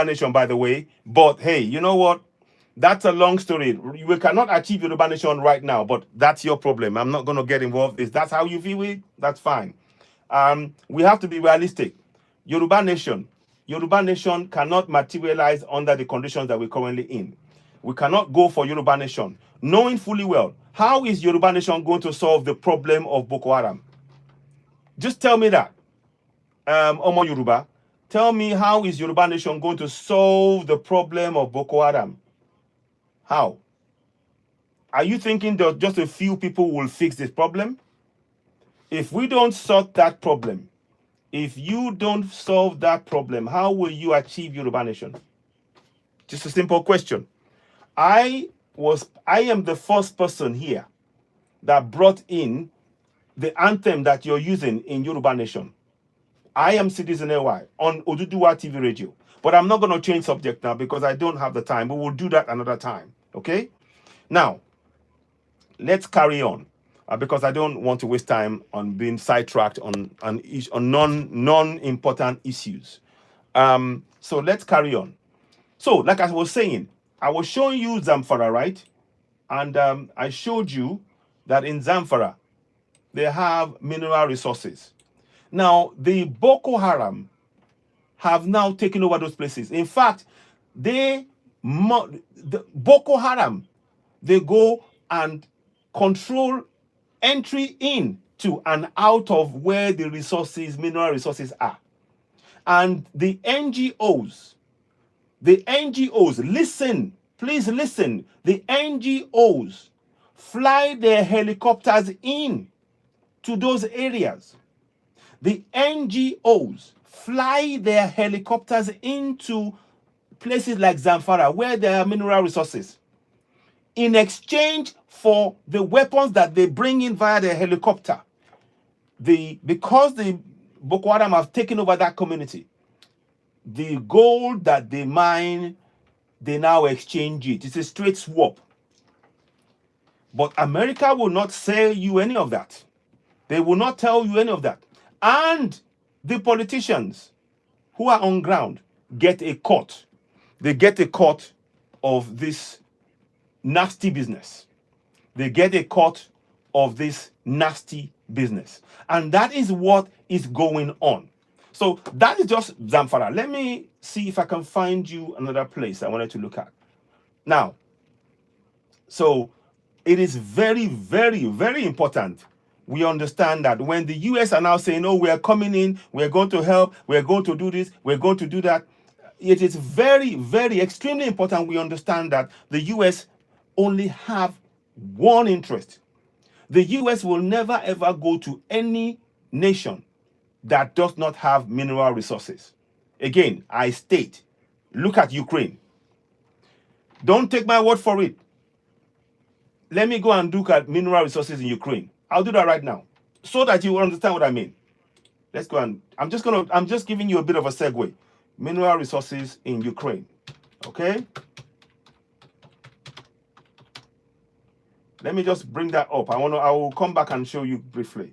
Nation, by the way. But hey, you know what? That's a long story. We cannot achieve Yoruba Nation right now, but that's your problem. I'm not going to get involved. If that's how you view it, that's fine. We have to be realistic. Yoruba Nation, Yoruba Nation cannot materialize under the conditions that we're currently in. We cannot go for Yoruba Nation, knowing fully well how is Yoruba Nation going to solve the problem of Boko Haram. Just tell me that, Omo Yoruba. Tell me how is Yoruba Nation going to solve the problem of Boko Haram? How? Are you thinking that just a few people will fix this problem? If we don't sort that problem, if you don't solve that problem, how will you achieve Yoruba Nation? Just a simple question. I am the first person here that brought in the anthem that you're using in Yoruba Nation. I am Citizen AY on Oduduwa TV radio. But I'm not going to change subject now because I don't have the time. We will do that another time. Okay? Now, let's carry on. Because I don't want to waste time on being sidetracked on non-important issues. So let's carry on. So, like I was saying, I was showing you Zamfara, right? And I showed you that in Zamfara, they have mineral resources. Now, the Boko Haram have now taken over those places. In fact, the Boko Haram, they go and control entry in to and out of where the resources, mineral resources are. And the NGOs, listen, please listen, the NGOs fly their helicopters in to those areas. The NGOs fly their helicopters into places like Zamfara where there are mineral resources in exchange for the weapons that they bring in via their helicopter. Because the Boko Haram have taken over that community, the gold that they mine, they now exchange it. It's a straight swap. But America will not sell you any of that. They will not tell you any of that. And the politicians who are on ground get a cut. They get a cut of this nasty business. They get a cut of this nasty business. And that is what is going on. So that is just Zamfara. Let me see if I can find you another place I wanted to look at. Now, so it is very, very, very important we understand that when the US are now saying, oh, we are coming in, we're going to help, we're going to do this, we're going to do that, it is very, very extremely important we understand that the US only have one interest. The US will never ever go to any nation that does not have mineral resources. Again, I state, look at Ukraine. Don't take my word for it. Let me go and look at mineral resources in Ukraine. I'll do that right now so that you will understand what I mean. Let's go and I'm just giving you a bit of a segue. Mineral resources in Ukraine. Okay? Let me just bring that up. I will come back and show you briefly.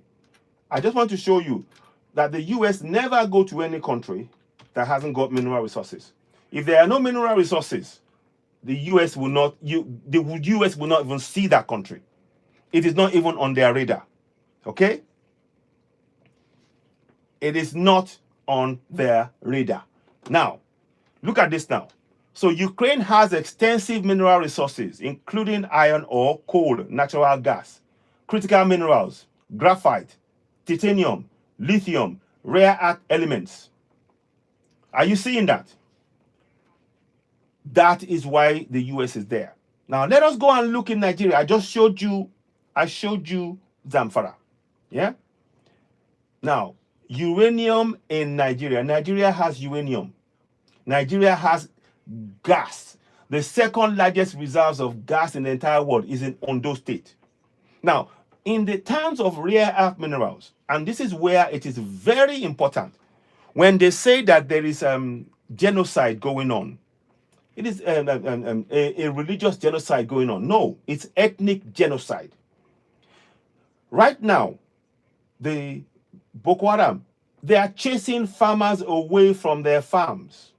I just want to show you that the US never go to any country that hasn't got mineral resources. If there are no mineral resources, the US will not even see that country. It is not even on their radar. Okay? It is not on their radar. Now, look at this now. So Ukraine has extensive mineral resources, including iron ore, coal, natural gas, critical minerals, graphite, titanium, lithium, rare earth elements. Are you seeing that? That is why the US is there. Now, let us go and look in Nigeria. I showed you Zamfara. Yeah? Now, uranium in Nigeria. Nigeria has uranium. Nigeria has gas. The second largest reserves of gas in the entire world is in Ondo State. Now, in the terms of rare earth minerals, and this is where it is very important, when they say that there is genocide going on, it is a religious genocide going on. No, it's ethnic genocide. Right now, the Boko Haram, they are chasing farmers away from their farms.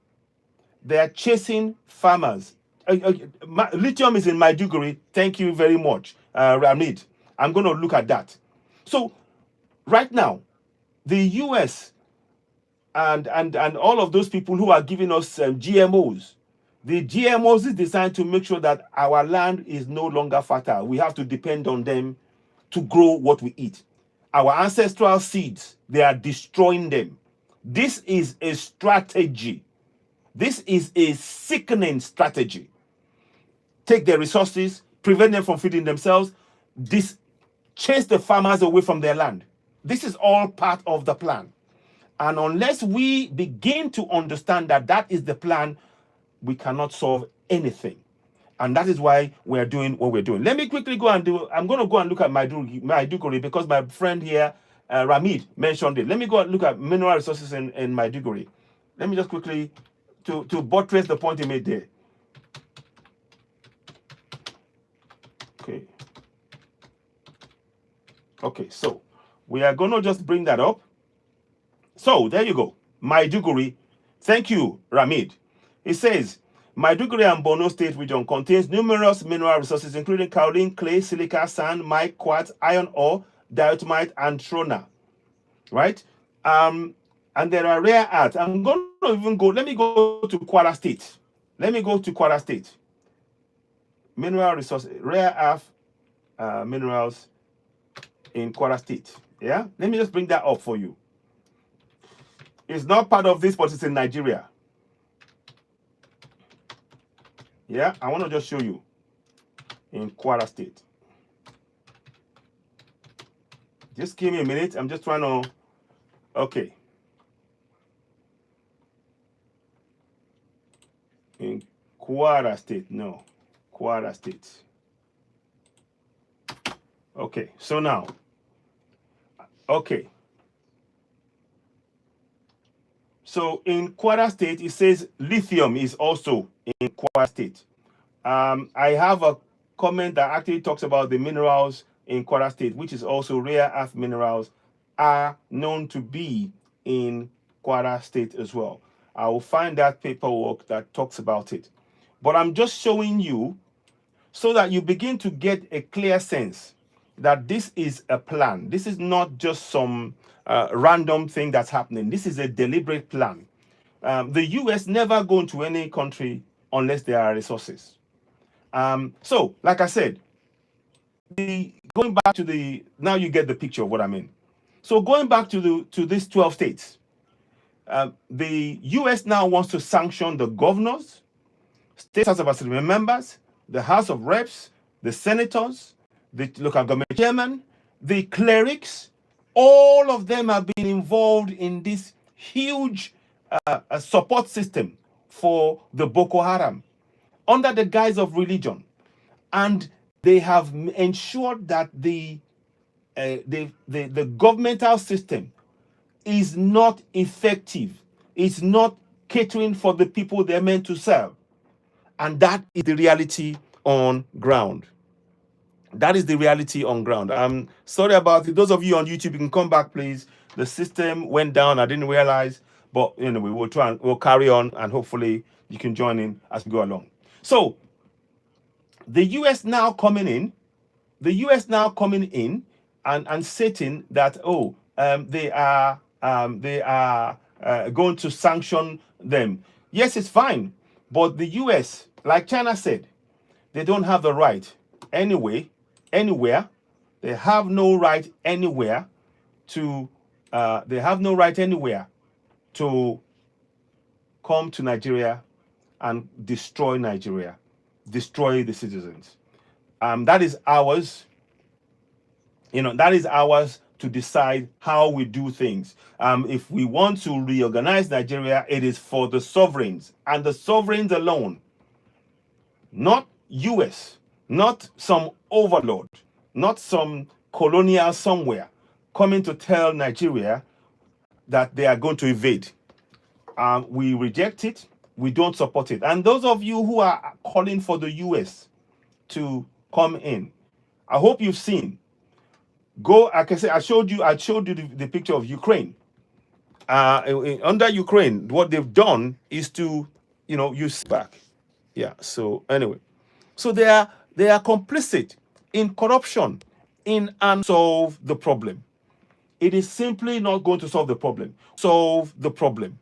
They are chasing farmers. Lithium is in Maiduguri. Thank you very much, Ramid. I'm going to look at that. So right now, the US and all of those people who are giving us GMOs, the GMOs is designed to make sure that our land is no longer fertile. We have to depend on them to grow what we eat. Our ancestral seeds, they are destroying them. This is a strategy. This is a sickening strategy. Take their resources, prevent them from feeding themselves, chase the farmers away from their land. This is all part of the plan. And unless we begin to understand that that is the plan, we cannot solve anything. And that is why we're doing what we're doing. Let me quickly go and I'm going to go and look at Maiduguri because my friend here, Ramid, mentioned it. Let me go and look at mineral resources in Maiduguri. Let me just quickly, to buttress the point he made there. Okay. Okay, so we are going to just bring that up. So there you go. Maiduguri. Thank you, Ramid. It says, Maiduguri and Borno State region contains numerous mineral resources, including kaolin, clay, silica, sand, mica, quartz, iron ore, diatomite, and trona. Right? And there are rare earths. I'm going to even go, let me go to Kwara State. Let me go to Kwara State. Mineral resources, rare earth minerals in Kwara State. Yeah? Let me just bring that up for you. It's not part of this, but it's in Nigeria. Yeah, I want to just show you in Kwara State. Just give me a minute. I'm just trying to. Okay. In Kwara State. No. Kwara State. Okay. So now. Okay. So in Kwara State, it says lithium is also in Kwara State. I have a comment that actually talks about the minerals in Kwara State, which is also rare earth minerals, are known to be in Kwara State as well. I will find that paperwork that talks about it. But I'm just showing you so that you begin to get a clear sense that this is a plan. This is not just some random thing that's happening. This is a deliberate plan. The US never go into any country unless there are resources. So, like I said, going back to now you get the picture of what I mean. So going back to these 12 states, the US now wants to sanction the governors, state House of Assembly members, the House of Reps, the senators, the local government chairman, the clerics. All of them have been involved in this huge support system for the Boko Haram under the guise of religion. And they have ensured that the governmental system is not effective. It's not catering for the people they're meant to serve. And that is the reality on ground. That is the reality on ground. I'm sorry about it. Those of you on YouTube, you can come back, please. The system went down. I didn't realize. But anyway, we'll carry on, and hopefully you can join in as we go along. So the US now coming in, and stating that they are going to sanction them. Yes, it's fine, but the US, like China said, they don't have the right anywhere. They have no right anywhere to. They have no right anywhere to come to Nigeria and destroy Nigeria, destroy the citizens. That is ours. That is ours to decide how we do things. If we want to reorganize Nigeria, it is for the sovereigns and the sovereigns alone, not US, not some overlord, not some colonial somewhere coming to tell Nigeria that they are going to invade. We reject it. We don't support it. And those of you who are calling for the US to come in, I hope you've seen. Go, like I said, I showed you the picture of Ukraine. Under Ukraine, what they've done is to, you back. Yeah. So anyway, so they are complicit in corruption in and solve the problem. It is simply not going to solve the problem. Solve the problem.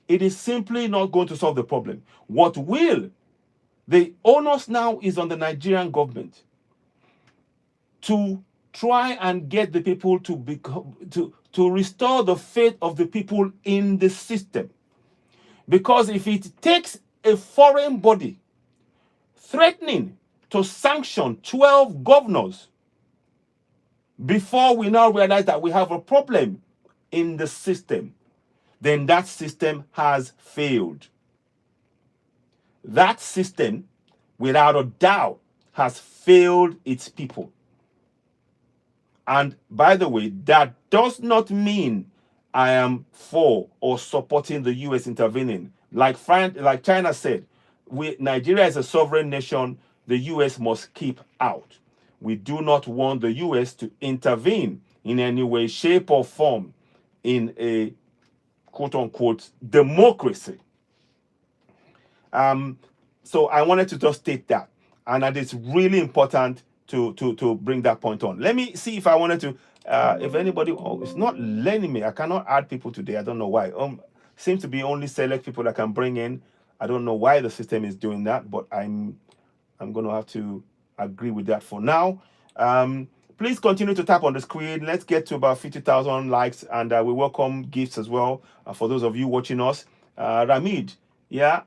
It is simply not going to solve the problem. What will? The onus now is on the Nigerian government to try and get the people to become to restore the faith of the people in the system. Because if it takes a foreign body threatening to sanction 12 governors before we now realize that we have a problem in the system, then that system has failed. That system, without a doubt, has failed its people. And by the way, that does not mean I am for or supporting the US intervening. Like China said, Nigeria is a sovereign nation. The US must keep out. We do not want the US to intervene in any way, shape, or form in a quote-unquote democracy. So I wanted to just state that, and that it's really important to bring that point on. Let me see if I wanted to, if anybody, it's not letting me. I cannot add people today. I don't know why. Seems to be only select people that can bring in. I don't know why the system is doing that, but I'm going to have to agree with that for now. Please continue to tap on the screen. Let's get to about 50,000 likes, and we welcome gifts as well for those of you watching us. Ramid, yeah,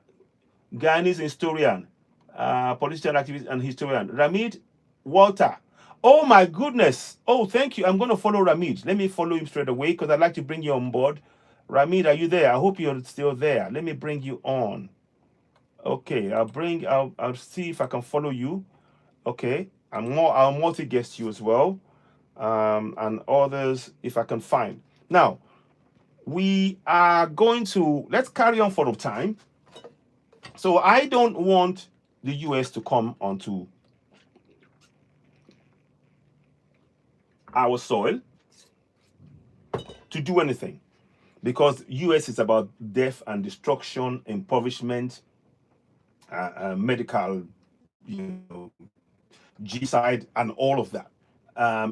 Guyanese historian, political activist and historian. Ramid Walter. Oh my goodness. Oh, thank you. I'm going to follow Ramid. Let me follow him straight away because I'd like to bring you on board. Ramid, are you there? I hope you're still there. Let me bring you on. Okay, I'll see if I can follow you. Okay, I'll multi-guest you as well, and others if I can find. Now, we are going to, let's carry on for the time. So I don't want the US to come onto our soil to do anything, because US is about death and destruction, impoverishment, medical, genocide, and all of that.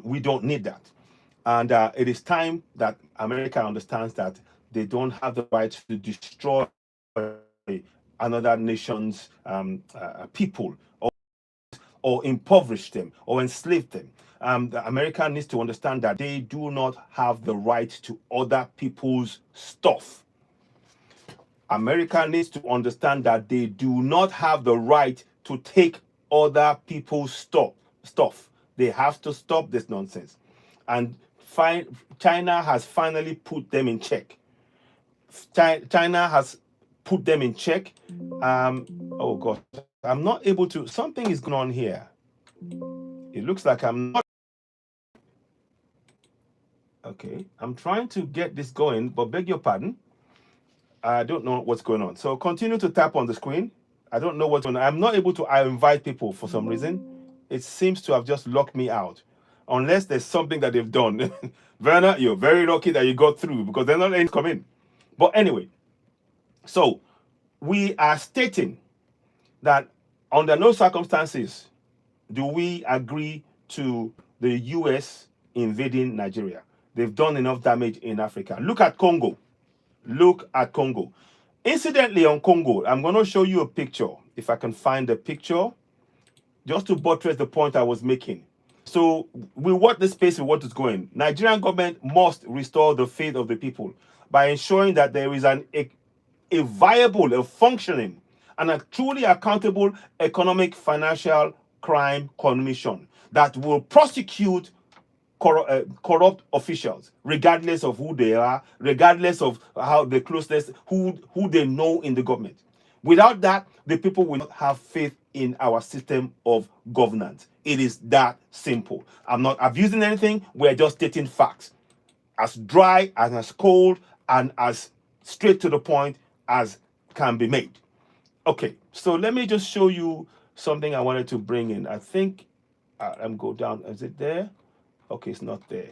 We don't need that. And it is time that America understands that they don't have the right to destroy another nation's people, or impoverish them or enslave them. America needs to understand that they do not have the right to other people's stuff. America needs to understand that they do not have the right to take other people's stuff. They have to stop this nonsense. And China has finally put them in check. China has put them in check. Oh God, I'm not able to. Something is going on here. It looks like I'm not. Okay, I'm trying to get this going, but beg your pardon. I don't know what's going on. So continue to tap on the screen. I don't know what's going on. I'm not able to invite people for some reason. It seems to have just locked me out. Unless there's something that they've done. Werner, you're very lucky that you got through, because they're not letting you come in. But anyway, so we are stating that under no circumstances do we agree to the US invading Nigeria. They've done enough damage in Africa. Look at Congo. Look at Congo. Incidentally, on Congo, I'm going to show you a picture, if I can find the picture, just to buttress the point I was making. So we watch the space, we what is going. Nigerian government must restore the faith of the people by ensuring that there is a viable, a functioning, and a truly accountable economic financial crime commission that will prosecute corrupt officials, regardless of who they are, regardless of how the closeness, who they know in the government. Without that, the people will not have faith in our system of governance. It is that simple. I'm not abusing anything. We're just stating facts, as dry and as cold and as straight to the point as can be made. Okay, so let me just show you something I wanted to bring in. I think I'm go down. Is it there? Okay, it's not there.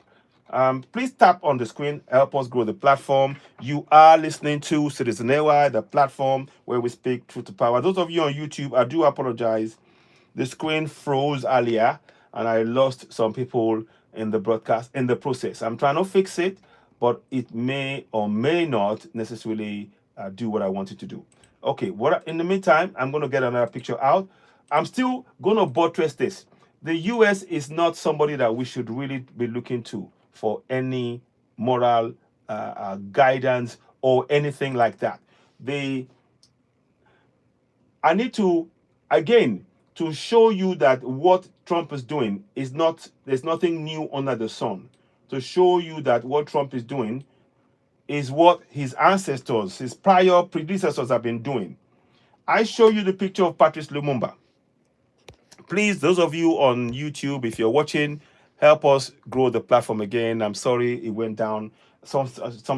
Please tap on the screen, help us grow the platform. You are listening to Citizen AY, the platform where we speak truth to power. Those of you on YouTube, I do apologize. The screen froze earlier, and I lost some people in the broadcast in the process. I'm trying to fix it, but it may or may not necessarily do what I wanted to do. Okay, in the meantime, I'm going to get another picture out. I'm still going to buttress this. The US is not somebody that we should really be looking to for any moral guidance or anything like that. I need to, again, to show you that what Trump is doing is not, there's nothing new under the sun. To show you that what Trump is doing is what his ancestors, his prior predecessors have been doing. I show you the picture of Patrice Lumumba. Please, those of you on YouTube, if you're watching, help us grow the platform again. I'm sorry it went down. Some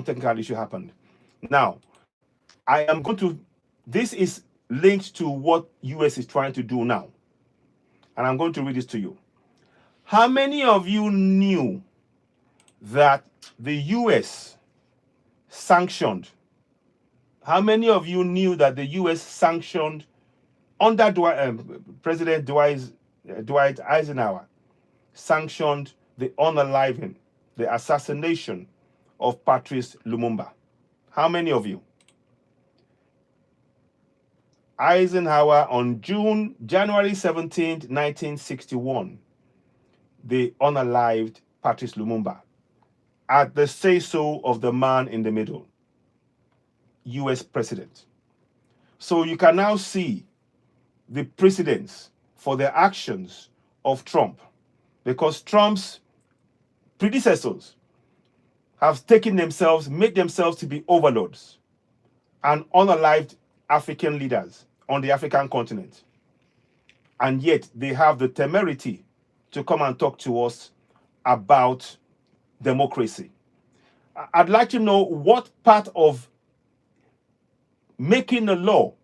technical issue happened. Now, I am going to, this is linked to what US is trying to do now. And I'm going to read this to you. How many of you knew that the US sanctioned, how many of you knew that the US sanctioned under President Dwight Eisenhower, sanctioned the unaliving, the assassination of Patrice Lumumba? How many of you? Eisenhower on January 17th, 1961, they unalived Patrice Lumumba at the say-so of the man in the middle, US president. So you can now see the precedents for the actions of Trump, because Trump's predecessors have taken themselves, made themselves to be overlords and unalived African leaders on the African continent. And yet they have the temerity to come and talk to us about democracy. I'd like to know what part of making a law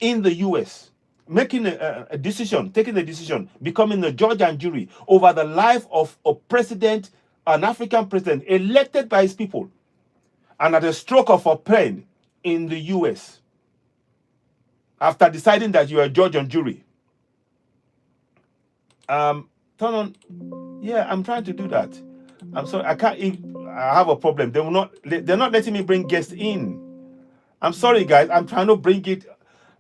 in the US, making a decision, taking a decision, becoming a judge and jury over the life of a president, an African president elected by his people, and at a stroke of a pen in the US, after deciding that you are a judge and jury. Turn on. Yeah, I'm trying to do that. I'm sorry, I can't. I have a problem. They're not letting me bring guests in. I'm sorry, guys. I'm trying to bring it.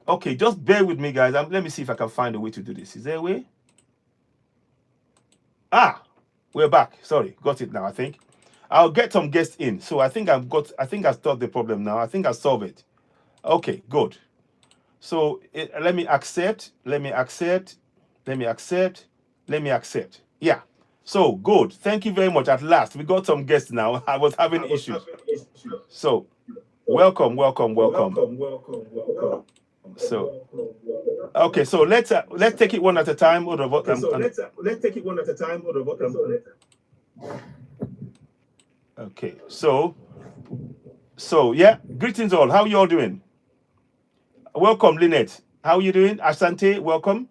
Okay, just bear with me, guys. Let me see if I can find a way to do this. Is there a way? Ah, we're back. Sorry, got it now. I think I'll get some guests in. So I think I've solved the problem now. I think I solved it. Okay, good. So let me accept. Let me accept. Let me accept. Let me accept. Yeah. So good. Thank you very much. At last, we got some guests now. I was having issues. So welcome. So okay. So let's take it one at a time. Let's take it one at a time. Okay. So yeah. Greetings all. How are you all doing? Welcome, Lynette. How are you doing? Asante, welcome.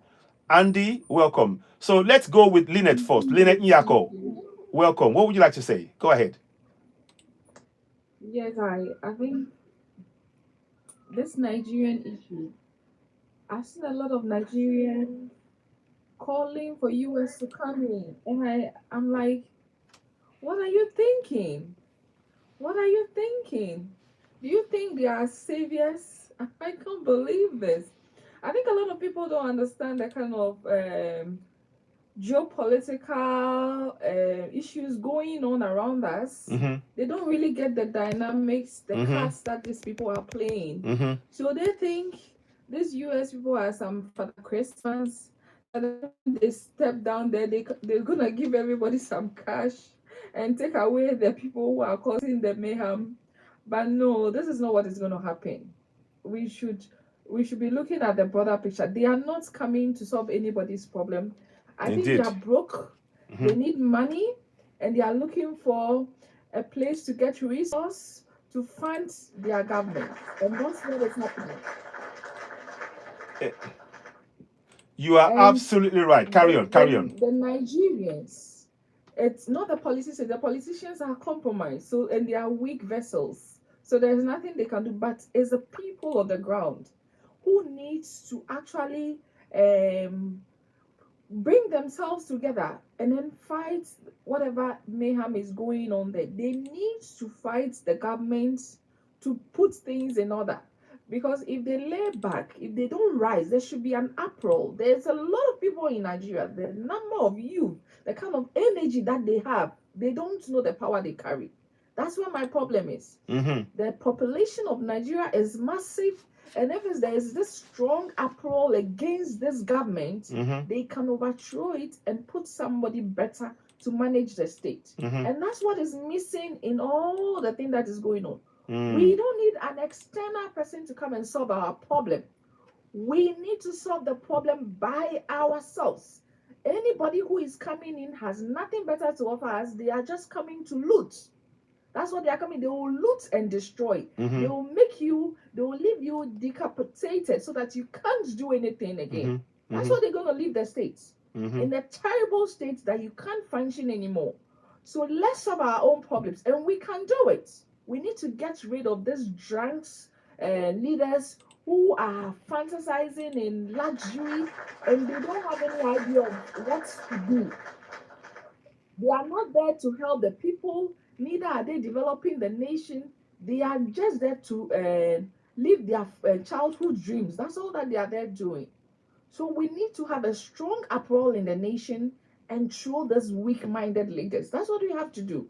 Andy, welcome. So let's go with Lynette first. Lynette Nyako, welcome. What would you like to say? Go ahead. Yes, I think this Nigerian issue, I've seen a lot of Nigerians calling for US to come in. And I'm like, what are you thinking? What are you thinking? Do you think they are saviors? I can't believe this. I think a lot of people don't understand the kind of geopolitical issues going on around us. Mm-hmm. They don't really get the dynamics, the Mhm. cards that these people are playing. Mm-hmm. So they think these US people are some Father Christmas. And they step down there, they're gonna give everybody some cash and take away the people who are causing the mayhem. But no, this is not what is gonna happen. We should be looking at the broader picture. They are not coming to solve anybody's problem. I think they Indeed. are broke. Mhm. They need money, and they are looking for a place to get resource to fund their government. And that's what is happening. You are And absolutely right. Carry on. the Nigerians, It's not the politicians. The politicians are compromised, so and they are weak vessels. So there's nothing they can do. But it's the people on the ground who needs to actually um, bring themselves together and then fight whatever mayhem is going on there. They need to fight the government to put things in order. Because if they lay back, if they don't rise, there should be an uproar. There's a lot of people in Nigeria, the number of youth, the kind of energy that they have, they don't know the power they carry. That's where my problem is. The population of Nigeria is massive, and if there is this strong uproar against this government, they can overthrow it and put somebody better to manage the state. And that's what is missing in all the thing that is going on. We don't need an external person to come and solve our problem. We need to solve the problem by ourselves. Anybody who is coming in has nothing better to offer us. They are just coming to loot. That's what they are coming. They will loot and destroy. They will they will leave you decapitated so that you can't do anything again. That's what they're going to leave the states in a terrible state that you can't function anymore. So let's solve our own problems, and we can do it. We need to get rid of these drunks leaders who are fantasizing in luxury and they don't have any idea of what to do. They are not there to help the people, neither are they developing the nation. They are just there to live their childhood dreams. That's all that they are there doing. So we need to have a strong uproar in the nation and throw these weak-minded leaders. That's what we have to do.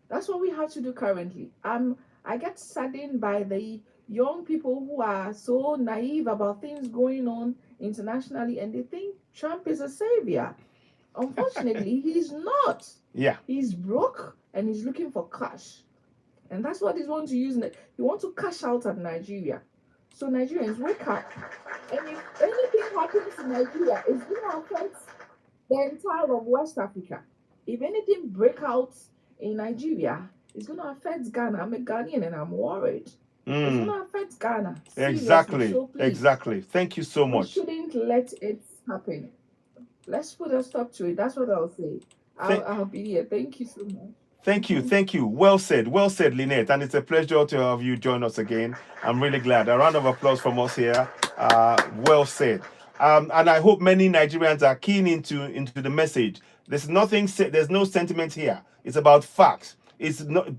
That's what we have to do currently. I get saddened by the young people who are so naive about things going on internationally and they think Trump is a savior. Unfortunately, he's not. Yeah. He's broke and he's looking for cash. And that's what he's want to use. He wants to cash out at Nigeria. So Nigerians, wake up. And if anything happens in Nigeria, it's going to affect the entire of West Africa. If anything break out in Nigeria, it's going to affect Ghana. I'm a Ghanaian and I'm worried. It's going to affect Ghana. Exactly. So exactly. Thank you so much. We shouldn't let it happen. Let's put a stop to it. That's what I'll say. I'll be here. Thank you so much. Thank you. Thank you. Well said, Lynette. And it's a pleasure to have you join us again. I'm really glad. A round of applause from us here. Well said. And I hope many Nigerians are keen into the message. There's no sentiment here. It's about facts. It's not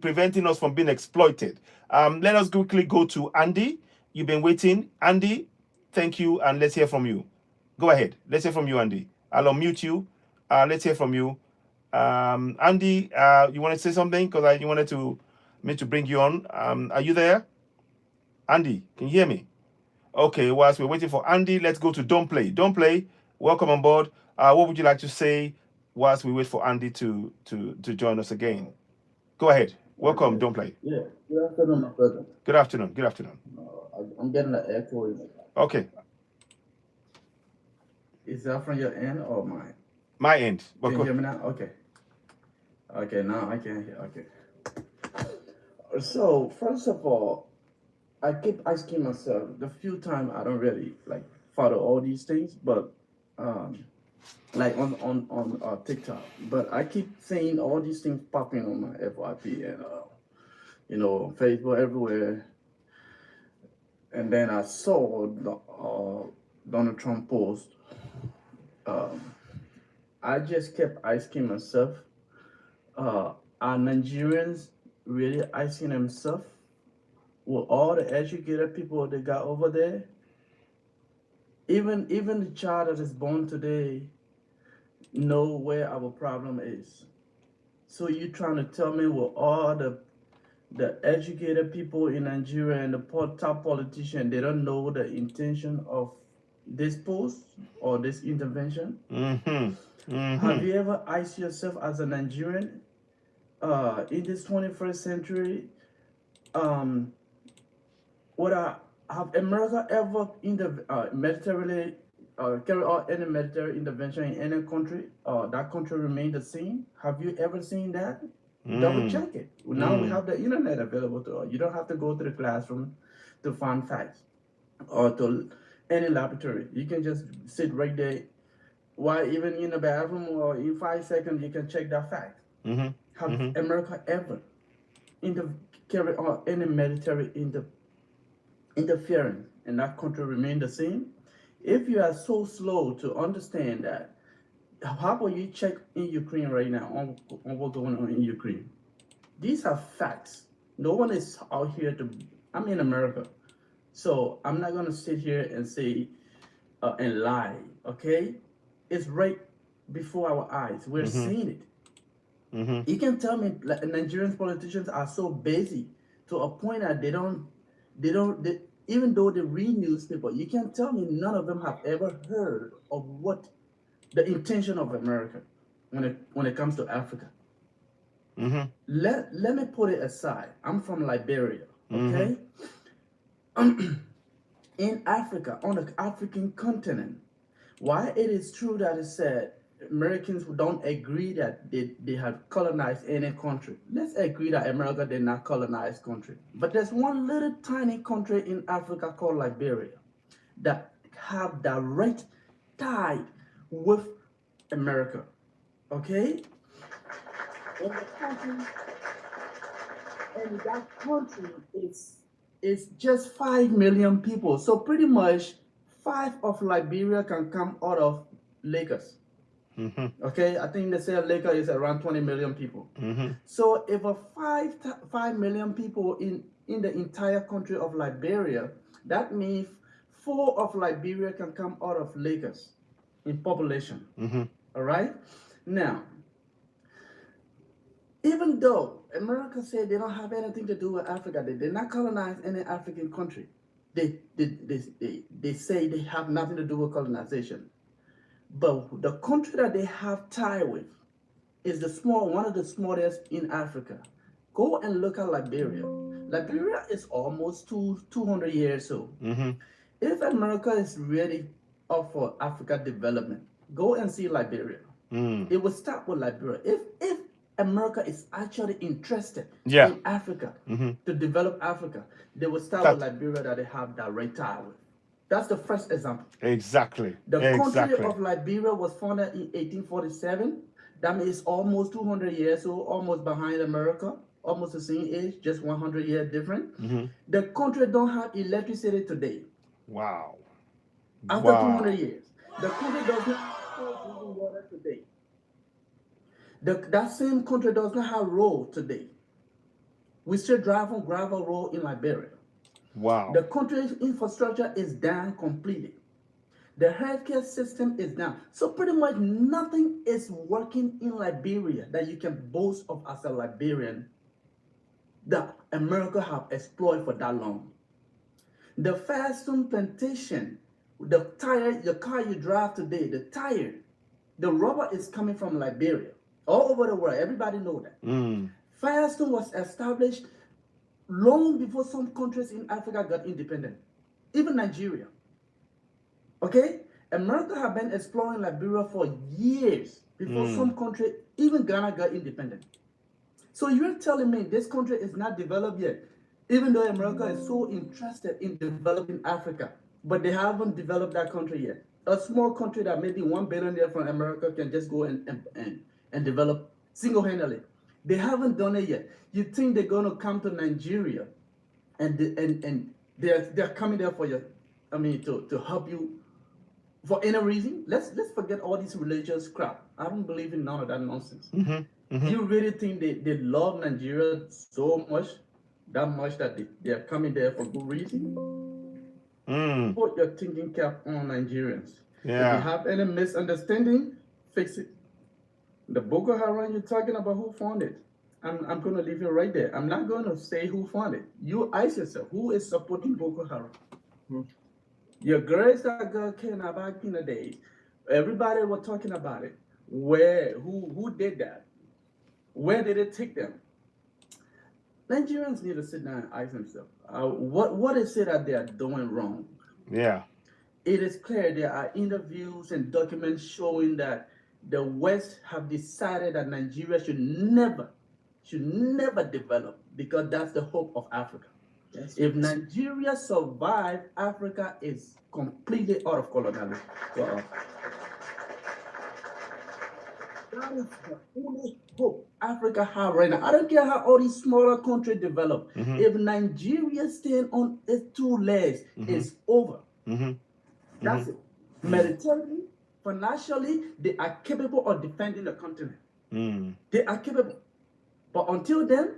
preventing us from being exploited. Let us quickly go to Andy. You've been waiting. Andy, thank you. And let's hear from you. Go ahead. Let's hear from you, Andy. I'll unmute you. Let's hear from you. Andy, you want to say something? Because you wanted me to bring you on. Are you there? Andy, can you hear me? Okay, whilst we're waiting for Andy, let's go to Don't Play. Don't Play, welcome on board. What would you like to say whilst we wait for Andy to join us again? Go ahead. Welcome, Don't Play. Yeah, good afternoon, my brother. Good afternoon. Good afternoon. I'm getting an echo. Okay. Is that from your end or mine? My end. Can you hear me now? Okay. Okay, now I can hear. Okay. So, first of all, I keep asking myself, the few times I don't really follow all these things, but like on TikTok, but I keep seeing all these things popping on my FYP and Facebook everywhere. And then I saw the Donald Trump post. I just kept asking myself, are Nigerians really asking themselves, with all the educated people they got over there, even the child that is born today know where our problem is? So you trying to tell me with all the educated people in Nigeria and the top politicians, they don't know the intention of this post or this intervention? Have you ever asked yourself as a Nigerian, in this 21st century, have America ever militarily carry out any military intervention in any country? That country remain the same? Have you ever seen that? Double check it. Now we have the internet available to us. You don't have to go to the classroom to find facts or to any laboratory. You can just sit right there Why even in the bathroom or in 5 seconds you can check that fact. Mm-hmm. Have Mm-hmm. America ever carry on any military interference and that country remain the same? If you are so slow to understand that, how about you check in Ukraine right now on what's going on in Ukraine? These are facts. No one is out here to. I'm in America, so I'm not gonna sit here and say and lie. Okay, it's right before our eyes. We're Mm-hmm. seeing it. Mm-hmm. You can tell me like, Nigerian politicians are so busy to a point that they even though they read newspaper, you can tell me none of them have ever heard of what the intention of America when it comes to Africa. Mm-hmm. Let me put it aside. I'm from Liberia, Mm-hmm. okay? In Africa, on the African continent, why it is true that it said Americans don't agree that they have colonized any country. Let's agree that America did not colonize country. But there's one little tiny country in Africa called Liberia that have direct tie with America. Okay? And the country and that country is just 5 million people. So pretty much five of Liberia can come out of Lagos. Mm-hmm. Okay, I think they say Lagos is around 20 million people. Mm-hmm. So if a 5 million people in the entire country of Liberia, that means four of Liberia can come out of Lagos in population. Mm-hmm. All right. Now, even though America said they don't have anything to do with Africa, they did not colonize any African country. They say they have nothing to do with colonization. But the country that they have tie with is one of the smallest in Africa. Go and look at Liberia. Liberia is almost 200 years old. Mm-hmm. If America is ready up for Africa development, go and see Liberia. Mm. It will start with Liberia. If America is actually interested Yeah. in Africa Mm-hmm. to develop Africa, they will start with Liberia that they have direct tie with. That's the first example. Exactly. The country Exactly. of Liberia was founded in 1847. That means almost 200 years old, almost behind America, almost the same age, just 100 years different. Mm-hmm. The country don't have electricity today. Wow. After Wow. 200 years, the country does not have drinking water today. That same country does not have road today. We still drive on gravel road in Liberia. Wow. The country's infrastructure is down completely. The healthcare system is down. So pretty much nothing is working in Liberia that you can boast of as a Liberian that America have explored for that long. The Firestone plantation, the car you drive today, the tire, the rubber is coming from Liberia. All over the world, everybody know that. Mm. Firestone was established long before some countries in Africa got independent, even Nigeria. Okay? America have been exploring Liberia for years before some country, even Ghana, got independent. So you're telling me this country is not developed yet, even though America is so interested in developing Africa, but they haven't developed that country yet. A small country that maybe 1 billionaire from America can just go and develop single-handedly. They haven't done it yet. You think they're going to come to Nigeria and they're coming there for you, to help you for any reason? Let's forget all this religious crap. I don't believe in none of that nonsense. Mm-hmm. Mm-hmm. You really think they love Nigeria so much, that much that they are coming there for good reason? Mm. Put your thinking cap on, Nigerians. If Yeah. you have any misunderstanding, fix it. The Boko Haram you're talking about, who funded it? I'm going to leave it right there. I'm not going to say who funded it. You ask yourself, who is supporting Boko Haram? Your girls that got kidnapped back in the days, everybody was talking about it. Who did that? Where did it take them? Nigerians need to sit down and ask themselves, what is it that they are doing wrong? Yeah. It is clear there are interviews and documents showing that the West have decided that Nigeria should never develop, because that's the hope of Africa. If Nigeria survives, Africa is completely out of colonialism. That is the only hope Africa have right now. I don't care how all these smaller countries develop. Mm-hmm. If Nigeria stand on its two legs, it's over. Mm-hmm. That's it. Militarily, financially, they are capable of defending the continent. They are capable. But until then,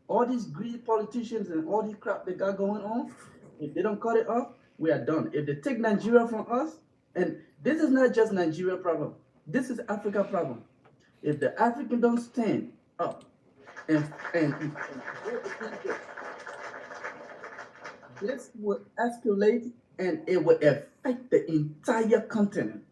all these greedy politicians and all this crap they got going on, if they don't cut it off, we are done. If they take Nigeria from us, and this is not just Nigeria problem, this is Africa problem. If the African don't stand up and this will escalate and it will affect the entire continent.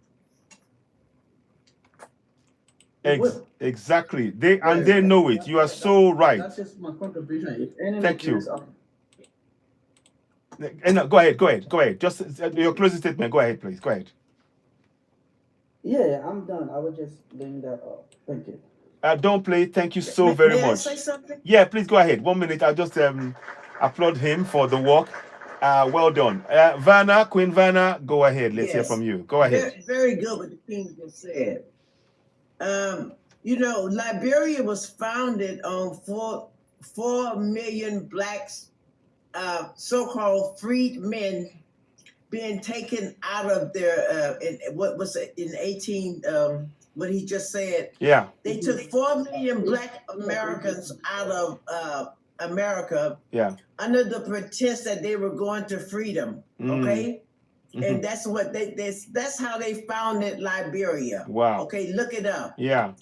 It will. Exactly. They know it. You are so right. That's just my contribution. If any Thank you. Nigerians are- And go ahead. Just your closing statement. Go ahead, please. Go ahead. Yeah, I'm done. I was just bring that up. Thank you. Don't play. Thank you so very May I much. say something? Yeah, please go ahead. 1 minute. I'll just applaud him for the work. Well done. Queen Vanna, go ahead. Let's hear Yes. from you. Go ahead. Very good what the king just said. Liberia was founded on 4 million blacks, so-called freed men, being taken out of their in 18 what he just said. Yeah. They took 4 million black Americans out of America Yeah. under the pretense that they were going to freedom. Okay. And that's what that's how they founded Liberia. Wow. Okay, look it up. Yeah.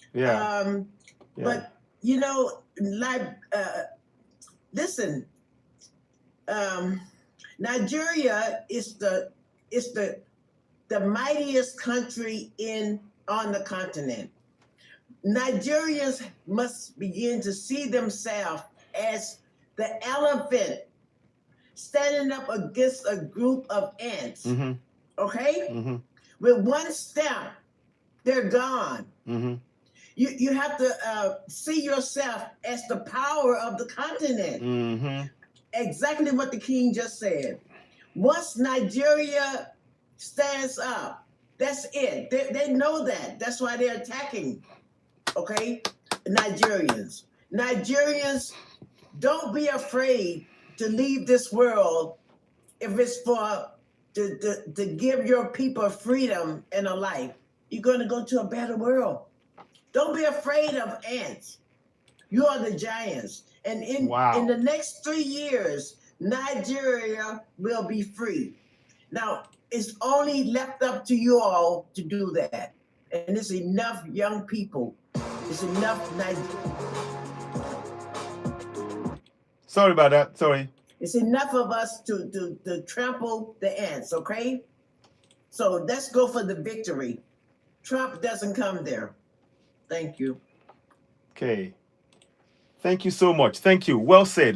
But listen, Nigeria is the mightiest country on the continent. Nigerians must begin to see themselves as the elephant standing up against a group of ants. Okay? With one step, they're gone. You have to see yourself as the power of the continent. Exactly what the king just said. Once Nigeria stands up, that's it. They know that. That's why they're attacking. Okay? Nigerians. Nigerians, don't be afraid to leave this world if it's for to give your people freedom and a life. You're going to go to a better world. Don't be afraid of ants. You are the giants. And in the next 3 years, Nigeria will be free. Now, it's only left up to you all to do that. And it's enough young people. It's enough Sorry about that. Sorry. It's enough of us to trample the ants, okay? So let's go for the victory. Trump doesn't come there. Thank you. Okay. Thank you so much. Thank you. Well said,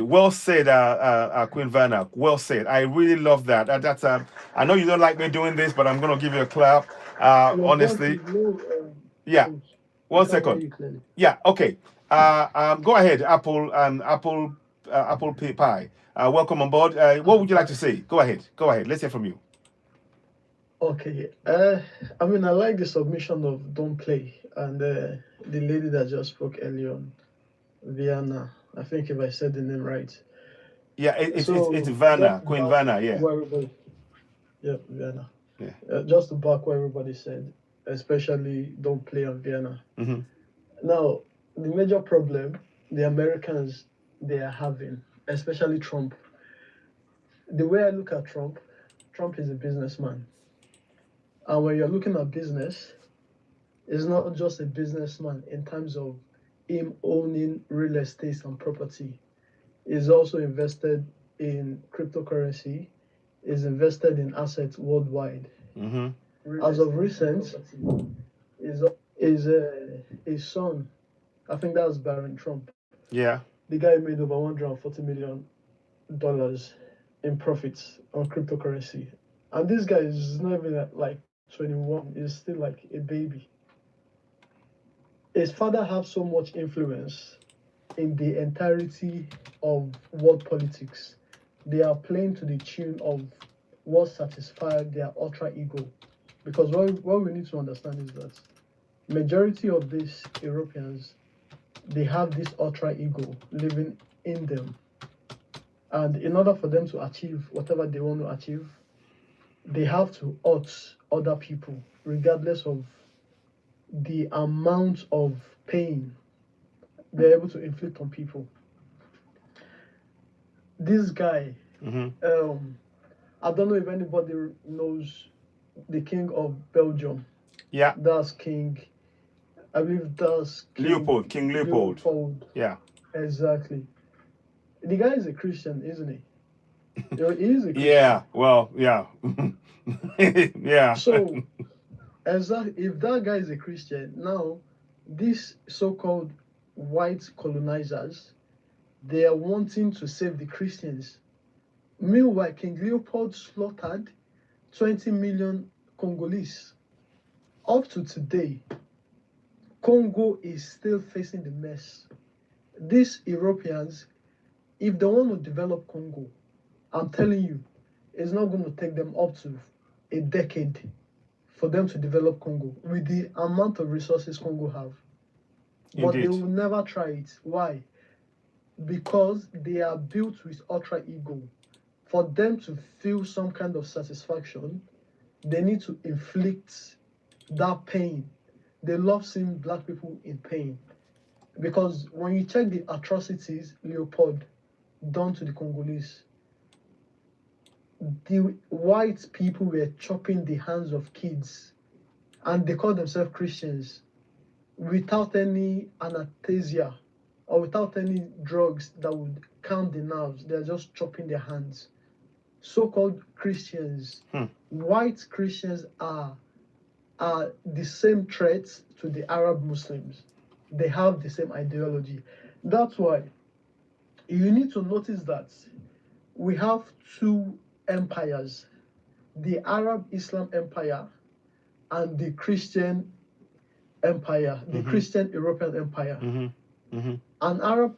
Queen Vanna. Well said. I really love that. That's I know you don't like me doing this, but I'm gonna give you a clap. Honestly. Yeah. 1 second. Yeah. Okay. Go ahead, Apple Pie. Welcome on board. What would you like to say? Go ahead. Let's hear from you. Okay. I mean, I like the submission of Don't Play and the lady that just spoke earlier on, Vienna. I think if I said the name right. Yeah, it's Vanna, Queen Vanna. Yeah. Yeah, Vienna. Yeah. Just to back what everybody said, especially Don't Play on Vienna. Now, the major problem the Americans they are having, especially Trump. The way I look at Trump is a businessman. And when you're looking at business, it's not just a businessman in terms of him owning real estate and property. He's also invested in cryptocurrency. He's invested in assets worldwide. As of recent, his son, I think that was Barron Trump. Yeah. The guy made over $140 million in profits on cryptocurrency. And this guy is not even like 21. He's still like a baby. His father has so much influence in the entirety of world politics. They are playing to the tune of what satisfies their ultra ego. Because what we need to understand is that majority of these Europeans, they have this ultra ego living in them. And in order for them to achieve whatever they want to achieve, they have to hurt other people, regardless of the amount of pain they're able to inflict on people. This guy, I don't know if anybody knows the King of Belgium. Yeah. That's King, I believe that's King Leopold. Yeah. Exactly. The guy is a Christian, isn't he? He is a Christian. Yeah. Well, yeah. Yeah. So, if that guy is a Christian, now these so-called white colonizers, they are wanting to save the Christians. Meanwhile, King Leopold slaughtered 20 million Congolese. Up to today, Congo is still facing the mess. These Europeans, if they want to develop Congo, I'm telling you, it's not going to take them up to a decade for them to develop Congo with the amount of resources Congo have. But Indeed. they will never try it. Why? Because they are built with ultra ego. For them to feel some kind of satisfaction, they need to inflict that pain. They love seeing black people in pain. Because when you check the atrocities Leopold done to the Congolese, the white people were chopping the hands of kids, and they call themselves Christians, without any anesthesia or without any drugs that would calm the nerves. They're just chopping their hands. So-called Christians, white Christians are the same threats to the Arab Muslims. They have the same ideology. That's why you need to notice that we have two empires, the Arab Islam Empire and the Christian Empire, the Christian European Empire. An Arab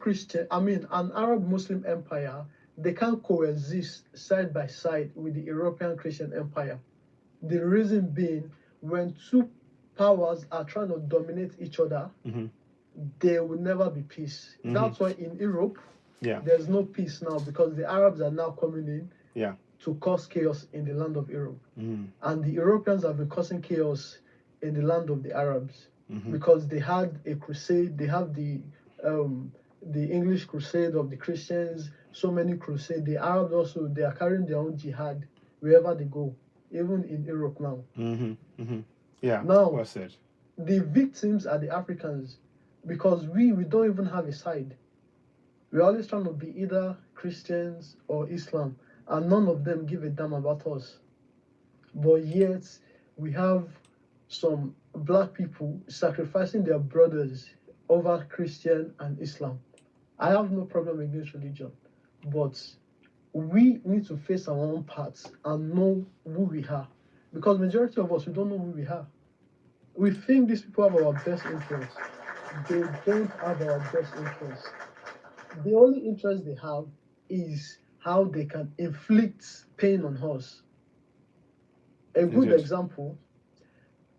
Muslim empire, they can coexist side by side with the European Christian Empire. The reason being, when two powers are trying to dominate each other, there will never be peace. That's why in Europe, there's no peace now, because the Arabs are now coming in to cause chaos in the land of Europe. And the Europeans have been causing chaos in the land of the Arabs because they had a crusade. They have the English crusade of the Christians, so many crusades. The Arabs also, they are carrying their own jihad wherever they go, even in Europe now. Yeah, now, well said. The victims are the Africans, because we don't even have a side. We're always trying to be either Christians or Islam, and none of them give a damn about us. But yet, we have some black people sacrificing their brothers over Christian and Islam. I have no problem against religion, but we need to face our own paths and know who we are. Because majority of us, we don't know who we are. We think these people have our best interests. They don't have our best interests. The only interest they have is how they can inflict pain on us. A good example,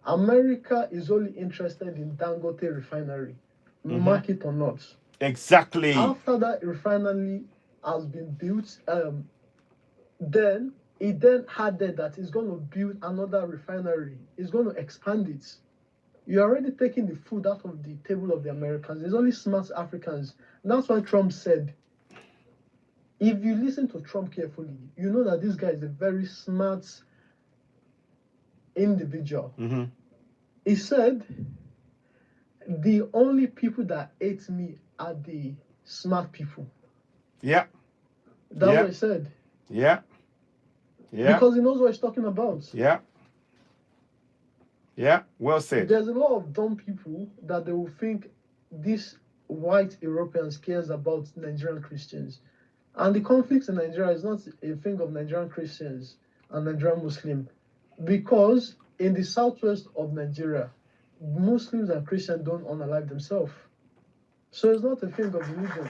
America is only interested in Dangote refinery, mark it or not. Exactly. After that refinery has been built, then it then added that it's going to build another refinery. It's going to expand it. You're already taking the food out of the table of the Americans. There's only smart Africans. That's why Trump said, if you listen to Trump carefully, you know that this guy is a very smart individual. He said, the only people that hate me are the smart people. Yeah. That's what he said. Yeah. Yeah. Because he knows what he's talking about. Yeah. Yeah, well said. There's a lot of dumb people that they will think these white Europeans cares about Nigerian Christians. And the conflict in Nigeria is not a thing of Nigerian Christians and Nigerian Muslims. Because in the southwest of Nigeria, Muslims and Christians don't unalive themselves. So it's not a thing of religion.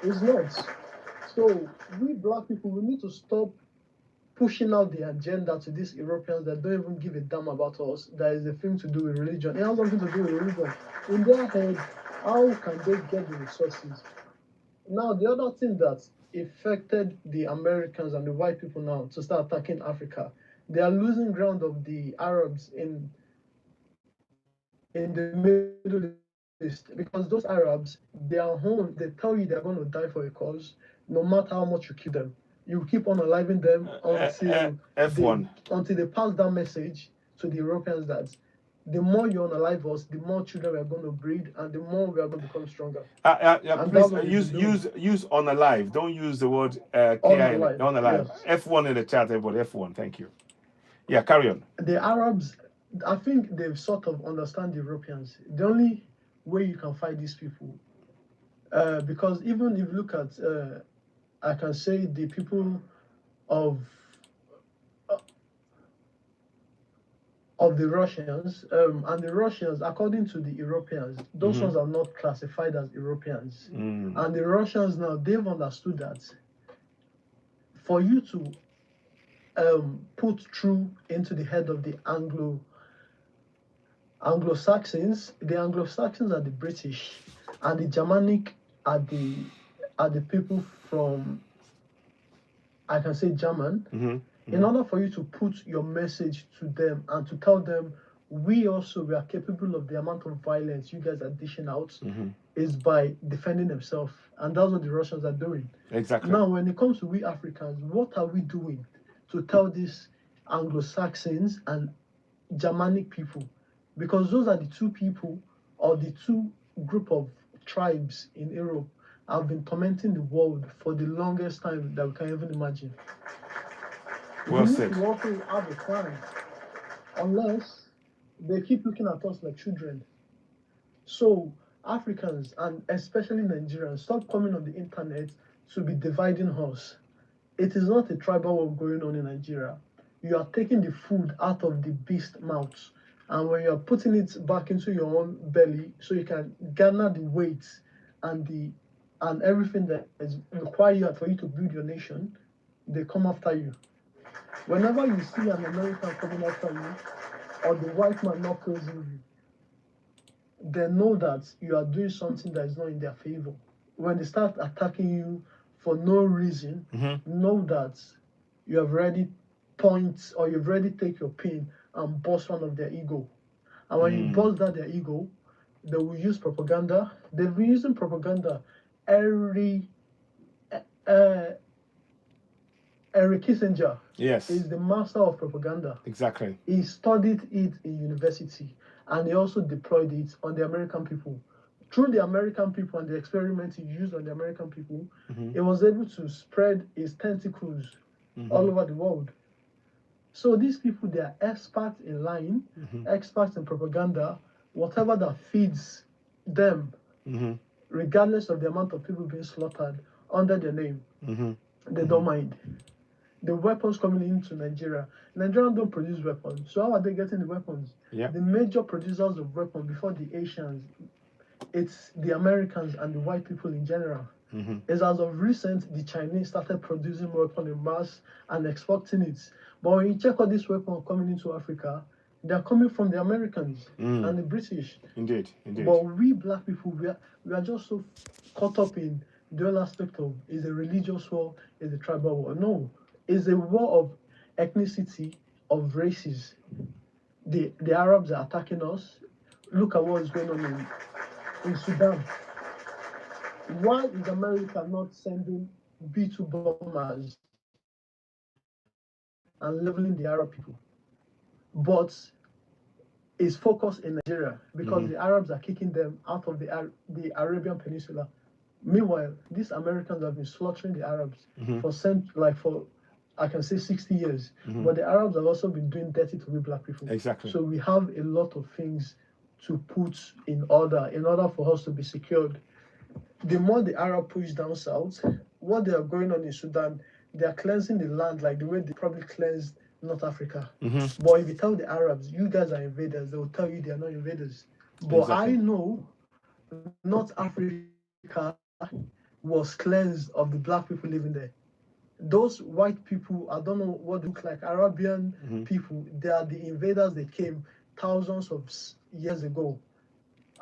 It's not. So we black people, we need to stop pushing out the agenda to these Europeans that don't even give a damn about us. That is a thing to do with religion. It has nothing to do with religion. In their head, how can they get the resources? Now, the other thing that affected the Americans and the white people now to start attacking Africa, they are losing ground of the Arabs in the Middle East, because those Arabs, they are home, they tell you they're going to die for a cause, no matter how much you kill them. You keep on aliving them until they pass that message to the Europeans that the more you unalive us, the more children we are going to breed, and the more we are going to become stronger. Please use unalive. Don't use the word Unalive. Unalive. Yes. F1 in the chat, everybody. F1. Thank you. Yeah, carry on. The Arabs, I think they've sort of understand the Europeans. The only way you can fight these people, because even if you look at, I can say the people of the Russians, and the Russians, according to the Europeans, those ones are not classified as Europeans. And the Russians now, they've understood that for you to put through into the head of the Anglo-Saxons, the Anglo-Saxons are the British, and the Germanic are the people from, I can say, German. In order for you to put your message to them and to tell them we are capable of the amount of violence you guys are dishing out, is by defending themselves. And that's what the Russians are doing. Exactly. Now, when it comes to we Africans, what are we doing to tell these Anglo-Saxons and Germanic people? Because those are the two people, or the two group of tribes in Europe have been tormenting the world for the longest time that we can even imagine. Well said. We also have a plan, unless they keep looking at us like children. So Africans, and especially Nigerians, stop coming on the internet to be dividing us. It is not a tribal war going on in Nigeria. You are taking the food out of the beast mouth, and when you are putting it back into your own belly, so you can garner the weight and everything that is required for you to build your nation, they come after you. Whenever you see an American coming after you, or the white man not praising you, they know that you are doing something that is not in their favor. When they start attacking you for no reason, know that you have already you've already taken your pin and bust one of their ego. And when you bust that their ego, they will use propaganda. They've been using propaganda. Eric Kissinger is the master of propaganda. Exactly. He studied it in university, and he also deployed it on the American people. Through the American people and the experiments he used on the American people, he was able to spread his tentacles all over the world. So these people, they are experts in lying, experts in propaganda, whatever that feeds them, regardless of the amount of people being slaughtered under their name, they don't mind. The weapons coming into Nigeria don't produce weapons. So how are they getting the weapons? The major producers of weapons before the Asians, it's the Americans and the white people in general. It's as of recent, the Chinese started producing weapons in mass and exporting it. But when you check out this weapon coming into Africa, they're coming from the Americans and the British. Indeed. But we black people, we are just so caught up in the whole aspect of, is a religious war, is a tribal war. No, it's a war of ethnicity, of races. The Arabs are attacking us. Look at what is going on in Sudan. Why is America not sending B-2 bombers and leveling the Arab people? But it's focused in Nigeria because the Arabs are kicking them out of the Arabian Peninsula. Meanwhile, these Americans have been slaughtering the Arabs for I can say 60 years. But the Arabs have also been doing dirty to we black people. Exactly. So we have a lot of things to put in order for us to be secured. The more the Arab push down south, what they are going on in Sudan, they are cleansing the land like the way they probably cleansed North Africa. But if you tell the Arabs, you guys are invaders, they will tell you they are not invaders. But I know North Africa was cleansed of the black people living there. those white people, I don't know what they look like, Arabian Mhm. people, they are the invaders. They came thousands of years ago.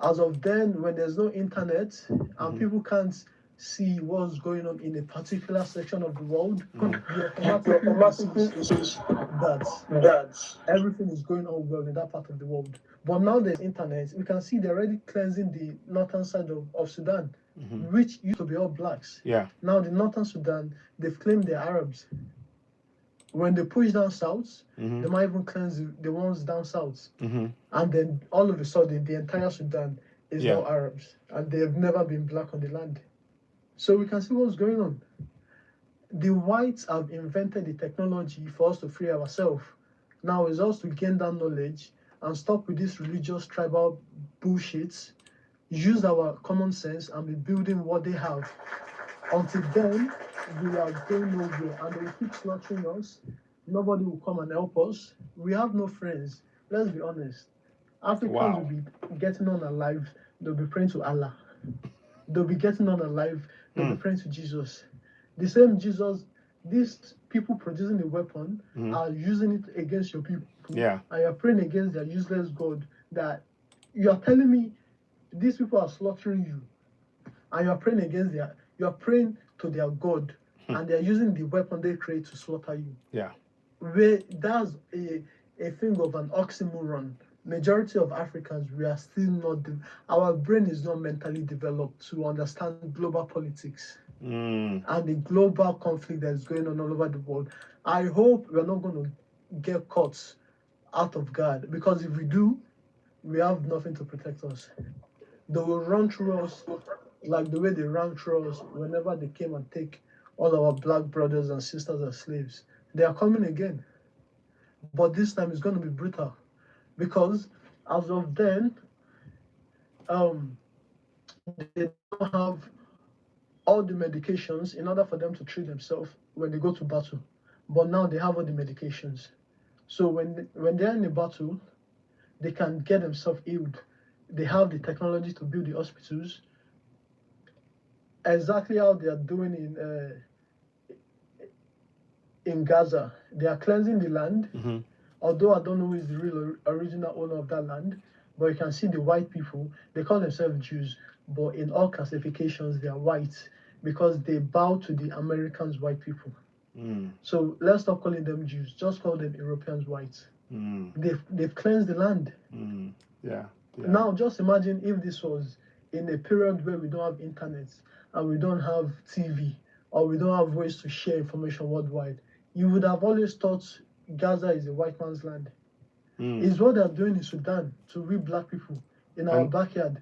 As of then, when there's no internet and Mhm. people can't see what's going on in a particular section of the world, Mhm. you automatically assume that everything is going on well in that part of the world. But now there's internet, we can see they're already cleansing the northern side of Sudan, Mhm. which used to be all blacks. Yeah. Now the northern Sudan, they've claimed they're Arabs. When they push down south, Mhm. they might even cleanse the ones down south. Mhm. And then all of a sudden, the entire Sudan is Yeah. now Arabs, and they've never been black on the land. So we can see what's going on. The whites have invented the technology for us to free ourselves. Now it's us to gain that knowledge and stop with this religious tribal bullshit. Use our common sense and be building what they have. Until then, we are going nowhere, and they will keep slaughtering us. Nobody will come and help us. We have no friends. Let's be honest. Africans Wow. will be getting on alive. They'll be praying to Allah. They'll be getting on alive. They'll be praying to Jesus. The same Jesus, these people producing the weapon Mhm. are using it against your people. Yeah. And you're praying against their useless God. That you are telling me these people are slaughtering you. And you're praying against you're praying to their God. And they're using the weapon they create to slaughter you. Yeah. That's a thing of an oxymoron. Majority of Africans, we are still not, our brain is not mentally developed to understand global politics Mm. and the global conflict that is going on all over the world. I hope we're not going to get caught out of guard, because if we do, we have nothing to protect us. They will run through us like the way they ran through us whenever they came and take all our black brothers and sisters as slaves. They are coming again. But this time it's going to be brutal, because as of then, they don't have all the medications in order for them to treat themselves when they go to battle. But now they have all the medications. So when they're in a battle, they can get themselves healed. They have the technology to build the hospitals. Exactly how they are doing in Gaza. They are cleansing the land. Mhm. Although I don't know who is the real original owner of that land, but you can see the white people, they call themselves Jews, but in all classifications, they are white because they bow to the Americans' white people. Mm. So let's stop calling them Jews, just call them Europeans white. Mm. They've cleansed the land. Mm. Yeah. Yeah. Now, just imagine if this was in a period where we don't have internet and we don't have TV, or we don't have ways to share information worldwide. You would have always thought Gaza is a white man's land. Mm. It's what they're doing in Sudan to we black people in our And backyard.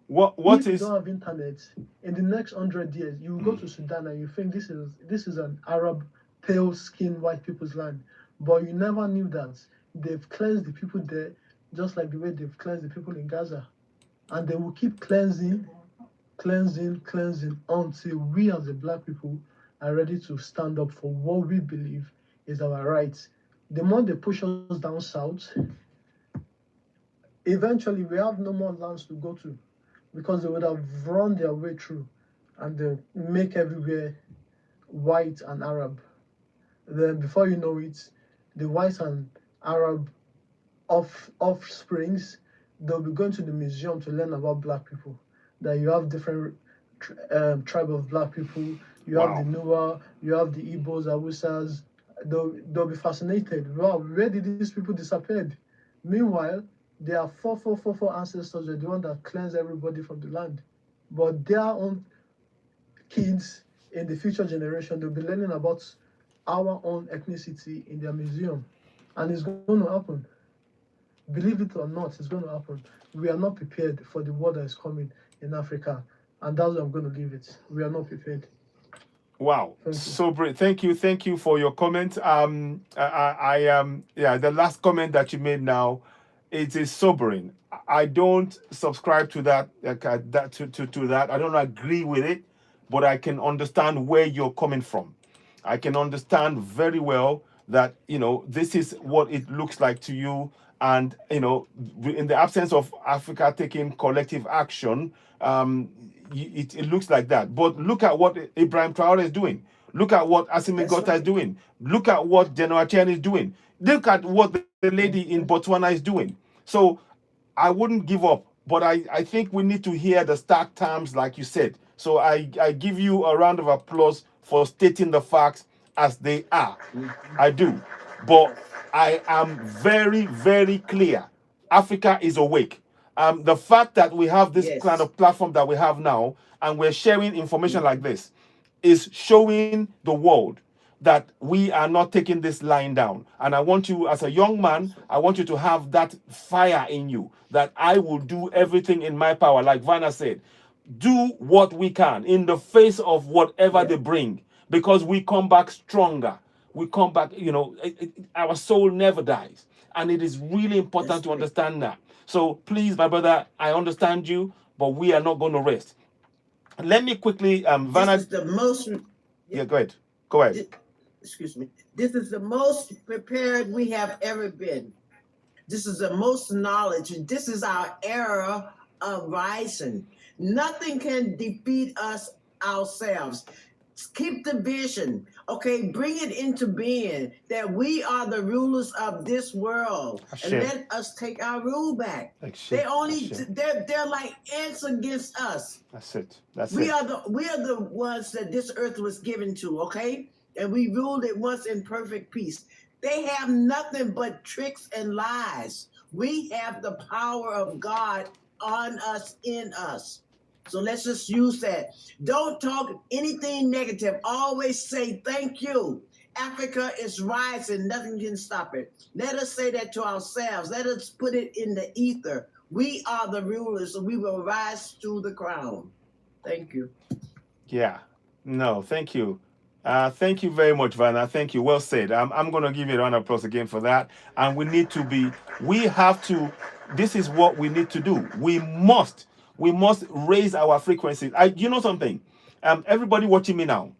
what If you is don't have internet, in the next 100 years, you will go to Sudan and you think this is an Arab, pale-skinned white people's land. But you never knew that they've cleansed the people there, just like the way they've cleansed the people in Gaza. And they will keep cleansing until we as the black people are ready to stand up for what we believe is our rights. The more they push us down south, eventually we have no more lands to go to, because they would have run their way through and they make everywhere white and Arab. Then before you know it, the white and Arab offsprings, they'll be going to the museum to learn about black people. That you have different tribe of black people. You have the Nuwa, you have the Igbos, Awusas. They'll be fascinated. Wow, where did these people disappear? Meanwhile, their 4 ancestors were the one that cleansed everybody from the land. But their own kids in the future generation, they'll be learning about our own ethnicity in their museum. And it's going to happen. Believe it or not, it's going to happen. We are not prepared for the war that is coming in Africa. And that's where I'm going to leave it. We are not prepared. Wow, Thank you. so great. Thank you for your comment. The last comment that you made now, it is sobering. I don't subscribe to that. To that. I don't agree with it, but I can understand where you're coming from. I can understand very well that this is what it looks like to you, and in the absence of Africa taking collective action, it looks like that. But look at what Ibrahim Traore is doing. Look at what Assimi That's Gota is right. doing. Look at what General Chen is doing. Look at what the lady in Botswana is doing. So I wouldn't give up, but I think we need to hear the stark terms, like you said. So I give you a round of applause for stating the facts as they are. I do. But I am very, very clear. Africa is awake. The fact that we have this kind Yes. of platform that we have now, and we're sharing information like this, is showing the world that we are not taking this lying down. And I want you, as a young man, I want you to have that fire in you, that I will do everything in my power. Like Vanna said, do what we can in the face of whatever Yeah. they bring, because we come back stronger. We come back, our soul never dies. And it is really important That's to right. understand that. So please, my brother, I understand you, but we are not going to rest. Let me quickly, This Vanna, is the most. yeah, go ahead. Go ahead. thi- Excuse me. This is the most prepared we have ever been. This is the most knowledge. This is our era of rising. Nothing can defeat us ourselves. Keep the vision, okay? Bring it into being that we are the rulers of this world, Ashe. and let us take our rule back. Ashe. They only Ashe. they're like ants against us. That's it. That's We it. are the ones that this earth was given to, okay? And we ruled it once in perfect peace. They have nothing but tricks and lies. We have the power of God on us, in us. So let's just use that. Don't talk anything negative. Always say thank you. Africa is rising. Nothing can stop it. Let us say that to ourselves. Let us put it in the ether. We are the rulers, and we will rise through the crown. Thank you. Yeah. No, thank you. Thank you very much, Vanna. Thank you. Well said. I'm going to give you a round of applause again for that. And this is what we need to do. We must raise our frequency. You know something? Everybody watching me now,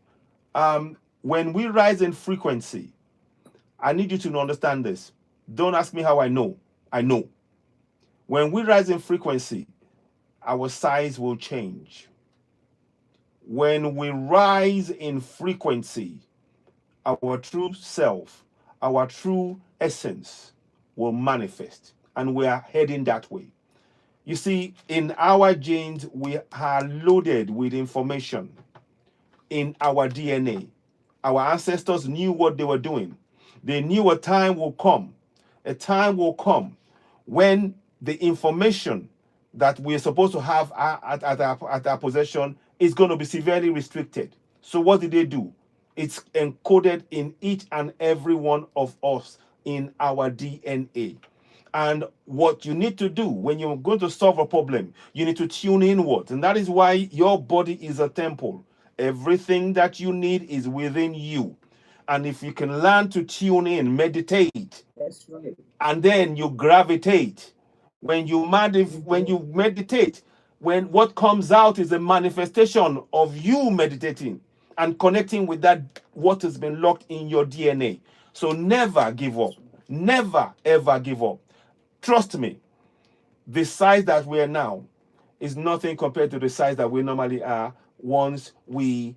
when we rise in frequency, I need you to understand this. Don't ask me how I know. I know. When we rise in frequency, our size will change. When we rise in frequency, our true self, our true essence will manifest, and we are heading that way. You see, in our genes, we are loaded with information in our DNA. Our ancestors knew what they were doing. They knew a time will come when the information that we're supposed to have at our possession is going to be severely restricted. So what did they do? It's encoded in each and every one of us in our DNA. And what you need to do when you're going to solve a problem, you need to tune inwards. And that is why your body is a temple. Everything that you need is within you. And if you can learn to tune in, meditate, That's right. and then you gravitate. When you meditate, when what comes out is a manifestation of you meditating and connecting with that what has been locked in your DNA. So never give up. Never ever give up. Trust me, the size that we are now is nothing compared to the size that we normally are once we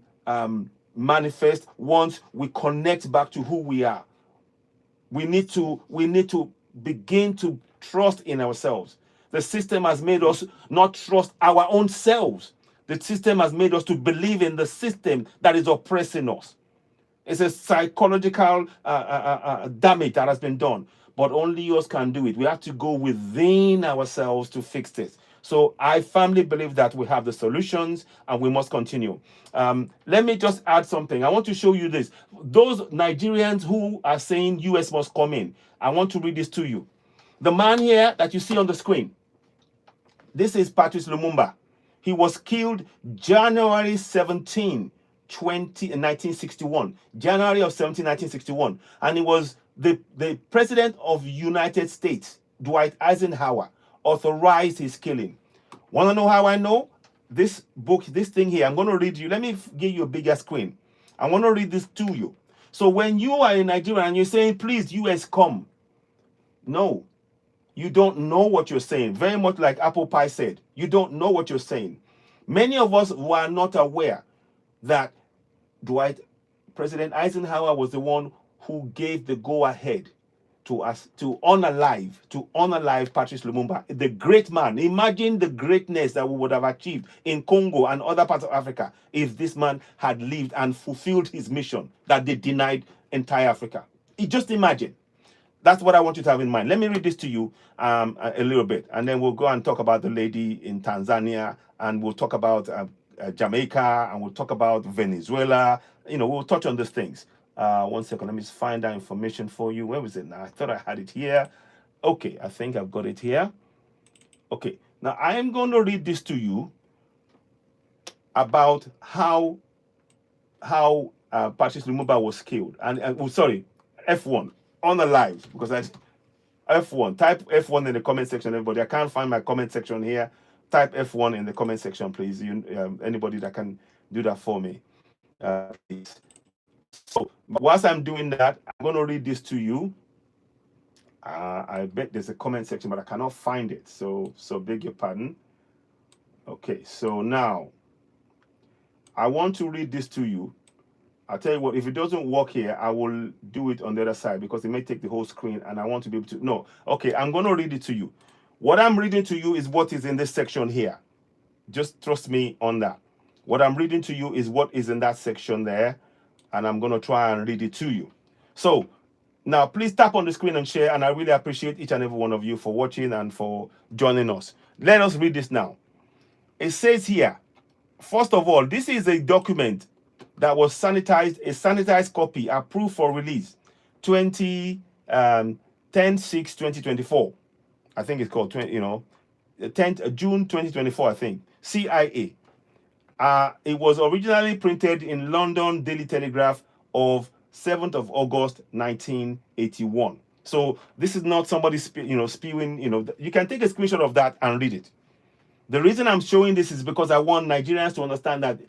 manifest, once we connect back to who we are. We need to begin to trust in ourselves. The system has made us not trust our own selves. The system has made us to believe in the system that is oppressing us. It's a psychological damage that has been done, but only us can do it. We have to go within ourselves to fix this. So I firmly believe that we have the solutions and we must continue. Let me just add something. I want to show you this. Those Nigerians who are saying US must come in, I want to read this to you. The man here that you see on the screen, this is Patrice Lumumba. He was killed January 17, 1961. January of 1961. And he was the president of the United States, Dwight Eisenhower, authorized his killing. Want to know how I know? This book, this thing here, I'm going to read you. Let me give you a bigger screen. I want to read this to you. So when you are in Nigeria and you're saying, please, US, come. No, you don't know what you're saying. Very much like Apple Pie said, you don't know what you're saying. Many of us were not aware that Dwight President Eisenhower was the one who gave the go-ahead to us to honor life Patrice Lumumba, the great man. Imagine the greatness that we would have achieved in Congo and other parts of Africa if this man had lived and fulfilled his mission that they denied entire Africa. Just imagine. That's what I want you to have in mind. Let me read this to you a little bit, and then we'll go and talk about the lady in Tanzania, and we'll talk about Jamaica, and we'll talk about Venezuela. You know, we'll touch on these things. 1 second, let me just find that information for you. Where was it now? I thought I had it here. Okay, I think I've got it here. Okay, now I am going to read this to you about how Patrice Lumumba was killed. And sorry, F1 on the live, because F1, type F1 in the comment section, everybody. I can't find my comment section here. Type F1 in the comment section, please. Anybody that can do that for me, please. So whilst I'm doing that, I'm going to read this to you. I bet there's a comment section, but I cannot find it. So beg your pardon. Okay, so now I want to read this to you. I'll tell you what, if it doesn't work here, I will do it on the other side because it may take the whole screen and I want to be able to. No, okay, I'm going to read it to you. What I'm reading to you is what is in this section here. Just trust me on that. What I'm reading to you is what is in that section there. And I'm going to try and read it to you. So now please tap on the screen and share. And I really appreciate each and every one of you for watching and for joining us. Let us read this now. It says here, first of all, this is a document that was sanitized, a sanitized copy approved for release 10/6/2024. I think it's called 10th June 2024, I think. CIA. It was originally printed in London Daily Telegraph of 7th of August 1981. So this is not somebody spewing, you can take a screenshot of that and read it. The reason I'm showing this is because I want Nigerians to understand that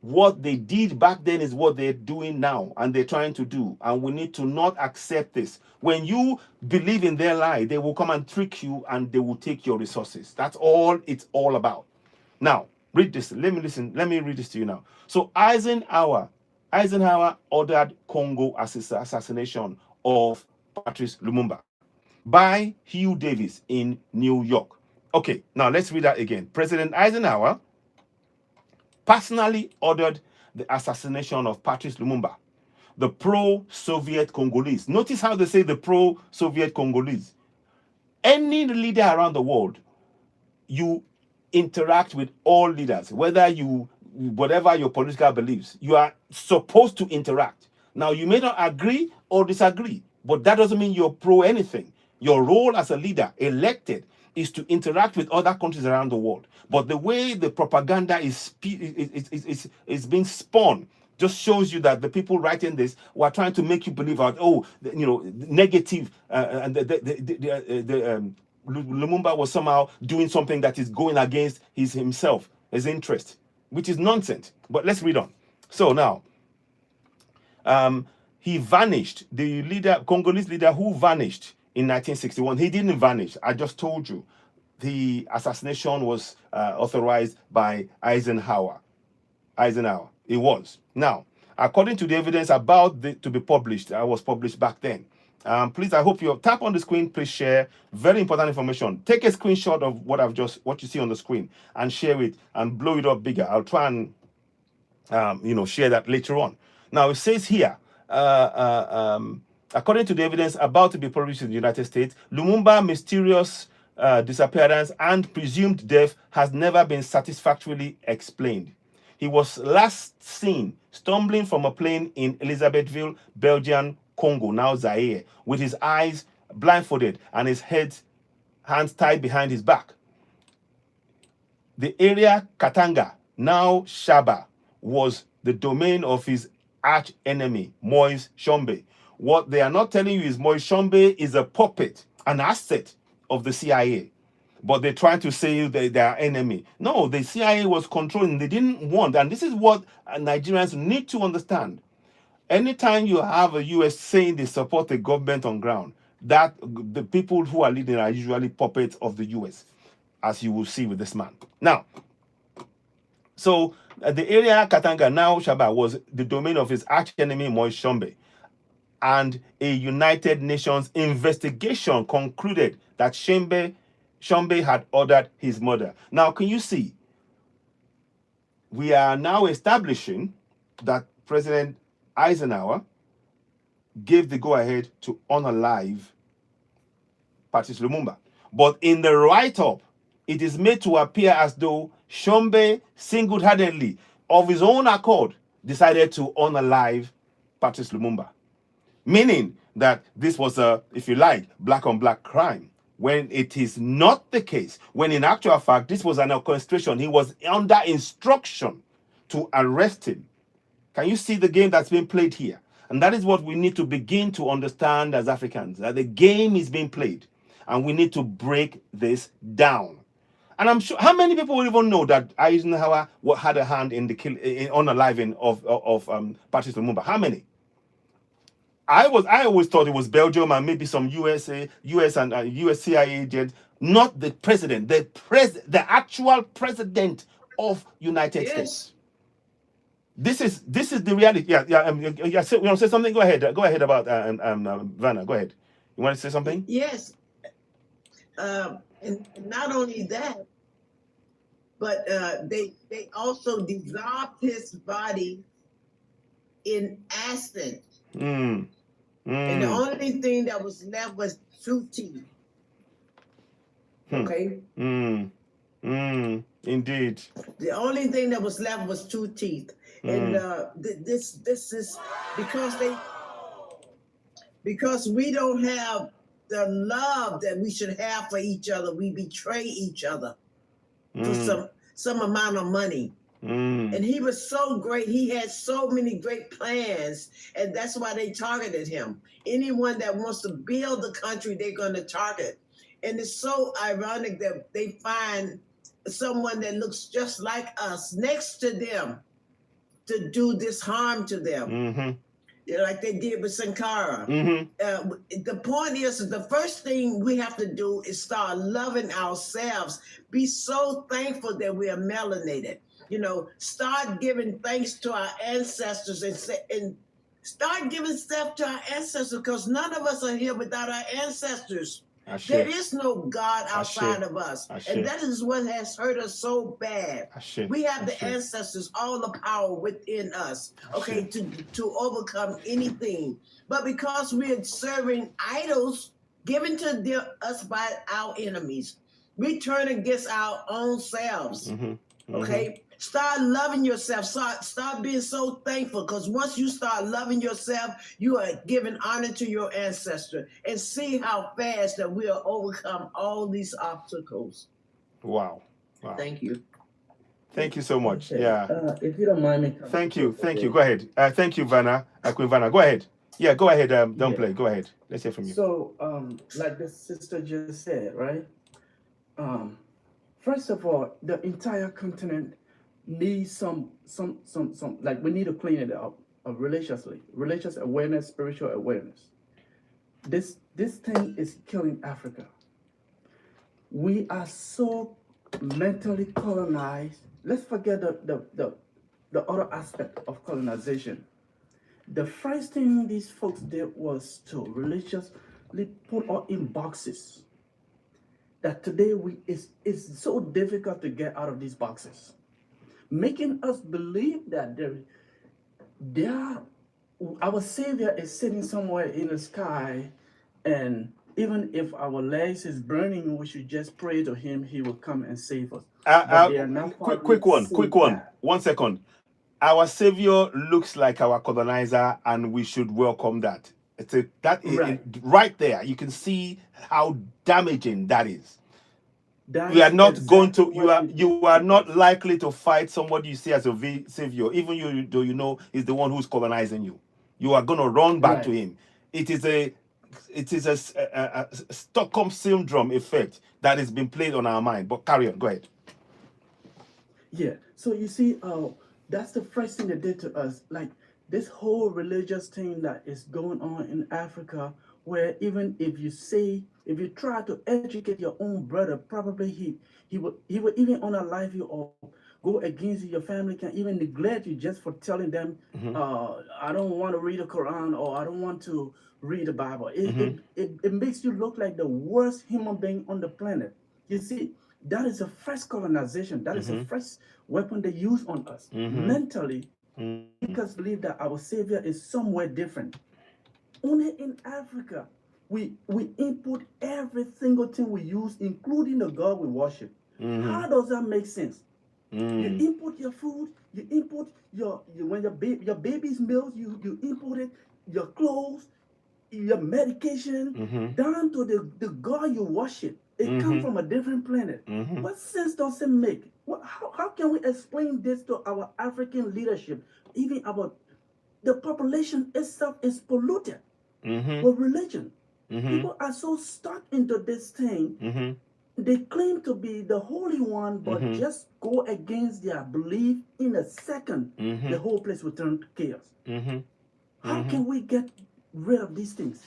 what they did back then is what they're doing now and they're trying to do. And we need to not accept this. When you believe in their lie, they will come and trick you and they will take your resources. That's all it's all about. Now, read this. Let me read this to you now. So Eisenhower ordered Congo assassination of Patrice Lumumba by Hugh Davis in New York. Okay, now let's read that again. President Eisenhower personally ordered the assassination of Patrice Lumumba, the pro-Soviet Congolese. Notice how they say the pro-Soviet Congolese. Any leader around the world, you interact with all leaders, whatever your political beliefs, you are supposed to interact. Now, you may not agree or disagree, but that doesn't mean you're pro anything. Your role as a leader, elected, is to interact with other countries around the world. But the way the propaganda is being spun just shows you that the people writing this were trying to make you believe negative, and Lumumba was somehow doing something that is going against his interest, which is nonsense. But let's read on. So now, he vanished. The Congolese leader who vanished in 1961, he didn't vanish. I just told you. The assassination was authorized by Eisenhower. It was. Now, according to the evidence about to be published, that was published back then. Please, I hope you tap on the screen. Please share. Very important information. Take a screenshot of what you see on the screen and share it and blow it up bigger. I'll try and share that later on. Now it says here, according to the evidence about to be published in the United States, Lumumba's mysterious disappearance and presumed death has never been satisfactorily explained. He was last seen stumbling from a plane in Elizabethville, Belgian Congo, now Zaire, with his eyes blindfolded and his hands tied behind his back. The area Katanga, now Shaba, was the domain of his arch enemy, Moise Tshombe. What they are not telling you is Moise Tshombe is a puppet, an asset of the CIA. But they're trying to say they are enemy. No, the CIA was controlling. They didn't want, and this is what Nigerians need to understand. Anytime you have a US saying they support the government on ground, that the people who are leading are usually puppets of the US, as you will see with this man. Now, So the area Katanga, now Shaba, was the domain of his archenemy Moise Tshombe. And a United Nations investigation concluded that Tshombe had ordered his murder. Now, can you see? We are now establishing that President Eisenhower gave the go-ahead to unalive Patrice Lumumba. But in the write-up, it is made to appear as though Tshombe single-handedly, of his own accord, decided to unalive Patrice Lumumba. Meaning that this was a, if you like, black-on-black crime, when it is not the case. When in actual fact, this was an orchestration. He was under instruction to arrest him. Can you see the game that's being played here? And that is what we need to begin to understand as Africans, that the game is being played. And we need to break this down. And I'm sure, how many people will even know that Eisenhower had a hand in the unaliving of Patrice Lumumba? How many? I always thought it was Belgium and maybe some US and US CIA agent, not the president, the actual president of United States. This is the reality. Yeah. You want to say something? Go ahead. Go ahead about Vanna. Go ahead. You want to say something? Yes. And not only that, but they also dissolved his body in acid. And the only thing that was left was 2 teeth. Okay? Indeed. The only thing that was left was 2 teeth. And this is because we don't have the love that we should have for each other. We betray each other for some amount of money. And he was so great. He had so many great plans, and that's why they targeted him. Anyone that wants to build the country, they're going to target. And it's so ironic that they find someone that looks just like us next to them to do this harm to them. Like they did with Sankara. The point is, the first thing we have to do is start loving ourselves. Be so thankful that we are melanated. Start giving thanks to our ancestors and start giving stuff to our ancestors, because none of us are here without our ancestors. There is no God outside of us. And that is what has hurt us so bad. We have the ancestors, all the power within us, okay, to overcome anything. But because we're serving idols given to us by our enemies, we turn against our own selves, okay? Start loving yourself. Start being so thankful, because once you start loving yourself, you are giving honor to your ancestor, and see how fast that we'll overcome all these obstacles. Wow. Thank you. Thank you so much. Okay. Yeah. If you don't mind me. Thank you. Go ahead. Thank you, Vanna. Queen Vanna. Go ahead. Yeah, go ahead. Don't play. Go ahead. Let's hear from you. So, like the sister just said, right? First of all, the entire continent needs some like, we need to clean it up religiously, religious awareness, spiritual awareness. This thing is killing Africa. We are so mentally colonized. Let's forget the other aspect of colonization. The first thing these folks did was to religiously put us in boxes. That today it's so difficult to get out of these boxes, making us believe that our Savior is sitting somewhere in the sky, and even if our legs is burning, we should just pray to him. He will come and save us. Quick one. 1 second. Our Savior looks like our colonizer, and we should welcome that. Right there. You can see how damaging that is. You are not going to. You are not likely to fight somebody you see as a savior, even though you know is the one who's colonizing you. You are going to run back to him. It is a Stockholm syndrome effect that has been played on our mind. But carry on. Go ahead. Yeah. So you see, that's the first thing they did to us. Like this whole religious thing that is going on in Africa, where even if you try to educate your own brother, probably he will even unalive you or go against you. Your family can even neglect you just for telling them, I don't want to read the Quran or I don't want to read the Bible. It makes you look like the worst human being on the planet. You see, that is a fresh colonization. That is a fresh weapon they use on us. Mentally, make us believe that our Savior is somewhere different. Only in Africa, we input every single thing we use, including the God we worship. How does that make sense? You input your food, you input when your baby's meals, you input it, your clothes, your medication, down to the God you worship. It comes from a different planet. What sense does it make? How can we explain this to our African leadership? Even the population itself is polluted with religion. People are so stuck into this thing. They claim to be the Holy One, but just go against their belief in a second, the whole place will turn to chaos. How can we get rid of these things?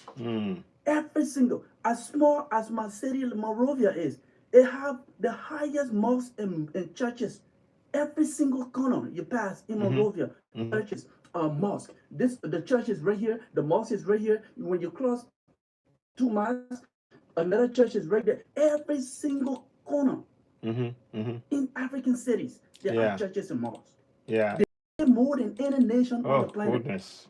Every single, as small as my city, Monrovia is, it have the highest mosques and churches. Every single corner you pass in Monrovia, churches, mosque. The church is right here, the mosque is right here. When you cross 2 miles, another church is right there. Every single corner in African cities, there are churches and mosques. Yeah. They more than any nation on the planet. Goodness.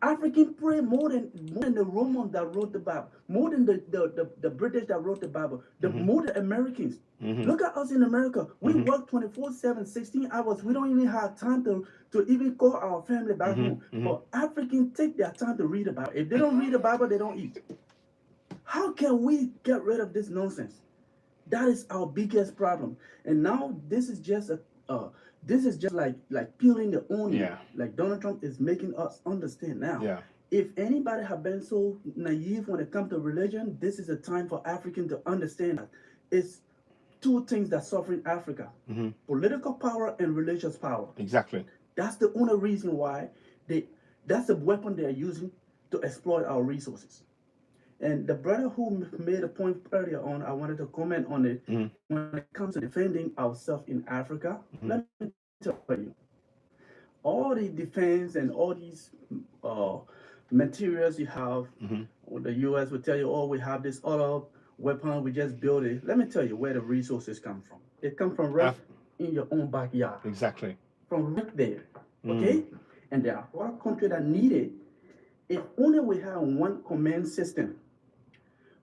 African pray more than the Romans that wrote the Bible, more than the British that wrote the Bible, more than Americans. Look at us in America. We work 24/7, 16 hours. We don't even have time to even call our family back home. But Africans take their time to read the Bible. If they don't read the Bible, they don't eat. How can we get rid of this nonsense? That is our biggest problem. And now this is just like peeling the onion. Yeah. Like Donald Trump is making us understand now. Yeah. If anybody have been so naive when it comes to religion, this is a time for Africans to understand that it's two things that suffer in Africa: political power and religious power. Exactly. That's the only reason why that's the weapon they are using to exploit our resources. And the brother who made a point earlier on, I wanted to comment on it. When it comes to defending ourselves in Africa, let me tell you, all the defense and all these materials you have, the U.S. will tell you, oh, we have this other weapon, we just build it. Let me tell you where the resources come from. It comes from right in your own backyard. Exactly. From right there, okay? And there are other countries that need it. If only we have one command system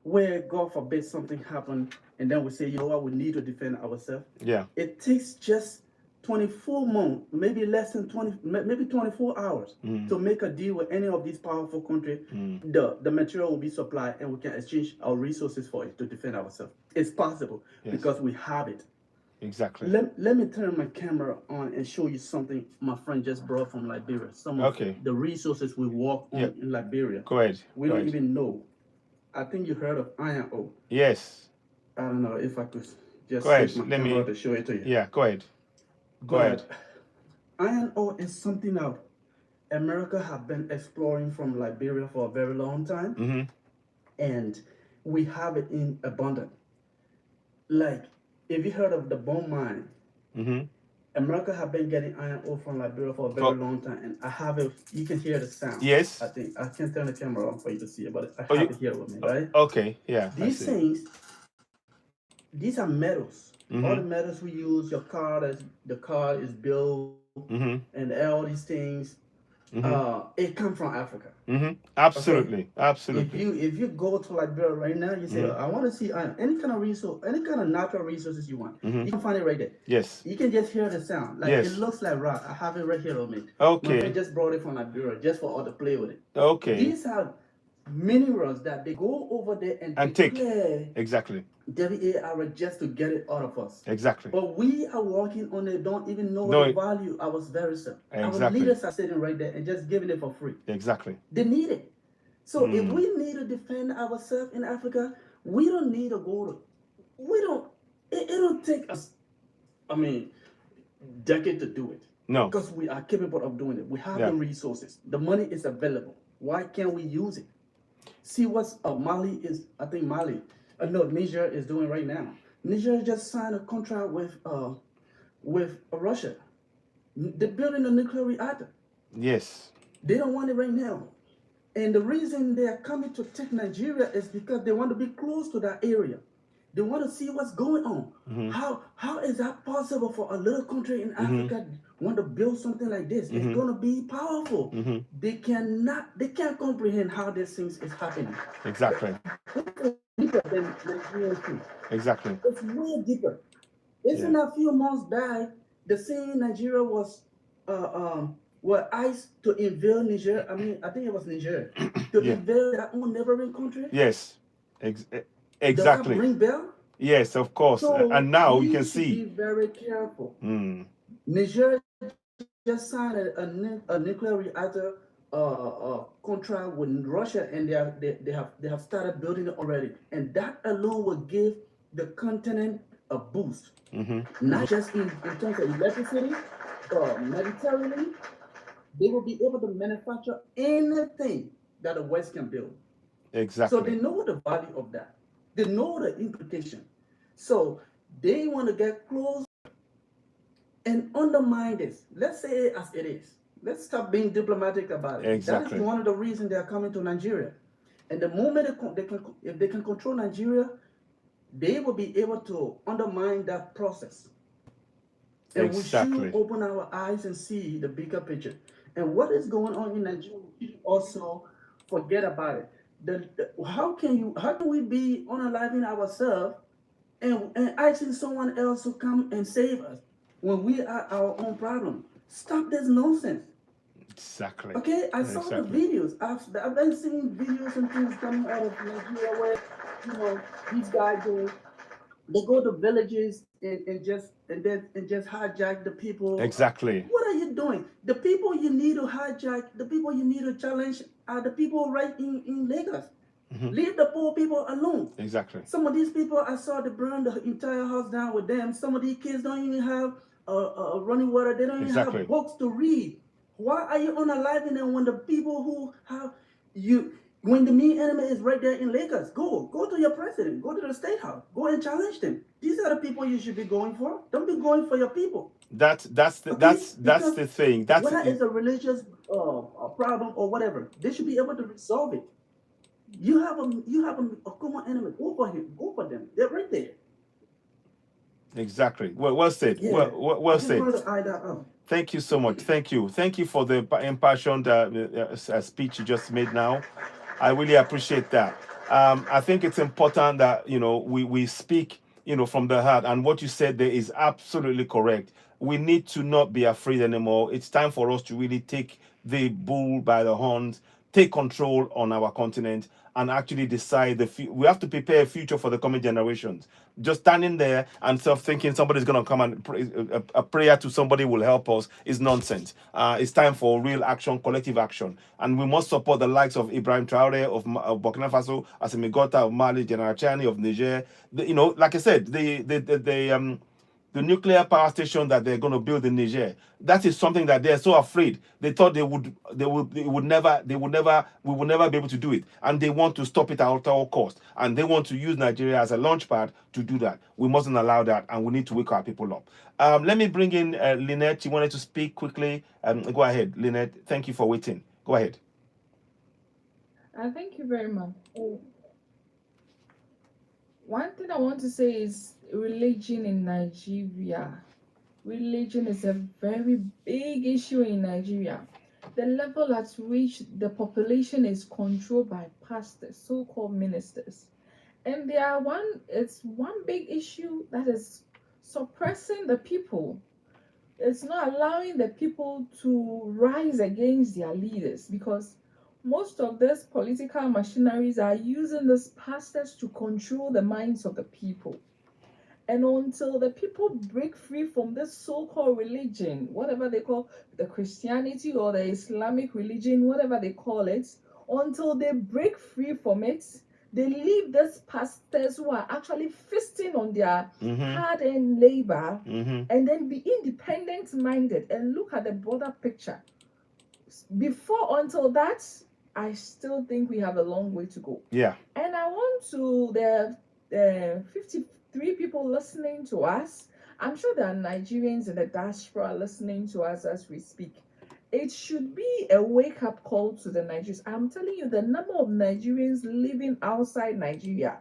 where, God forbid, something happened, and then we say, you know what, we need to defend ourselves. Yeah. It takes just 24 months, maybe less than 20, maybe 24 hours to make a deal with any of these powerful countries. The material will be supplied, and we can exchange our resources for it to defend ourselves. It's possible because we have it. Exactly. Let me turn my camera on and show you something my friend just brought from Liberia. Some of the resources we work on in Liberia. Go ahead. We don't even know. I think you heard of iron ore. Yes. I don't know if I could just switch my camera to show it to you. Yeah, go ahead. Go ahead. Iron ore is something that America have been exploring from Liberia for a very long time. And we have it in abundance. Like, if you heard of the Bone Mine, America have been getting iron ore from Liberia for a very long time, and I have it. You can hear the sound. Yes. I think I can't turn the camera on for you to see it, but I have it here with me, right? Okay. Yeah. These things, these are metals. All the metals we use. Your car, the car is built, and all these things. It comes from Africa. Absolutely. Okay? Absolutely. If you go to Liberia right now, you say, I want to see any kind of resource, any kind of natural resources you want. You can find it right there. Yes. You can just hear the sound. Like it looks like rock. I have it right here on me. Okay. My friend just brought it from Liberia just for all to play with it. Okay. These are minerals that they go over there and take. Exactly. WAR just to get it out of us. Exactly. But we are working on it, don't even know the value. I was very sad. Exactly. Our leaders are sitting right there and just giving it for free. Exactly. They need it. So if we need to defend ourselves in Africa, we don't need to go to, it don't take us, decade to do it. No. Because we are capable of doing it. We have the resources. The money is available. Why can't we use it? See what Niger is doing right now. Niger just signed a contract with with Russia. They're building a nuclear reactor. Yes. They don't want it right now. And the reason they are coming to take Nigeria is because they want to be close to that area. They want to see what's going on. How is that possible for a little country in Africa want to build something like this? It's going to be powerful. They can't comprehend how this thing is happening. Exactly. It's deeper than Nigerian people. Exactly. It's way deeper. Isn't a few months back the same Nigeria was were asked to invade Niger? I mean, I think it was Niger to invade their own neighboring country. Yes. Exactly. Does that ring bell? Yes, of course. So and now we you can should see. Be very careful. Niger just signed a nuclear reactor contract with Russia, and they have started building it already, and that alone will give the continent a boost. Not just in terms of electricity, but militarily, they will be able to manufacture anything that the West can build. Exactly. So they know the value of that. They know the implication. So they want to get close and undermine this. Let's say it as it is. Let's stop being diplomatic about it. Exactly. That is one of the reasons they are coming to Nigeria. And the moment if they can control Nigeria, they will be able to undermine that process. And we should open our eyes and see the bigger picture. And what is going on in Nigeria, we should also forget about it. How can we be unaliving ourselves and asking someone else to come and save us when we are our own problem? Stop this nonsense. Exactly. Okay, I saw the videos. I've been seeing videos and things coming out of Nigeria where these guys they go to villages and just hijack the people. Exactly. What are you doing? The people you need to hijack, the people you need to challenge are the people right in Lagos. Leave the poor people alone. Exactly. Some of these people, I saw they burn the entire house down with them. Some of these kids don't even have running water. They don't even have books to read. Why are you unaliving them when the people who have you, when the main enemy is right there in Lagos? Go to your president. Go to the state house. Go and challenge them. These are the people you should be going for. Don't be going for your people. That's the thing. Whether it's a religious problem or whatever, they should be able to resolve it. You have a common enemy. Go for him. Go for them. They're right there. Exactly. Well said. Yeah. Well said. Thank you so much. Thank you for the impassioned speech you just made now. I really appreciate that. I think it's important that we speak from the heart, and what you said there is absolutely correct. We need to not be afraid anymore. It's time for us to really take the bull by the horns, take control on our continent, and actually decide we have to prepare a future for the coming generations. Just standing there and thinking somebody's going to come and pray, a prayer to somebody will help us is nonsense. It's time for real action, collective action, and we must support the likes of Ibrahim Traore of Burkina Faso, Assimi Goïta of Mali, General Chani of Niger. Like I said, the nuclear power station that they're going to build in Niger, that is something that they're so afraid. They thought we would never be able to do it, and they want to stop it at all costs, and they want to use Nigeria as a launch pad to do that. We mustn't allow that, and we need to wake our people up. Let me bring in Lynette. She wanted to speak quickly. Go ahead, Lynette. Thank you for waiting. Go ahead. Thank you very much. One thing I want to say is religion in Nigeria. Religion is a very big issue in Nigeria. The level at which the population is controlled by pastors, so-called ministers. And it's one big issue that is suppressing the people. It's not allowing the people to rise against their leaders, because most of these political machineries are using these pastors to control the minds of the people. And until the people break free from this so-called religion, whatever they call the Christianity or the Islamic religion, whatever they call it, until they break free from it, they leave these pastors who are actually feasting on their hard-earned labor and then be independent-minded and look at the broader picture. Until that, I still think we have a long way to go. Yeah. And I want to, the 53 people listening to us, I'm sure there are Nigerians in the diaspora listening to us as we speak. It should be a wake up call to the Nigerians. I'm telling you, the number of Nigerians living outside Nigeria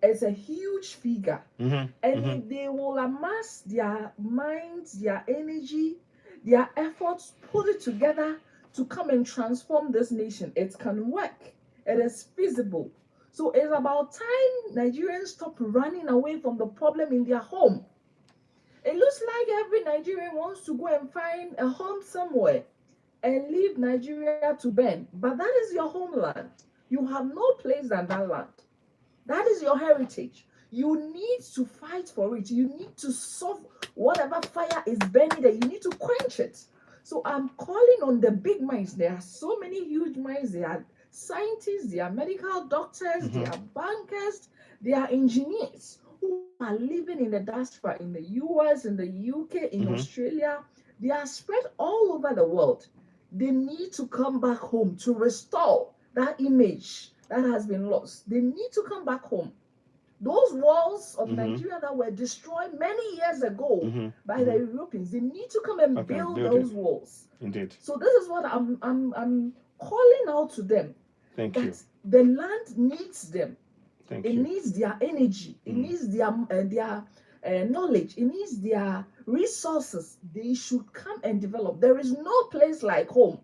is a huge figure. Mm-hmm. And Mm-hmm. if they will amass their minds, their energy, their efforts, put it together to come and transform this nation, it can work. It is feasible. So it's about time Nigerians stop running away from the problem in their home. It looks like every Nigerian wants to go and find a home somewhere and leave Nigeria to burn. But that is your homeland. You have no place than that land. That is your heritage. You need to fight for it. You need to solve whatever fire is burning there. You need to quench it. So I'm calling on the big minds. There are so many huge minds. There are scientists, there are medical doctors, there are bankers, there are engineers who are living in the diaspora in the US, in the UK, in Australia. They are spread all over the world. They need to come back home to restore that image that has been lost. They need to come back home. Those walls of Nigeria that were destroyed many years ago by the Europeans, they need to come and build those walls. Indeed. So this is what I'm calling out to them. Thank you. The land needs them. Thank It you. needs their energy. It needs their knowledge. It needs their resources. They should come and develop. There is no place like home.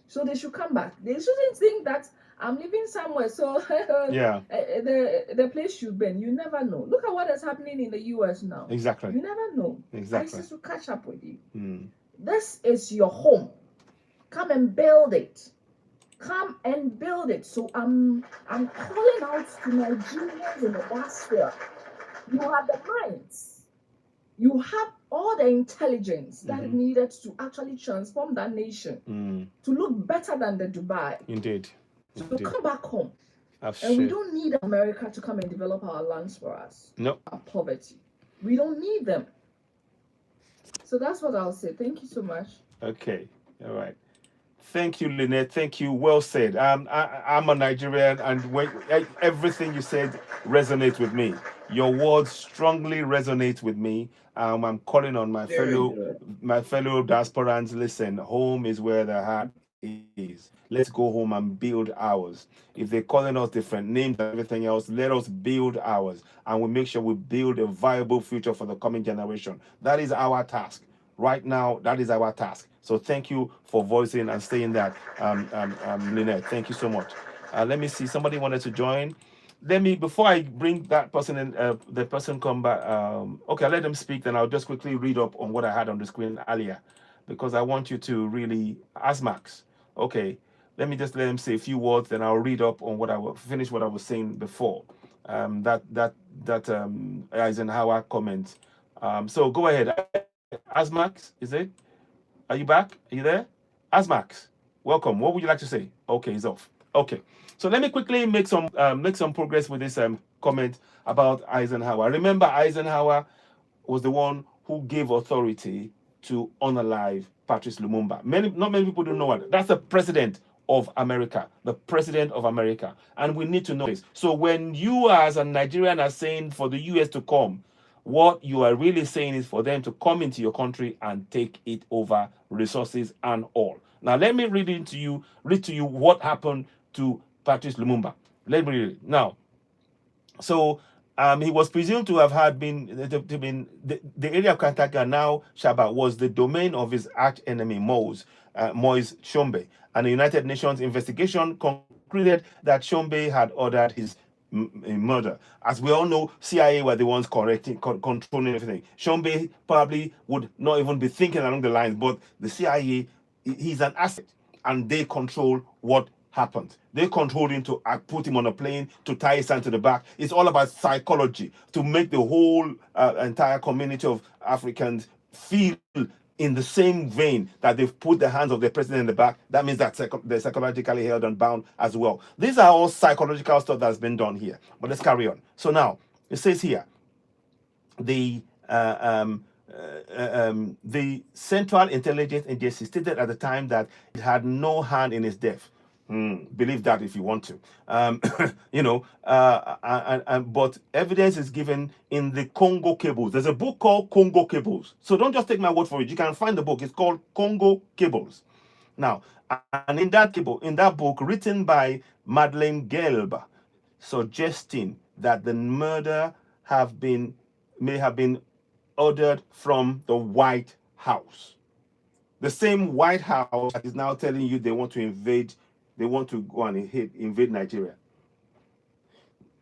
So they should come back. They shouldn't think that I'm living somewhere, so Yeah. the place should burn. You never know. Look at what is happening in the US now. Exactly. You never know. Exactly. ISIS will catch up with you. Mm. This is your home. Come and build it. Come and build it. So I'm calling out to Nigerians in the diaspora. You have the minds. You have all the intelligence that is needed to actually transform that nation to look better than the Dubai. Indeed. So Indeed. come back home. I've And we shared. don't need America to come and develop our lands for us. No. Our poverty. We don't need them. So that's what I'll say. Thank you so much. Okay. All right. Thank you, Lynette. Thank you. Well said. I'm a Nigerian, and everything you said resonates with me. Your words strongly resonate with me. I'm calling on my Very fellow good. diasporans. Listen, home is where the heart is. Let's go home and build ours. If they're calling us different names and everything else, let us build ours, and we make sure we build a viable future for the coming generation. That is our task. Right now, that is our task. So thank you for voicing and saying that, Lynette. Thank you so much. Let me see. Somebody wanted to join. Before I bring that person in, the person come back. Okay, I'll let them speak. Then I'll just quickly read up on what I had on the screen earlier, because I want you to really ask Max. Okay, let me just let him say a few words. Then I'll read up on what I will finish what I was saying before. That Eisenhower comment. So go ahead. Asmax, is it? Are you back? Are you there? Asmax, welcome. What would you like to say? Okay, he's off. Okay, so let me quickly make some progress with this comment about Eisenhower. Remember, Eisenhower was the one who gave authority to unalive Patrice Lumumba. Not many people don't know what. That's the president of America, the president of America, and we need to know this. So when you as a Nigerian are saying for the US to come, what you are really saying is for them to come into your country and take it over, resources and all. Now let me read to you what happened to Patrice Lumumba. Let me read it. Now, so he was presumed to have been the area of Kantaka, now Shaba, was the domain of his arch enemy Moise Tshombe, and the United Nations investigation concluded that Tshombe had ordered his murder. As we all know, CIA were the ones controlling everything. Tshombe probably would not even be thinking along the lines, but the CIA, he's an asset, and they control what happens. They control him to put him on a plane, to tie his hand to the back. It's all about psychology, to make the whole entire community of Africans feel in the same vein that they've put the hands of the president in the back. That means that they're psychologically held and bound as well. These are all psychological stuff that's been done here. But let's carry on. So now, it says here, the Central Intelligence Agency stated at the time that it had no hand in his death. Believe that if you want to. But evidence is given in the Congo Cables. There's a book called Congo Cables. So don't just take my word for it. You can find the book. It's called Congo Cables. Now, and in that book, written by Madeleine Gelb, suggesting that the murder may have been ordered from the White House. The same White House that is now telling you they want to go and invade Nigeria.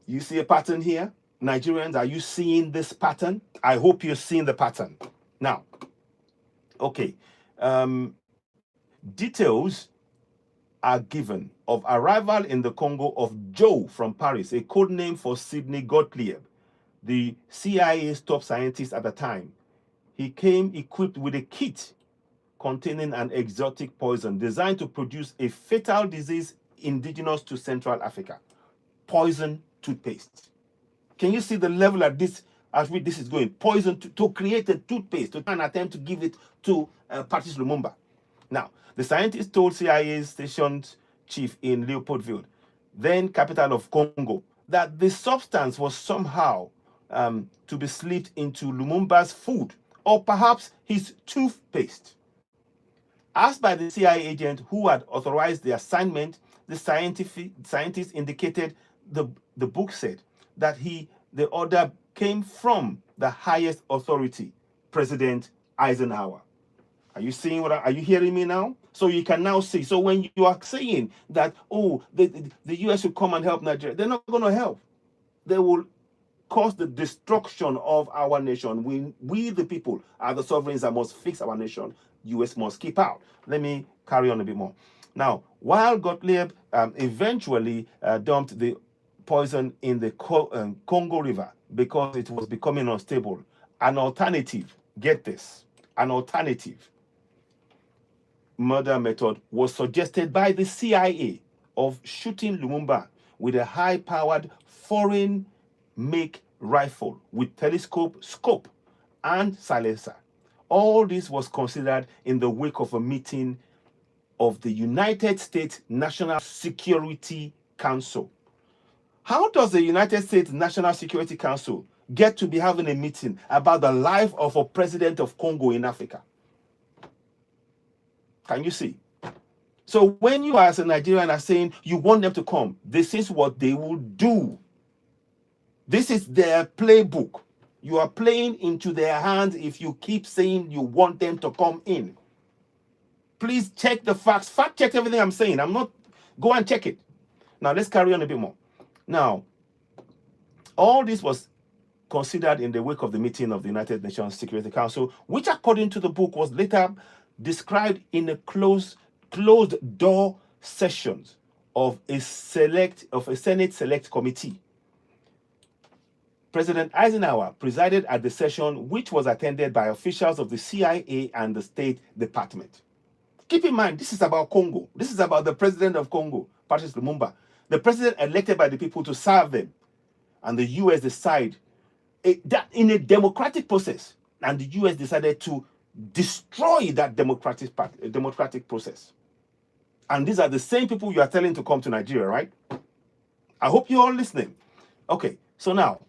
You see a pattern here? Nigerians, are you seeing this pattern? I hope you're seeing the pattern. Now, okay. Details are given of arrival in the Congo of Joe from Paris, a code name for Sidney Gottlieb, the CIA's top scientist at the time. He came equipped with a kit containing an exotic poison designed to produce a fatal disease indigenous to Central Africa. Poison toothpaste. Can you see the level at this is going? Poison to create a toothpaste, to try and attempt to give it to Patrice Lumumba. Now, the scientist told CIA's stationed chief in Leopoldville, then capital of Congo, that the substance was somehow to be slipped into Lumumba's food, or perhaps his toothpaste. Asked by the CIA agent who had authorized the assignment, the scientist indicated the book said that the order came from the highest authority, President Eisenhower. Are you seeing are you hearing me now? So you can now see. So when you are saying that, the US should come and help Nigeria, they're not going to help. They will cause the destruction of our nation. We the people are the sovereigns that must fix our nation. US must keep out. Let me carry on a bit more. Now, while Gottlieb eventually dumped the poison in the Congo River because it was becoming unstable, an alternative, get this, an alternative murder method was suggested by the CIA of shooting Lumumba with a high-powered foreign-make rifle with telescope, scope, and silencer. All this was considered in the wake of a meeting of the United States National Security Council. How does the United States National Security Council get to be having a meeting about the life of a president of Congo in Africa? Can you see? So when you as a Nigerian are saying you want them to come, this is what they will do. This is their playbook. You are playing into their hands if you keep saying you want them to come in. Please check the facts. Fact check everything I'm saying. Go and check it. Now let's carry on a bit more. Now, all this was considered in the wake of the meeting of the United Nations Security Council, which according to the book was later described in a closed door sessions of a Senate Select Committee. President Eisenhower presided at the session, which was attended by officials of the CIA and the State Department. Keep in mind, this is about Congo. This is about the president of Congo, Patrice Lumumba, the president elected by the people to serve them. And the US decided that in a democratic process, and the US decided to destroy that democratic process. And these are the same people you are telling to come to Nigeria, right? I hope you're all listening. Okay, so now,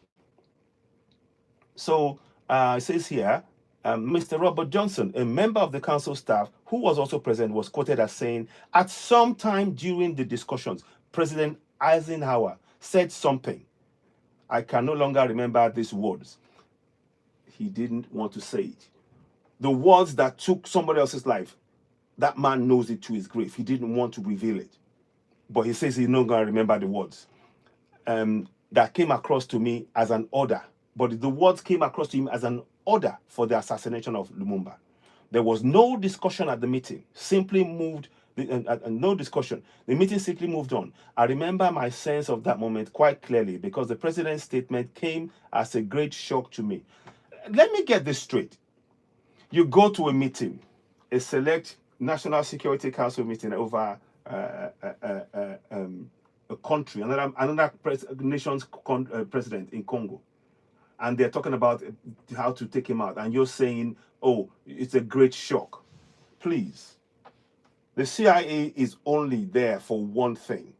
it says here, Mr. Robert Johnson, a member of the council staff who was also present, was quoted as saying, at some time during the discussions, President Eisenhower said something. I can no longer remember these words. He didn't want to say it. The words that took somebody else's life, that man knows it to his grave. He didn't want to reveal it. But he says he's not going to remember the words. That came across to me as an order. But the words came across to him as an order for the assassination of Lumumba. There was no discussion at the meeting. No discussion. The meeting simply moved on. I remember my sense of that moment quite clearly because the president's statement came as a great shock to me. Let me get this straight. You go to a meeting, a select National Security Council meeting over a country, another nation's president in Congo, and they're talking about how to take him out, and you're saying, oh, it's a great shock. Please, The CIA is only there for one thing,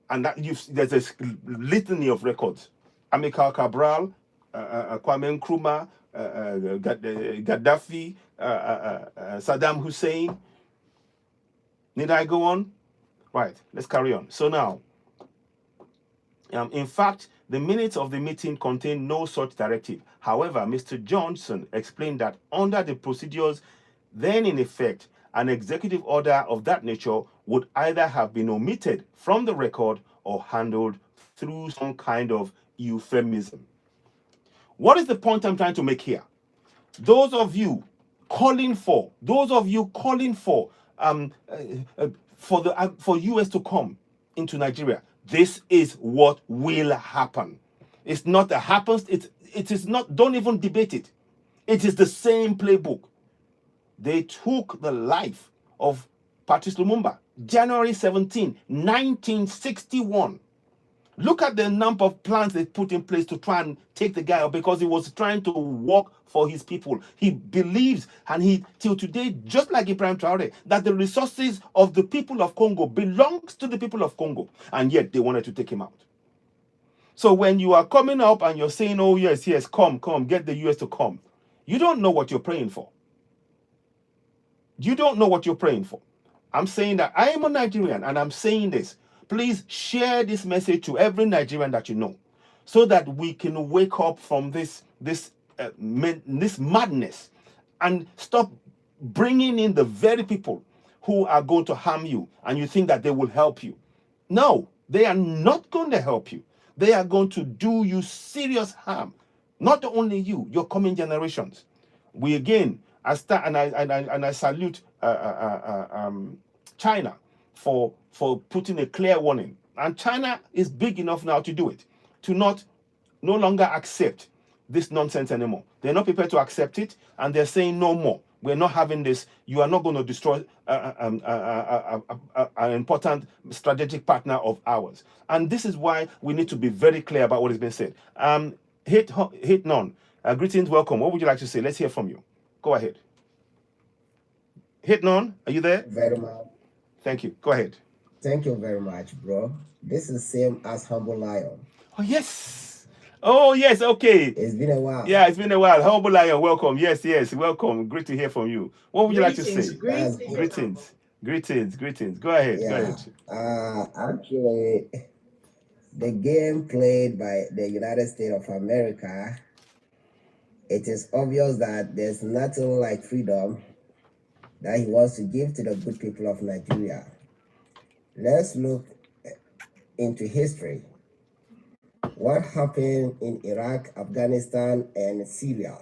and that there's a litany of records. Amilcar Cabral, Kwame Nkrumah, Gaddafi, Saddam Hussein. Need I go on? Right, let's carry on. So now, in fact, the minutes of the meeting contain no such directive. However, Mr. Johnson explained that under the procedures then in effect, an executive order of that nature would either have been omitted from the record or handled through some kind of euphemism. What is the point I'm trying to make here? Those of you calling for US to come into Nigeria, this is what will happen. It's not a happens. It is not. Don't even debate it. It is the same playbook. They took the life of Patrice Lumumba, January 17, 1961. Look at the number of plans they put in place to try and take the guy out, because he was trying to work for his people. He believes, and he till today, just like Ibrahim Traore, that the resources of the people of Congo belongs to the people of Congo, and yet they wanted to take him out. So when you are coming up and you're saying, oh yes, come, get the US to come, you don't know what you're praying for. You don't know what you're praying for. I'm saying that I am a Nigerian, and I'm saying this. Please share this message to every Nigerian that you know, so that we can wake up from this madness and stop bringing in the very people who are going to harm you, and you think that they will help you. No, they are not going to help you. They are going to do you serious harm. Not only you, your coming generations. We again, I salute China for putting a clear warning, and China is big enough now to do it, to no longer accept this nonsense anymore. They're not prepared to accept it, and they're saying no more. We're not having this. You are not going to destroy an important strategic partner of ours, and this is why we need to be very clear about what has been said. Hit none. Greetings, welcome. What would you like to say? Let's hear from you. Go ahead. Hit none. Are you there? Very much. Thank you. Go ahead. Thank you very much, bro. This is same as Humble Lion. Oh, yes. Oh, yes. Okay. It's been a while. Yeah, it's been a while. Humble Lion, welcome. Yes, welcome. Great to hear from you. What would you like to say? Greetings. Go ahead. Yeah. Actually, the game played by the United States of America, it is obvious that there's nothing like freedom that he wants to give to the good people of Nigeria. Let's look into history. What happened in Iraq, Afghanistan, and Syria?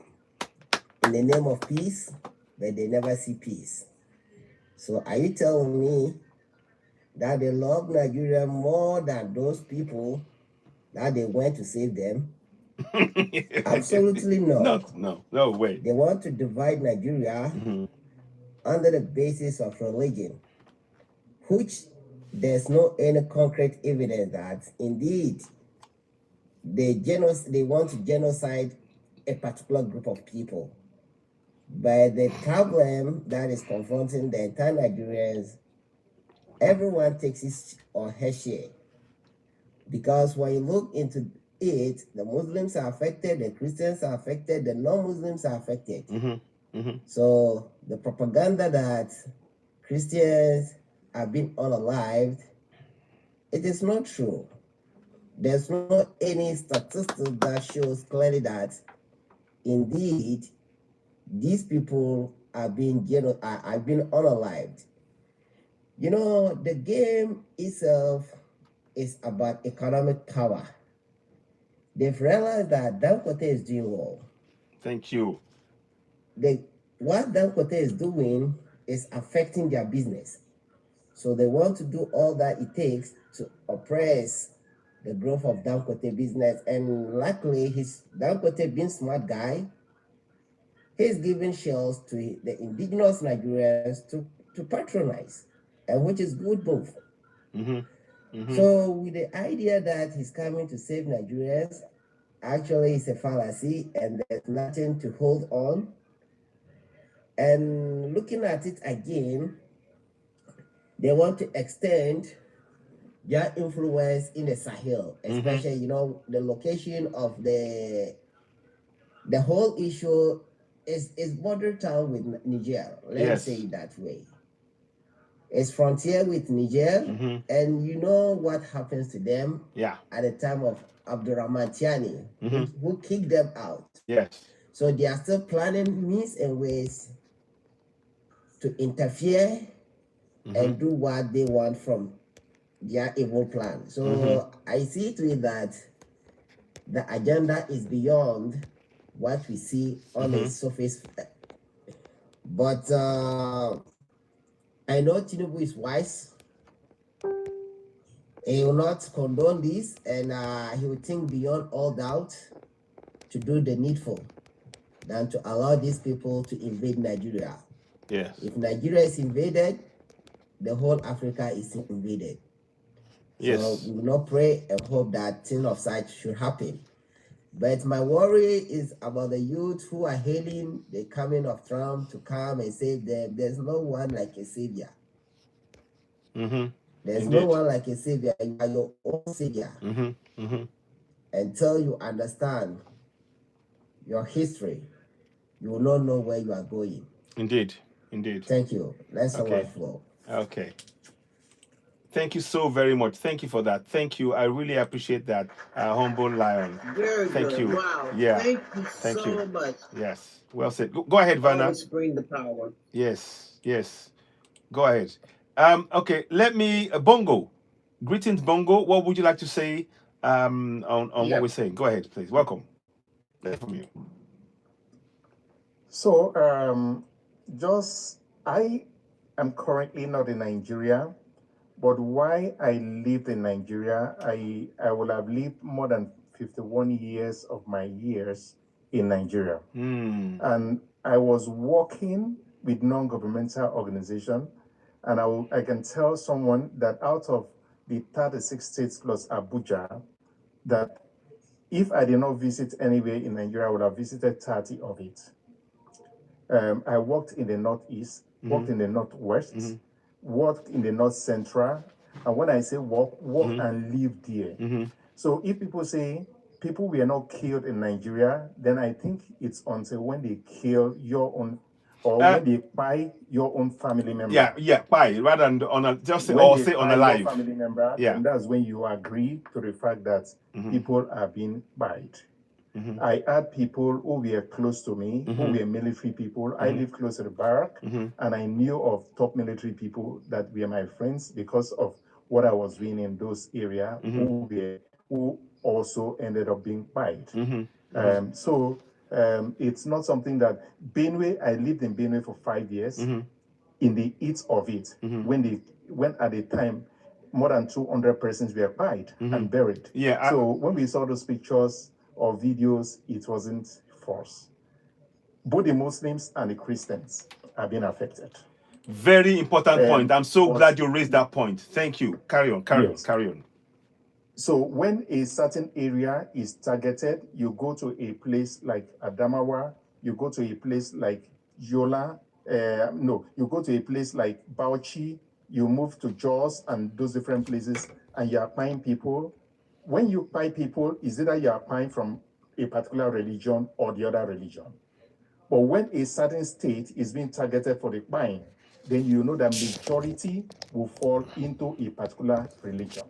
In the name of peace, but they never see peace. So are you telling me that they love Nigeria more than those people that they went to save them? Absolutely not. No way. They want to divide Nigeria under the basis of religion, which there's no any concrete evidence that indeed they want to genocide a particular group of people. But the problem that is confronting the entire Nigerians, everyone takes his or her share. Because when you look into it, the Muslims are affected, the Christians are affected, the non-Muslims are affected. So the propaganda that Christians have been unalived, it is not true. There's not any statistics that shows clearly that indeed these people are being unalived. You know, the game itself is about economic power. They've realized that Dangote is doing well. Thank you. What Dangote is doing is affecting their business. So they want to do all that it takes to oppress the growth of Dangote business. And luckily, Dangote being smart guy, he's giving shares to the indigenous Nigerians to patronize, and which is good move. So with the idea that he's coming to save Nigerians, actually it's a fallacy, and there's nothing to hold on. And looking at it again, they want to extend their influence in the Sahel, especially you know the location of the whole issue is border town with Niger. Let me Yes. say it that way. It's frontier with Niger, and you know what happens to them Yeah. at the time of Abdurrahman Tiani, who kicked them out. Yes. So they are still planning means and ways to interfere and do what they want from their evil plan. So I see to it that the agenda is beyond what we see on the surface. But I know Tinubu is wise. He will not condone this, and he will think beyond all doubt to do the needful than to allow these people to invade Nigeria. Yes. If Nigeria is invaded, the whole Africa is invaded. Yes. So we will not pray and hope that thing of such should happen. But my worry is about the youth who are hailing the coming of Trump to come and save them. There's no one like a savior. There's no one like a savior. You are your own savior. Until you understand your history, you will not know where you are going. Indeed. Indeed. Thank you. Let's Okay. flow. Okay. Thank you so very much. Thank you for that. Thank you. I really appreciate that, humble lion. Very Thank good. you. Wow. Yeah. Thank you Thank so you. much. Yes. Well said. Go ahead, Vanna. Always bring the power. Yes. Yes. Go ahead. Okay. Let me Bongo. Greetings, Bongo. What would you like to say on what Yeah. we're saying? Go ahead, please. Welcome. Let's hear from you. So, I am currently not in Nigeria, but while I lived in Nigeria, I will have lived more than 51 years of my years in Nigeria. And I was working with non-governmental organization, and I can tell someone that out of the 36 states plus Abuja, that if I did not visit anywhere in Nigeria, I would have visited 30 of it. I worked in the Northeast, worked in the Northwest, worked in the North Central. And when I say work and live there. So if people say people were not killed in Nigeria, then I think it's until when they kill your own, or when they buy your own family member. Bye. Rather than on a just say When or they say on buy a your live. family member, and that's when you agree to the fact that people are being buyed. I had people who were close to me, who were military people. I lived close to the barrack, and I knew of top military people that were my friends because of what I was doing in those areas, who also ended up being buyed. So it's not something that Benue. I lived in Benue for 5 years. In the heat of it, when at the time more than 200 persons were buried and buried. So when we saw those pictures or videos, it wasn't false. Both the Muslims and the Christians are being affected. Very important point. I'm so glad you raised that point. Thank you. Carry on. Carry on. So when a certain area is targeted, you go to a place like Adamawa, you go to a place like Yola, you go to a place like Bauchi, you move to Jos and those different places, and you are buying people. When you buy people, is either you are buying from a particular religion or the other religion. But when a certain state is being targeted for the buying, then you know that majority will fall into a particular religion.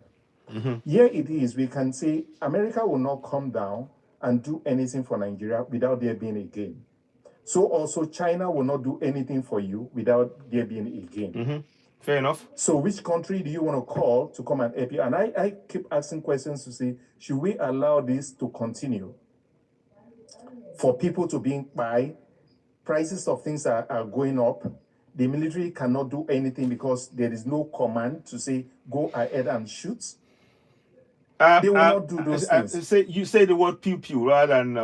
Here it is, we can say America will not come down and do anything for Nigeria without there being a gain. So also China will not do anything for you without there being a gain. Fair enough. So which country do you want to call to come and help you? And I keep asking questions to say, should we allow this to continue? For people to be buy, prices of things are going up. The military cannot do anything because there is no command to say, go ahead and shoot. They will not do those things. You say the word pew pew rather than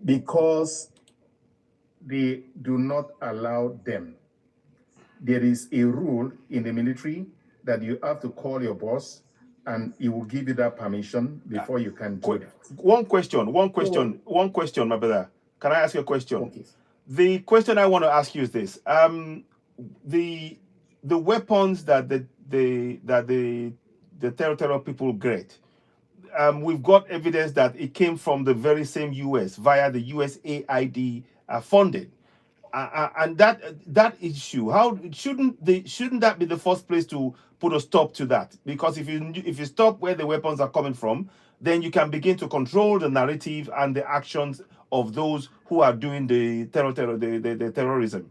because they do not allow them. There is a rule in the military that you have to call your boss and he will give you that permission before you can do that. One question, my brother. Can I ask you a question? Okay. The question I want to ask you is this. the weapons that the terror people get, we've got evidence that it came from the very same US via the USAID funding. And that issue, how shouldn't that be the first place to put a stop to that? Because if you stop where the weapons are coming from, then you can begin to control the narrative and the actions of those who are doing the terrorism.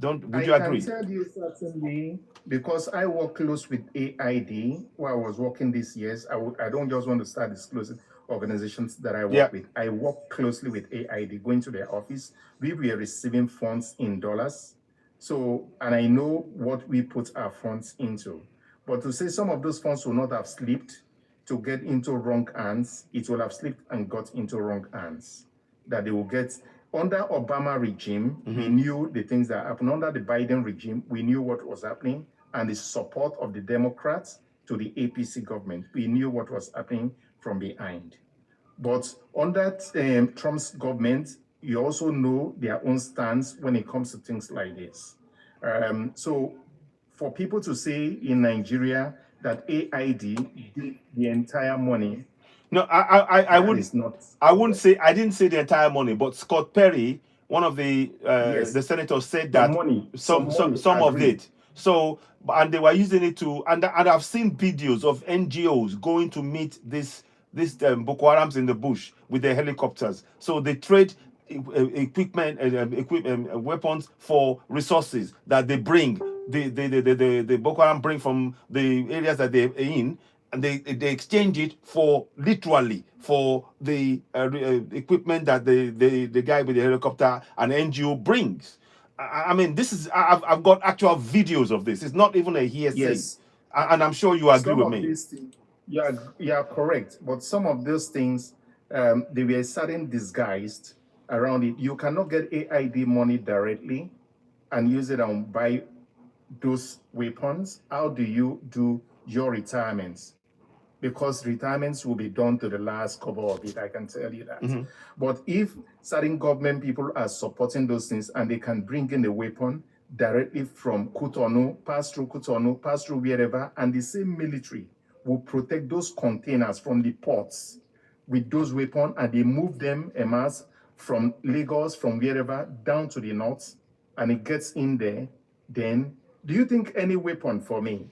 Would you agree? I can tell you certainly, because I work close with AID while I was working these years. I don't just want to start disclosing organizations that I work with. I work closely with AID, going to their office. We were receiving funds in dollars. So, and I know what we put our funds into. But to say some of those funds will not have slipped to get into wrong hands, it will have slipped and got into wrong hands. That they will get. Under Obama regime, we knew the things that happened. Under the Biden regime, we knew what was happening, and the support of the Democrats to the APC government, we knew what was happening from behind. But under Trump's government, you also know their own stance when it comes to things like this. So for people to say in Nigeria that AID did the entire money, no, I wouldn't say, I didn't say the entire money, but Scott Perry, one of the senators, said that some of it. So, and they were using it to, and I've seen videos of NGOs going to meet this Boko Harams in the bush with their helicopters. So they trade equipment, weapons for resources that they bring. The Boko Haram bring from the areas that they're in. And they exchange it for literally for the equipment that the guy with the helicopter and NGO brings. I mean, this is I've got actual videos of this. It's not even a hearsay. Yes. And I'm sure you agree with me. You are correct. But some of those things, they were certain disguised around it. You cannot get AID money directly and use it and buy those weapons. How do you do your retirements? Because retirements will be done to the last cover of it, I can tell you that. But if certain government people are supporting those things and they can bring in a weapon directly from Cotonou, pass through wherever, and the same military will protect those containers from the ports with those weapons, and they move them en masse from Lagos, from wherever, down to the north, and it gets in there, then do you think any weapon for me,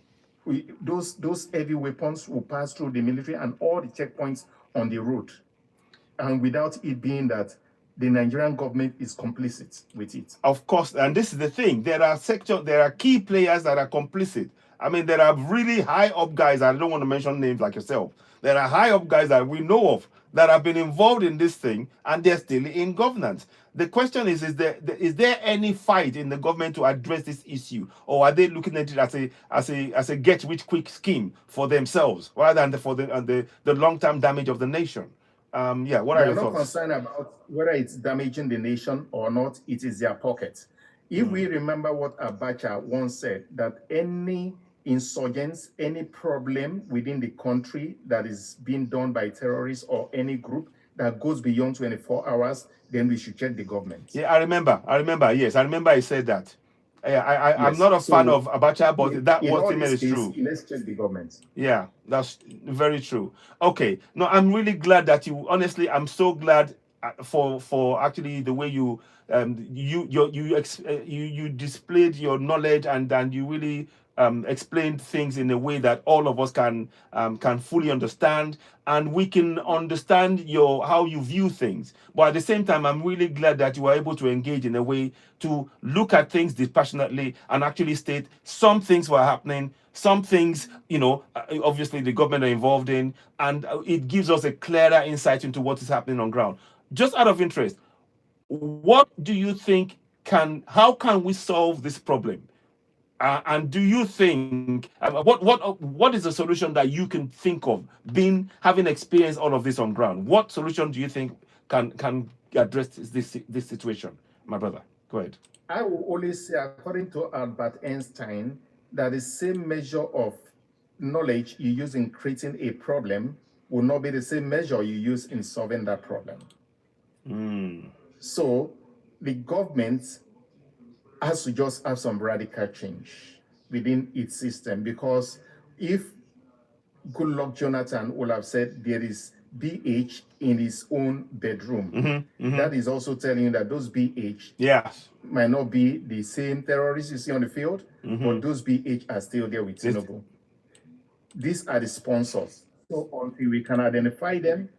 those heavy weapons will pass through the military and all the checkpoints on the road, and without it being that the Nigerian government is complicit with it? Of course, and this is the thing. There are key players that are complicit. I mean, there are really high up guys. I don't want to mention names like yourself. There are high up guys that we know of that have been involved in this thing, and they're still in governance. The question is there any fight in the government to address this issue, or are they looking at it as a get rich quick scheme for themselves rather than for the long-term damage of the nation? What are your thoughts? They're not concerned about whether it's damaging the nation or not. It is their pocket. If we remember what Abacha once said, that any insurgents, any problem within the country that is being done by terrorists or any group that goes beyond 24 hours, then we should check the government. Yeah, I remember. Yes, I remember he said that. I'm not a fan of Abacha, but that one thing is true. Let's check the government. Yeah, that's very true. Okay, no, I'm really glad that you. Honestly, I'm so glad for actually the way you displayed your knowledge and you really explained things in a way that all of us can fully understand, and we can understand how you view things. But at the same time, I'm really glad that you were able to engage in a way to look at things dispassionately and actually state some things were happening, some things, obviously the government are involved in, and it gives us a clearer insight into what is happening on ground. Just out of interest, what do you think how can we solve this problem? And do you think what is the solution that you can think of, having experienced all of this on ground? What solution do you think can address this situation, my brother? Go ahead. I will always say, according to Albert Einstein, that the same measure of knowledge you use in creating a problem will not be the same measure you use in solving that problem. So the government has to just have some radical change. within its system, because if Goodluck Jonathan will have said there is BH in his own bedroom, that is also telling you that those BH Yes. might not be the same terrorists you see on the field, but those BH are still there with Tinubu. These are the sponsors. So until we can identify them,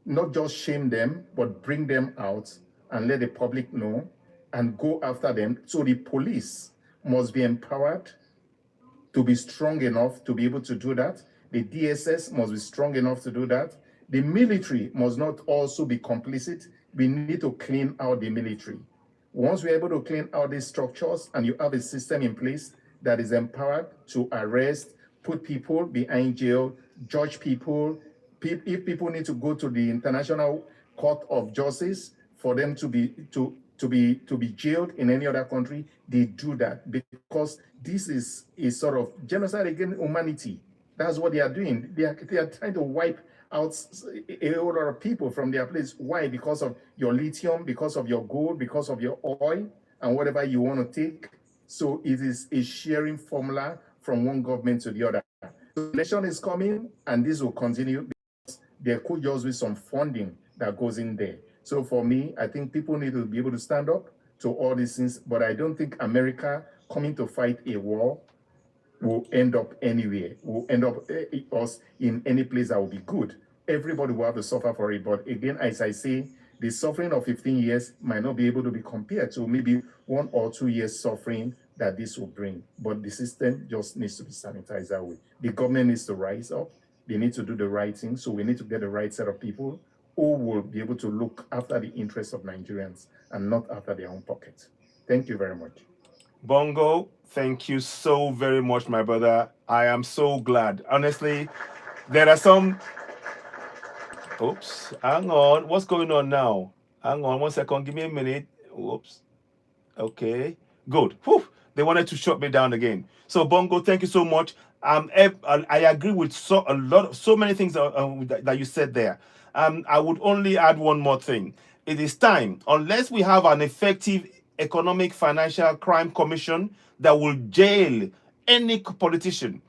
not just shame them, but bring them out and let the public know and go after them. So the police must be empowered to be strong enough to be able to do that. The DSS must be strong enough to do that. The military must not also be complicit. We need to clean out the military. Once we're able to clean out these structures and you have a system in place that is empowered to arrest, put people behind jail, judge people, if people need to go to the International Court of Justice for them to be jailed in any other country, they do that, because this is a sort of genocide against humanity. That's what they are doing. They are trying to wipe out a whole lot of people from their place. Why? Because of your lithium, because of your gold, because of your oil, and whatever you want to take. So it is a sharing formula from one government to the other. So the election is coming, and this will continue because there could just be some funding that goes in there. So for me, I think people need to be able to stand up to all these things, but I don't think America coming to fight a war will end up anywhere, will end up us in any place that will be good. Everybody will have to suffer for it. But again, as I say, the suffering of 15 years might not be able to be compared to maybe 1 or 2 years suffering that this will bring. But the system just needs to be sanitized that way. The government needs to rise up. They need to do the right thing. So we need to get the right set of people who will be able to look after the interests of Nigerians and not after their own pockets. Thank you very much. Bongo, thank you so very much, my brother. I am so glad. Honestly, there are some... Oops, hang on. What's going on now? Hang on 1 second. Give me a minute. Whoops. Okay, good. Whew. They wanted to shut me down again. So Bongo, thank you so much. I agree with so many things that you said there. I would only add one more thing. It is time, unless we have an effective Economic Financial Crime Commission that will jail any politician,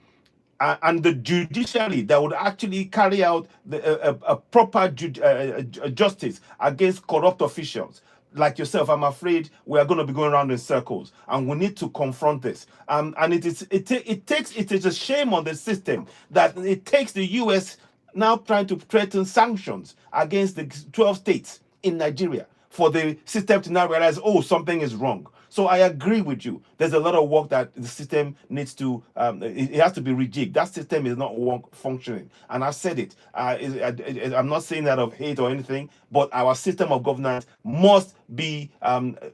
and the judiciary that would actually carry out a proper justice against corrupt officials like yourself, I'm afraid we are going to be going around in circles, and we need to confront this. And it is a shame on the system that it takes the U.S. now trying to threaten sanctions against the 12 states in Nigeria for the system to now realize, oh, something is wrong. So I agree with you. There's a lot of work that the system needs to, it has to be rejigged. That system is not functioning. And I've said it. I'm not saying that of hate or anything, but our system of governance must be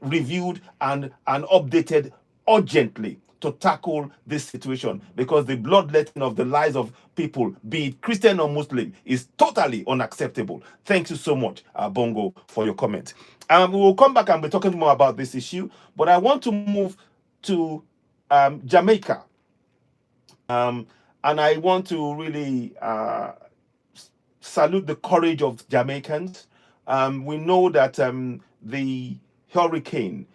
reviewed and updated urgently to tackle this situation, because the bloodletting of the lives of people, be it Christian or Muslim, is totally unacceptable. Thank you so much, Bongo, for your comment. We will come back and be talking more about this issue, but I want to move to Jamaica. And I want to really salute the courage of Jamaicans. We know that the hurricane,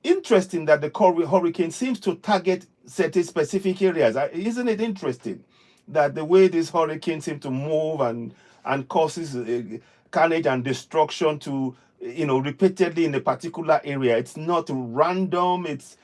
interesting that the hurricane seems to target certain specific areas. Isn't it interesting that the way this hurricane seems to move and causes carnage and destruction to, repeatedly in a particular area? It's not random. It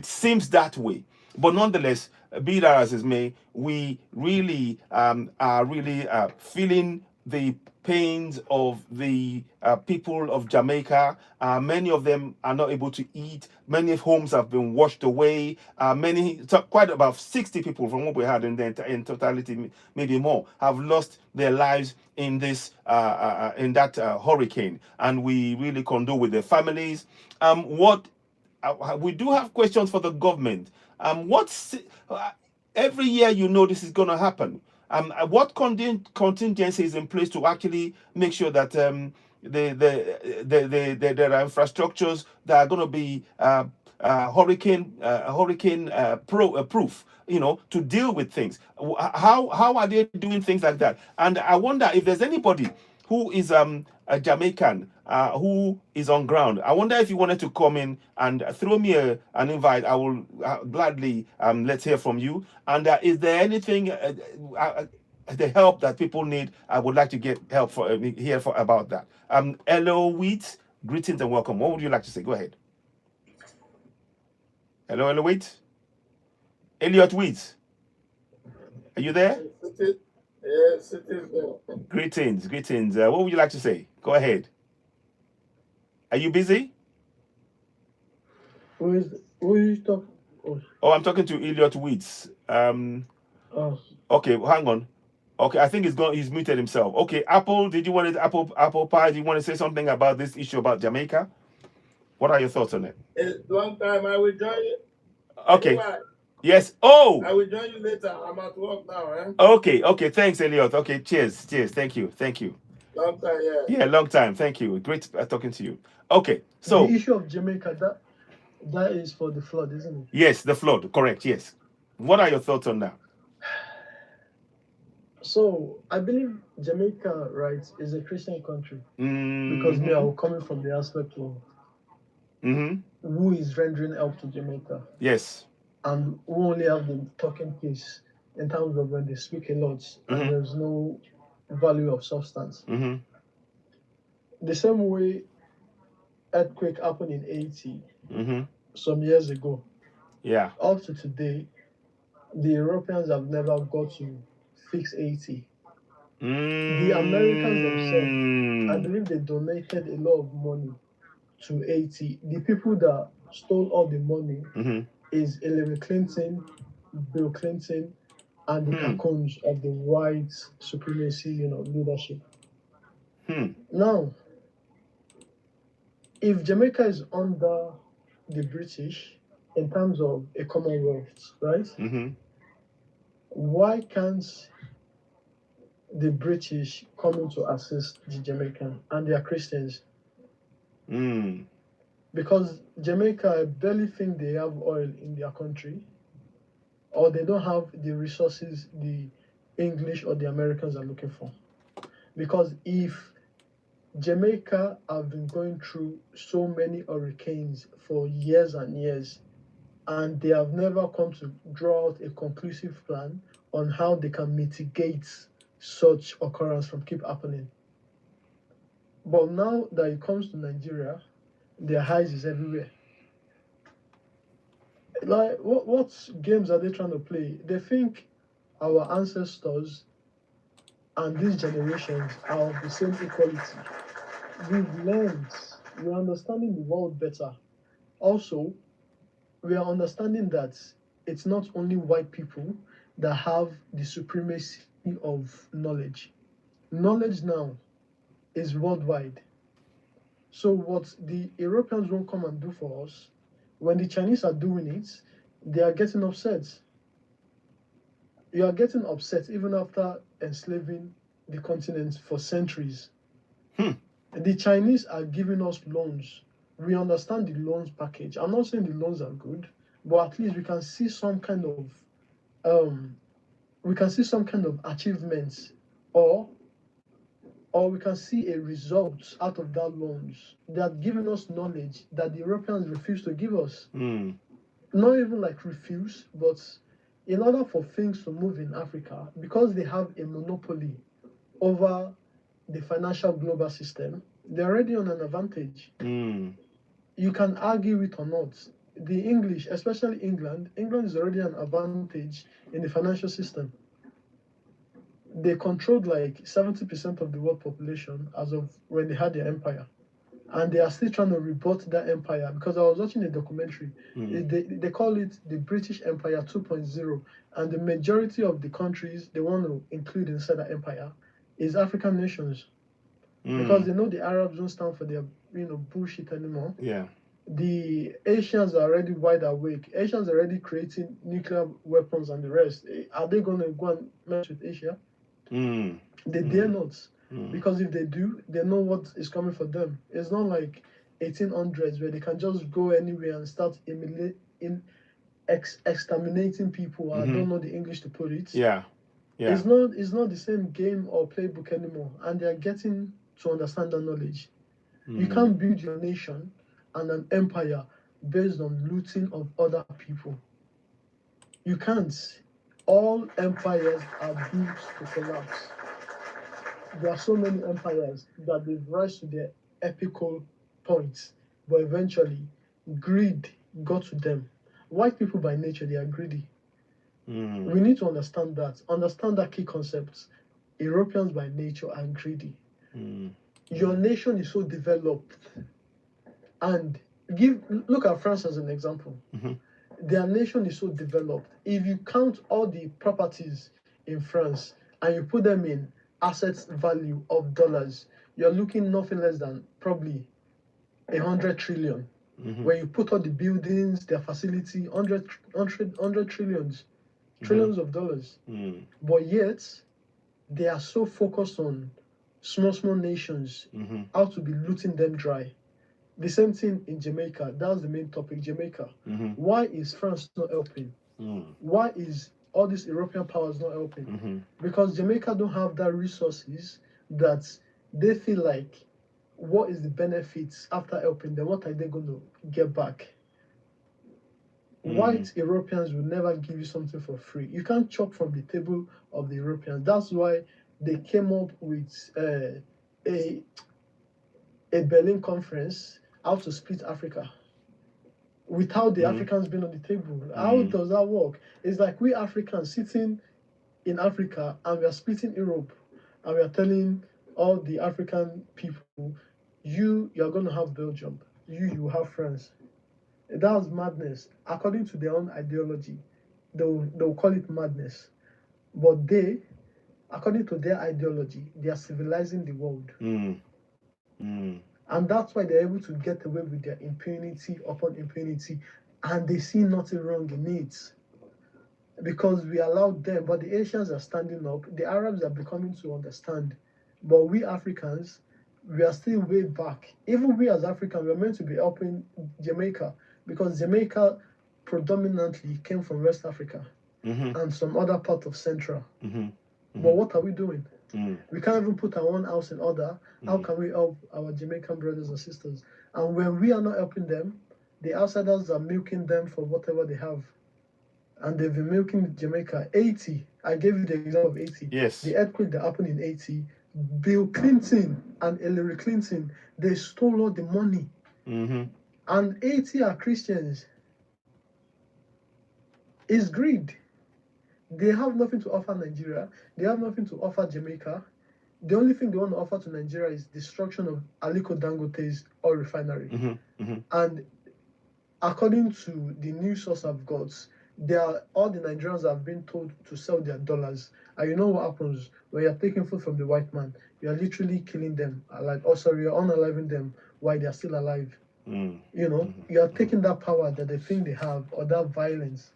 seems that way. But nonetheless, be that as it may, we really are really feeling the pains of the people of Jamaica. Many of them are not able to eat. Many homes have been washed away. Quite about 60 people from what we had in totality, maybe more, have lost their lives in this in that hurricane. And we really condole with their families. We do have questions for the government. Every year, this is going to happen. What contingency is in place to actually make sure that there are infrastructures that are going to be hurricane proof, to deal with things? How are they doing things like that? And I wonder if there's anybody who is a Jamaican who is on ground. I wonder if you wanted to come in and throw me an invite. I will gladly let's hear from you. And is there anything the help that people need? I would like to get help for hear about that. Hello, Wheat. Greetings and welcome. What would you like to say? Go ahead. Hello, Wheat. Elliot Wheat. Are you there? Yes, it is there. Greetings. What would you like to say? Go ahead. Are you busy? Who is talking? Oh, I'm talking to Elliot Wheats. Oh, Okay, hang on. Okay, I think he's muted himself. Okay, Apple, did you want to Apple Pie? Do you want to say something about this issue about Jamaica? What are your thoughts on it? It's long time. I will join you. Okay. Anyway, Yes. Oh. I will join you later. I'm at work now, eh? Okay. Thanks, Elliot. Okay. Cheers. Thank you. Long time, yeah. Yeah, long time. Thank you. Great talking to you. Okay. So the issue of Jamaica, that is for the flood, isn't it? yes, the flood. Correct. Yes. What are your thoughts on that? So I believe Jamaica, right, is a Christian country because we are coming from the aspect of who is rendering help to Jamaica. Yes. And we only have the talking piece in terms of when they speak a lot and there's no value of substance. The same way earthquake happened in Haiti some years ago. Yeah. Up to today, the Europeans have never got to fix Haiti. The Americans themselves, I believe they donated a lot of money to Haiti. The people that stole all the money is Hillary Clinton, Bill Clinton, and the cocoons of the white supremacy, leadership. Now, if Jamaica is under the British in terms of a Commonwealth, right? Why can't the British come in to assist the Jamaican and they are Christians? Because Jamaica, I barely think they have oil in their country, or they don't have the resources the English or the Americans are looking for. Because if Jamaica have been going through so many hurricanes for years and years, and they have never come to draw out a conclusive plan on how they can mitigate such occurrence from keep happening. But now that it comes to Nigeria, their highs is everywhere. Like, what games are they trying to play? They think our ancestors and these generations are of the same equality. We've learned, we're understanding the world better. Also, we are understanding that it's not only white people that have the supremacy of knowledge. Knowledge now is worldwide. So what the Europeans won't come and do for us, when the Chinese are doing it, they are getting upset. You are getting upset even after enslaving the continent for centuries. The Chinese are giving us loans. We understand the loans package. I'm not saying the loans are good, but at least we can see some kind of achievements, or we can see a result out of that loans that giving us knowledge that the Europeans refuse to give us. Not even like refuse, but in order for things to move in Africa, because they have a monopoly over the financial global system, they're already on an advantage. You can argue it or not. The English, especially England is already an advantage in the financial system. They controlled like 70% of the world population as of when they had their empire. And they are still trying to rebut that empire, because I was watching a documentary. They call it the British Empire 2.0. And the majority of the countries they want to include inside that empire is African nations. Because they know the Arabs don't stand for their bullshit anymore. Yeah. The Asians are already wide awake. Asians are already creating nuclear weapons and the rest. Are they going to go and mess with Asia? They dare not. Because if they do, they know what is coming for them. It's not like 1800s where they can just go anywhere and start exterminating people. I don't know the English to put it. Yeah. Yeah. It's not the same game or playbook anymore, and they are getting to understand the knowledge. You can't build your nation and an empire based on looting of other people. You can't. All empires are built to collapse. There are so many empires that they've rise to their epical points, but eventually greed got to them. White people by nature, they are greedy. We need to understand that key concept. Europeans by nature are greedy. Your nation is so developed, and look at France as an example. Their nation is so developed. If you count all the properties in France and you put them in assets value of dollars, you're looking nothing less than probably 100 trillion. When you put all the buildings, their facility, 100 trillions of dollars. But yet, they are so focused on small nations, how to be looting them dry. The same thing in Jamaica. That was the main topic, Jamaica. Why is France not helping? Why is all these European powers not helping? Because Jamaica don't have that resources that they feel like, what is the benefits after helping them? What are they going to get back? White Europeans will never give you something for free. You can't chop from the table of the Europeans. That's why they came up with a Berlin conference, how to split Africa without the Africans being on the table. How does that work? It's like we Africans sitting in Africa and we are splitting Europe, and we are telling all the African people, you are going to have Belgium, you have France. That was madness. According to their own ideology, they'll call it madness. But they, according to their ideology, they are civilizing the world. And that's why they're able to get away with their impunity upon impunity. And they see nothing wrong in it. Because we allowed them, but the Asians are standing up. The Arabs are becoming to understand. But we Africans, we are still way back. Even we as Africans, we are meant to be helping Jamaica. Because Jamaica predominantly came from West Africa and some other part of Central. But what are we doing? We can't even put our own house in order. How can we help our Jamaican brothers and sisters? And when we are not helping them, the outsiders are milking them for whatever they have. And they've been milking Jamaica. 80, I gave you the example of 80. Yes. The earthquake that happened in 80, Bill Clinton and Hillary Clinton, they stole all the money. And 80 are Christians. It's greed. They have nothing to offer Nigeria. They have nothing to offer Jamaica. The only thing they want to offer to Nigeria is destruction of Aliko Dangote's oil refinery. And according to the news source I've got, all the Nigerians have been told to sell their dollars. And you know what happens when you're taking food from the white man? You're literally killing them. You're unaliving them while they're still alive. You know, you're taking that power that they think they have, or that violence.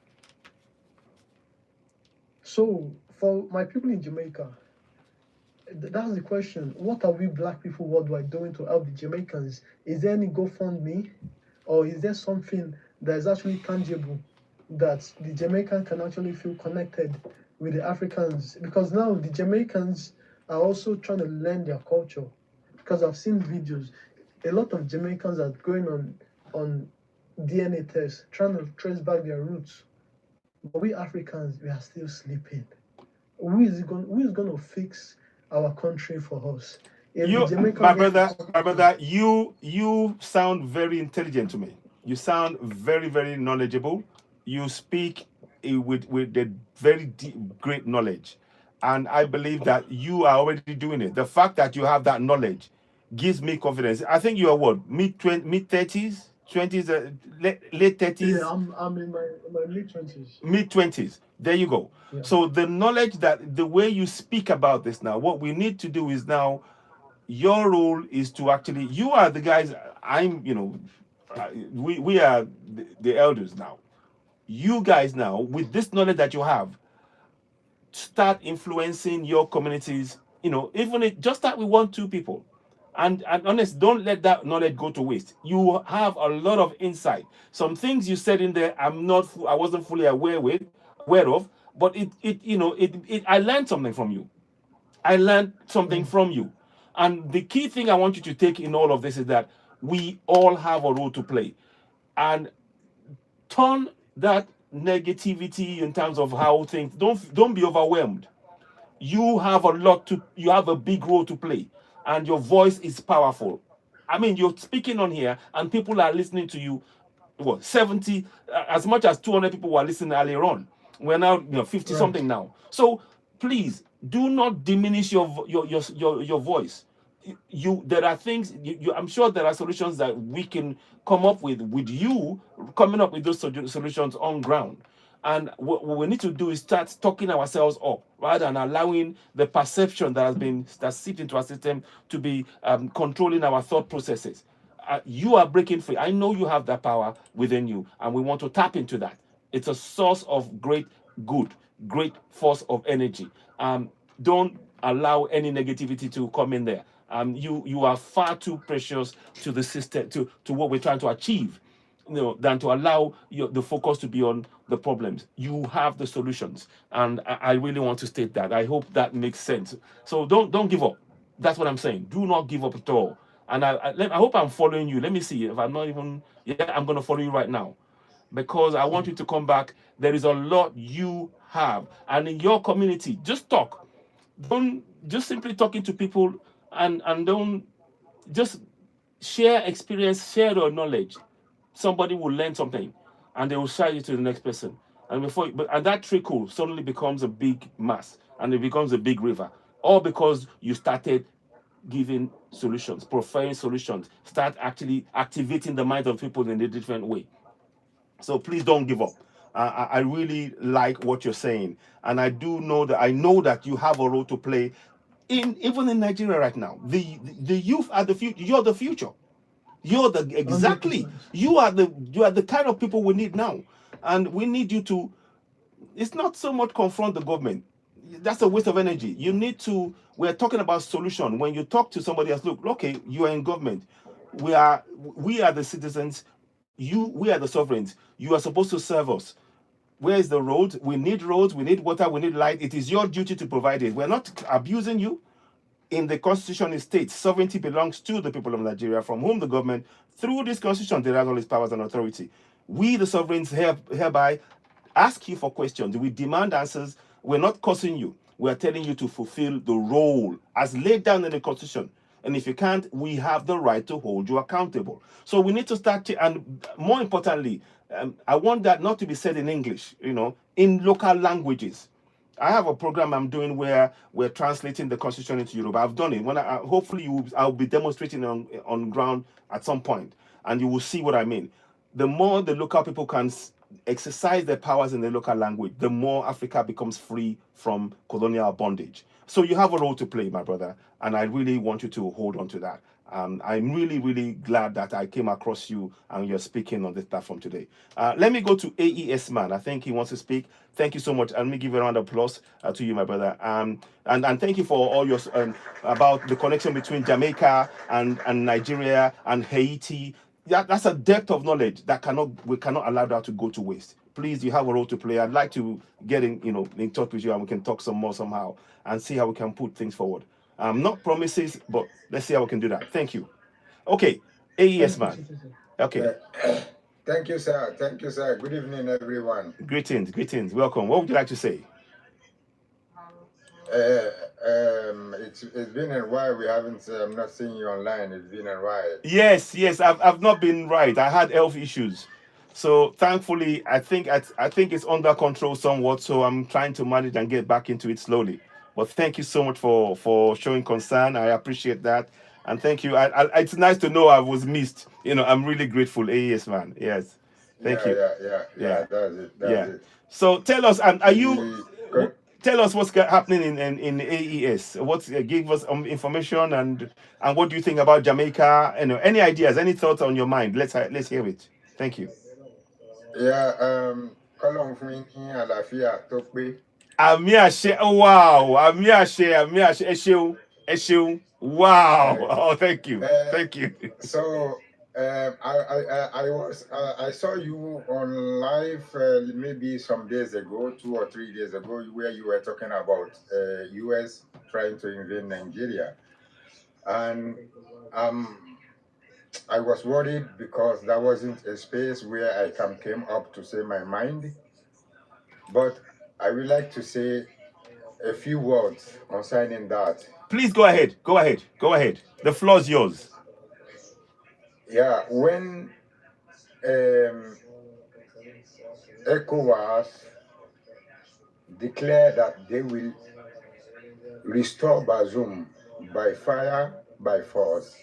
So, for my people in Jamaica, that's the question. What are we black people worldwide doing to help the Jamaicans? Is there any GoFundMe? Or is there something that is actually tangible that the Jamaican can actually feel connected with the Africans? Because now the Jamaicans are also trying to learn their culture. Because I've seen videos. A lot of Jamaicans are going on DNA tests, trying to trace back their roots. But we Africans, we are still sleeping. Who is going to fix our country for us? My brother, you sound very intelligent to me. You sound very, very knowledgeable. You speak with the very deep, great knowledge. And I believe that you are already doing it. The fact that you have that knowledge gives me confidence. I think you are what, mid-30s, 20s, late 30s? Yeah, I'm in my mid-20s. Mid-20s. There you go. Yeah. So the knowledge, that the way you speak about this now, what we need to do is now, your role is to actually, you are the guys, we are the elders now. You guys now, with this knowledge that you have, start influencing your communities, even if just start with 1-2 people. And honest, don't let that knowledge go to waste. You have a lot of insight. Some things you said in there, I wasn't fully aware of. but I learned something from you. I learned something from you. And the key thing I want you to take in all of this is that we all have a role to play. And turn that negativity in terms of how things, don't be overwhelmed. You have a big role to play, and your voice is powerful. I mean, you're speaking on here and people are listening to you. What, 70, as much as 200 people were listening earlier on. We're now 50 Right. something now. So please do not diminish your voice. There are things I'm sure there are solutions that we can come up with you coming up with those solutions on ground. And what we need to do is start talking ourselves up rather than allowing the perception that seeped into our system to be controlling our thought processes. You are breaking free. I know you have that power within you, and we want to tap into that. It's a source of great good, great force of energy. Don't allow any negativity to come in there. You are far too precious to the system, to what we're trying to achieve, than to allow the focus to be on the problems. You have the solutions, and I really want to state that. I hope that makes sense. So don't give up. That's what I'm saying. Do not give up at all. And I hope I'm following you. Let me see if I'm not even. Yeah, I'm going to follow you right now, because I want you to come back. There is a lot you have, and in your community, just talk. Don't just simply talking to people, and don't just share experience, share your knowledge. Somebody will learn something, and they will share it to the next person, and that trickle suddenly becomes a big mass, and it becomes a big river, all because you started giving solutions, preferring solutions, start actually activating the minds of people in a different way. So please don't give up. I really like what you're saying, and I know that you have a role to play even in Nigeria right now. The youth are the future. You're the future. You're the exactly. 100%. You are the kind of people we need now, and we need you to. It's not so much confront the government. That's a waste of energy. You need to. We're talking about solution. When you talk to somebody else, look, okay, you are in government. We are the citizens. We are the sovereigns. You are supposed to serve us. Where is the road? We need roads. We need water. We need light. It is your duty to provide it. We're not abusing you. In the constitution, it states sovereignty belongs to the people of Nigeria, from whom the government, through this constitution, derives all its powers and authority. We, the sovereigns, hereby ask you for questions. We demand answers. We're not cursing you. We're telling you to fulfill the role as laid down in the constitution. And if you can't, we have the right to hold you accountable. So we need to start, and more importantly, I want that not to be said in English, in local languages. I have a program I'm doing where we're translating the constitution into Yoruba. I've done it. Hopefully I'll be demonstrating on ground at some point, and you will see what I mean. The more the local people can exercise their powers in the local language, the more Africa becomes free from colonial bondage. So you have a role to play, my brother, and I really want you to hold on to that. I'm really, really glad that I came across you and you're speaking on this platform today. Let me go to AES Man. I think he wants to speak. Thank you so much. And let me give a round of applause to you, my brother. And thank you for all your about the connection between Jamaica and Nigeria and Haiti. That's a depth of knowledge that we cannot allow that to go to waste. Please, you have a role to play. I'd like to get in touch with you, and we can talk some more somehow and see how we can put things forward. Not promises, but let's see how we can do that. Thank you. Okay, AES Man. Okay. Thank you, sir. Thank you, sir. Good evening, everyone. Greetings. Welcome. What would you like to say? It's been a while. We haven't. I'm not seeing you online. It's been a while. Yes. I've not been right. I had health issues, so thankfully, I think it's under control somewhat. So I'm trying to manage and get back into it slowly. But thank you so much for showing concern. I appreciate that, and thank you. It's nice to know I was missed. I'm really grateful, AES Man. Yes, thank you. Yeah. That's it. That's it. So tell us, tell us what's happening in AES. Give us information and what do you think about Jamaica? Any ideas, any thoughts on your mind? Let's hear it. Thank you. Yeah. Kolong fún yín àlàáfíà tó pé. Àmì àṣẹ. Wow. Àmì àṣẹ. Ẹ ṣeun. Wow. Oh, thank you. So I saw you on live maybe some days ago, 2 or 3 days ago, where you were talking about U.S. trying to invade Nigeria, and I was worried because that wasn't a space where I came up to say my mind. But I would like to say a few words concerning that. Please go ahead. Go ahead. Go ahead. The floor is yours. Yeah, when ECOWAS declared that they will restore Bazoum by fire, by force,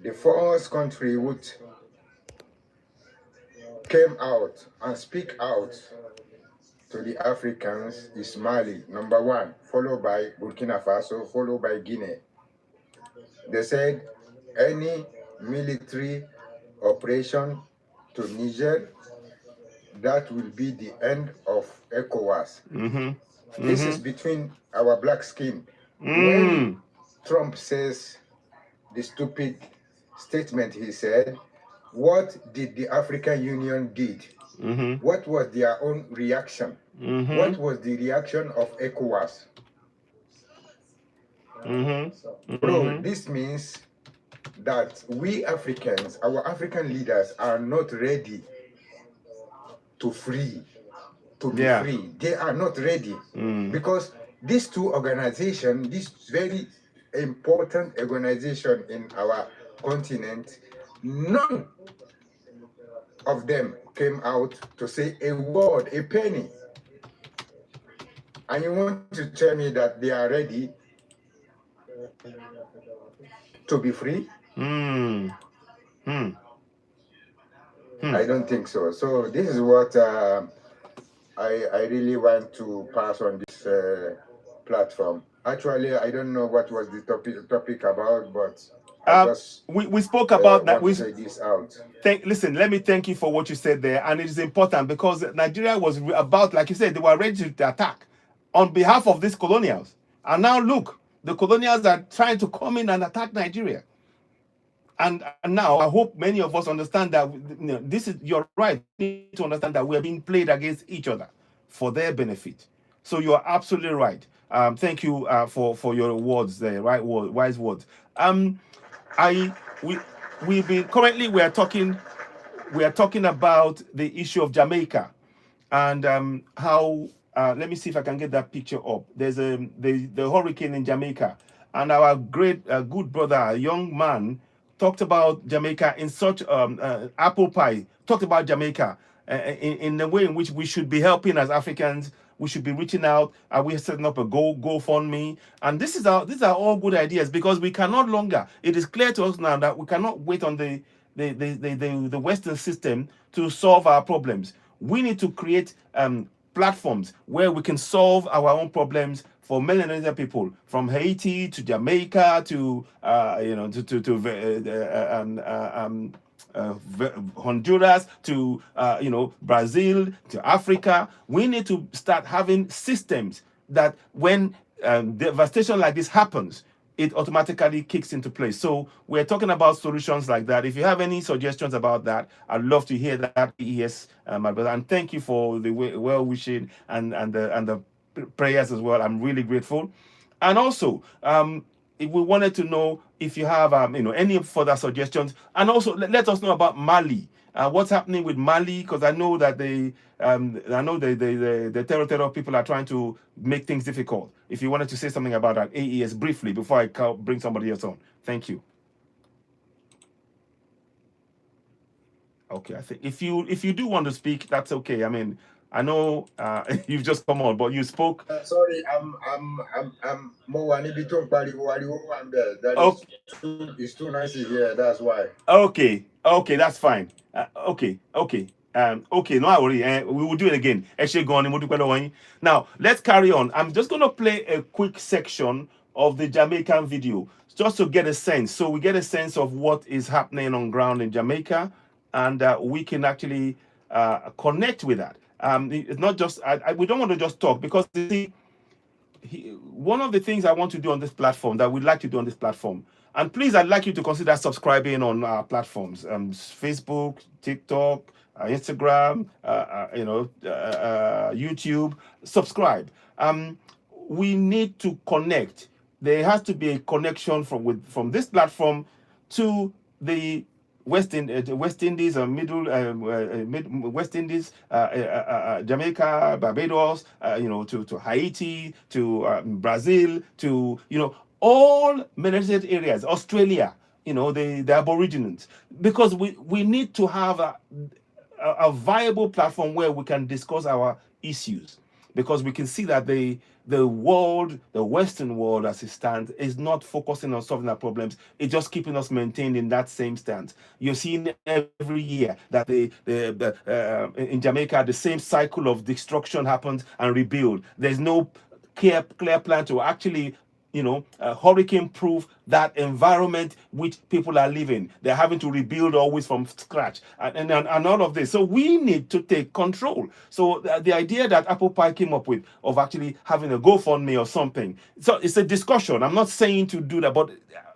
the first country which came out and speak out to the Africans is Mali, number one, followed by Burkina Faso, followed by Guinea. They said any military operation to Niger, that will be the end of ECOWAS. This is between our black skin. When Trump says the stupid statement he said, what did the African Union did? What was their own reaction? What was the reaction of ECOWAS? Bro, this means that we Africans, our African leaders are not ready to be free. They are not ready because these two organizations, this very important organization in our continent, none of them came out to say a word, a penny. And you want to tell me that they are ready to be free? I don't think so. So this is what I really want to pass on this platform. Actually, I don't know what was the topic about, but we spoke about that. We say this out. Listen, let me thank you for what you said there, and it is important because Nigeria was about, like you said, they were ready to attack on behalf of these colonials, and now look, the colonials are trying to come in and attack Nigeria. And now I hope many of us understand that this is, you're right, we need to understand that we are being played against each other for their benefit. So you are absolutely right. Thank you for your words there, right? Wise words. We are talking about the issue of Jamaica and how let me see if I can get that picture up. There's the hurricane in Jamaica, and our great good brother, a young man, talked about Jamaica in such apple pie. Talked about Jamaica in the way in which we should be helping as Africans. We should be reaching out. We're setting up a GoFundMe, and these are all good ideas because we cannot longer. It is clear to us now that we cannot wait on the Western system to solve our problems. We need to create platforms where we can solve our own problems for Melanesian people, from Haiti to Jamaica to Honduras to Brazil to Africa. We need to start having systems that when devastation like this happens, it automatically kicks into place. So we're talking about solutions like that. If you have any suggestions about that, I'd love to hear that. Yes, my brother, and thank you for the well wishing and the prayers as well. I'm really grateful. And also, if we wanted to know if you have any further suggestions, and also let us know about Mali. What's happening with Mali? Because I know that the terror people are trying to make things difficult. If you wanted to say something about that, AES briefly before I bring somebody else on. Thank you. Okay, I think if you do want to speak, that's okay. I mean, I know you've just come on, but you spoke. Sorry, I'm it's too noisy here. That's why. Okay, that's fine. Okay, no worry. We will do it again. Now let's carry on. I'm just going to play a quick section of the Jamaican video just to get a sense. So we get a sense of what is happening on ground in Jamaica, and we can actually connect with that. It's not just we don't want to just talk, because one of the things I want to do on this platform, that we'd like to do on this platform, And please, I'd like you to consider subscribing on our platforms, Facebook, TikTok, Instagram, YouTube. Subscribe. We need to connect. There has to be a connection from this platform to the West Indies or West Indies, Jamaica, Barbados, to Haiti, to Brazil, to all melanated areas, Australia, the Aborigines, because we need to have a viable platform where we can discuss our issues, because we can see that the world, the Western world as it stands, is not focusing on solving our problems. It's just keeping us maintained in that same stance. You're seeing every year that in Jamaica, the same cycle of destruction happens and rebuild. There's no clear plan to actually hurricane-proof that environment which people are living. They're having to rebuild always from scratch, and all of this. So we need to take control. So the idea that Apple Pie came up with of actually having a GoFundMe or something. So it's a discussion. I'm not saying to do that, but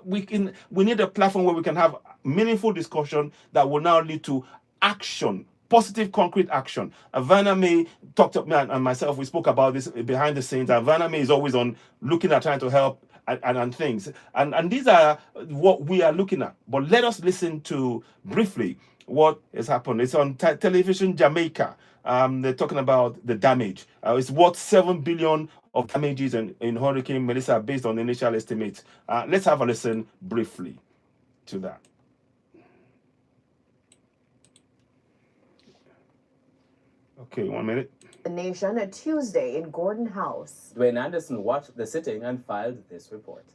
we need a platform where we can have meaningful discussion that will now lead to action. Positive, concrete action. Vanna May talked to me and myself. We spoke about this behind the scenes. And Vanna May is always on looking at trying to help and things. And these are what we are looking at. But let us listen to briefly what has happened. It's on television Jamaica. They're talking about the damage. It's worth $7 billion of damages in Hurricane Melissa based on initial estimates. Let's have a listen briefly to that. Okay, 1 minute. The Nation a Tuesday in Gordon House. Dwayne Anderson watched the sitting and filed this report.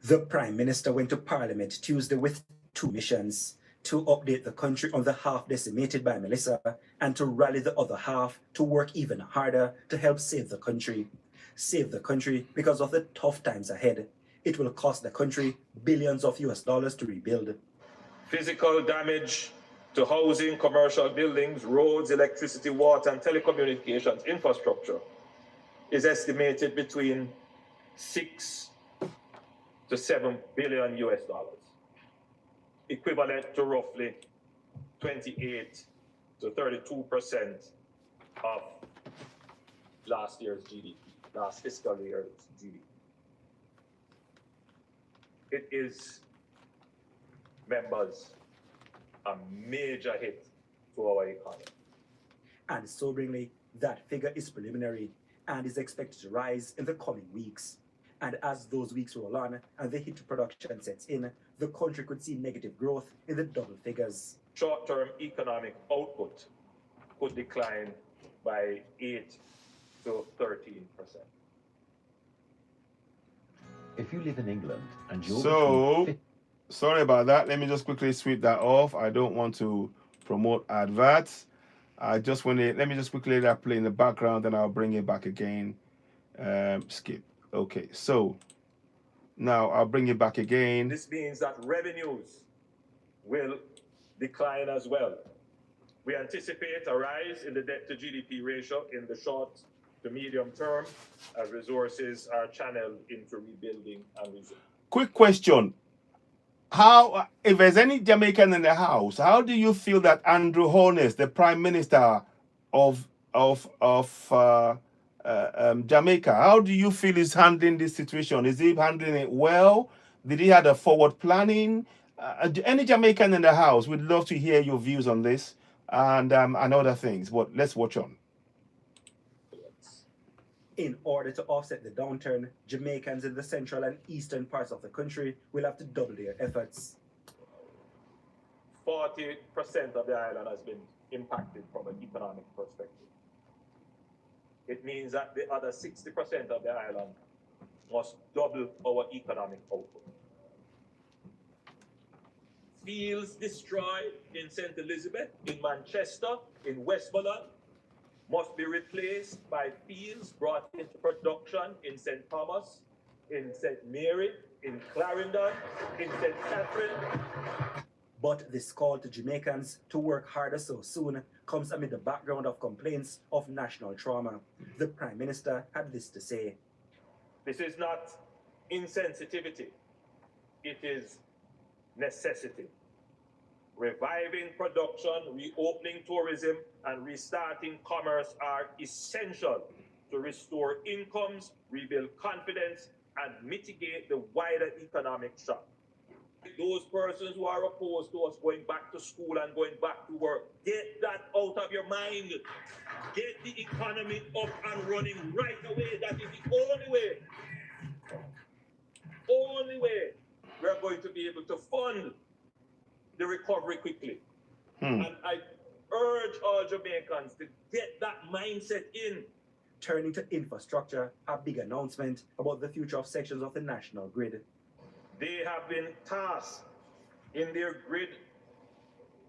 The Prime Minister went to Parliament Tuesday with two missions: to update the country on the half decimated by Melissa and to rally the other half to work even harder to help save the country. Save the country because of the tough times ahead. It will cost the country billions of US dollars to rebuild. Physical damage to housing, commercial buildings, roads, electricity, water, and telecommunications infrastructure is estimated between 6 to 7 billion US dollars, equivalent to roughly 28 to 32% of last year's GDP, last fiscal year's GDP. It is, members, a major hit to our economy. And soberingly, that figure is preliminary and is expected to rise in the coming weeks. And as those weeks roll on and the hit to production sets in, the country could see negative growth in the double figures. Short-term economic output could decline by 8 to 13%. If you live in England and you're sorry about that. Let me just quickly sweep that off. I don't want to promote adverts. Let me just quickly let that play in the background, and I'll bring it back again. Skip. Okay, so now I'll bring it back again. This means that revenues will decline as well. We anticipate a rise in the debt to GDP ratio in the short to medium term as resources are channeled into rebuilding and resilience. Quick question. How, if there's any Jamaican in the house, how do you feel that Andrew Holness, the Prime Minister of Jamaica, how do you feel he's handling this situation? Is he handling it well? Did he have a forward planning? Any Jamaican in the house, we'd love to hear your views on this and other things. But let's watch on. In order to offset the downturn, Jamaicans in the central and eastern parts of the country will have to double their efforts. 40% of the island has been impacted from an economic perspective. It means that the other 60% of the island must double our economic output. Fields destroyed in St. Elizabeth, in Manchester, in Westmoreland, must be replaced by fields brought into production in St. Thomas, in St. Mary, in Clarendon, in St. Catherine. But this call to Jamaicans to work harder so soon comes amid the background of complaints of national trauma. The Prime Minister had this to say. This is not insensitivity. it is necessity. Reviving production, reopening tourism, and restarting commerce are essential to restore incomes, rebuild confidence, and mitigate the wider economic shock. Those persons who are opposed to us going back to school and going back to work, get that out of your mind. Get the economy up and running right away. That is the only way we are going to be able to fund the recovery quickly. And I urge all Jamaicans to get that mindset in. Turning to infrastructure, a big announcement about the future of sections of the national grid. They have been tasked in their grid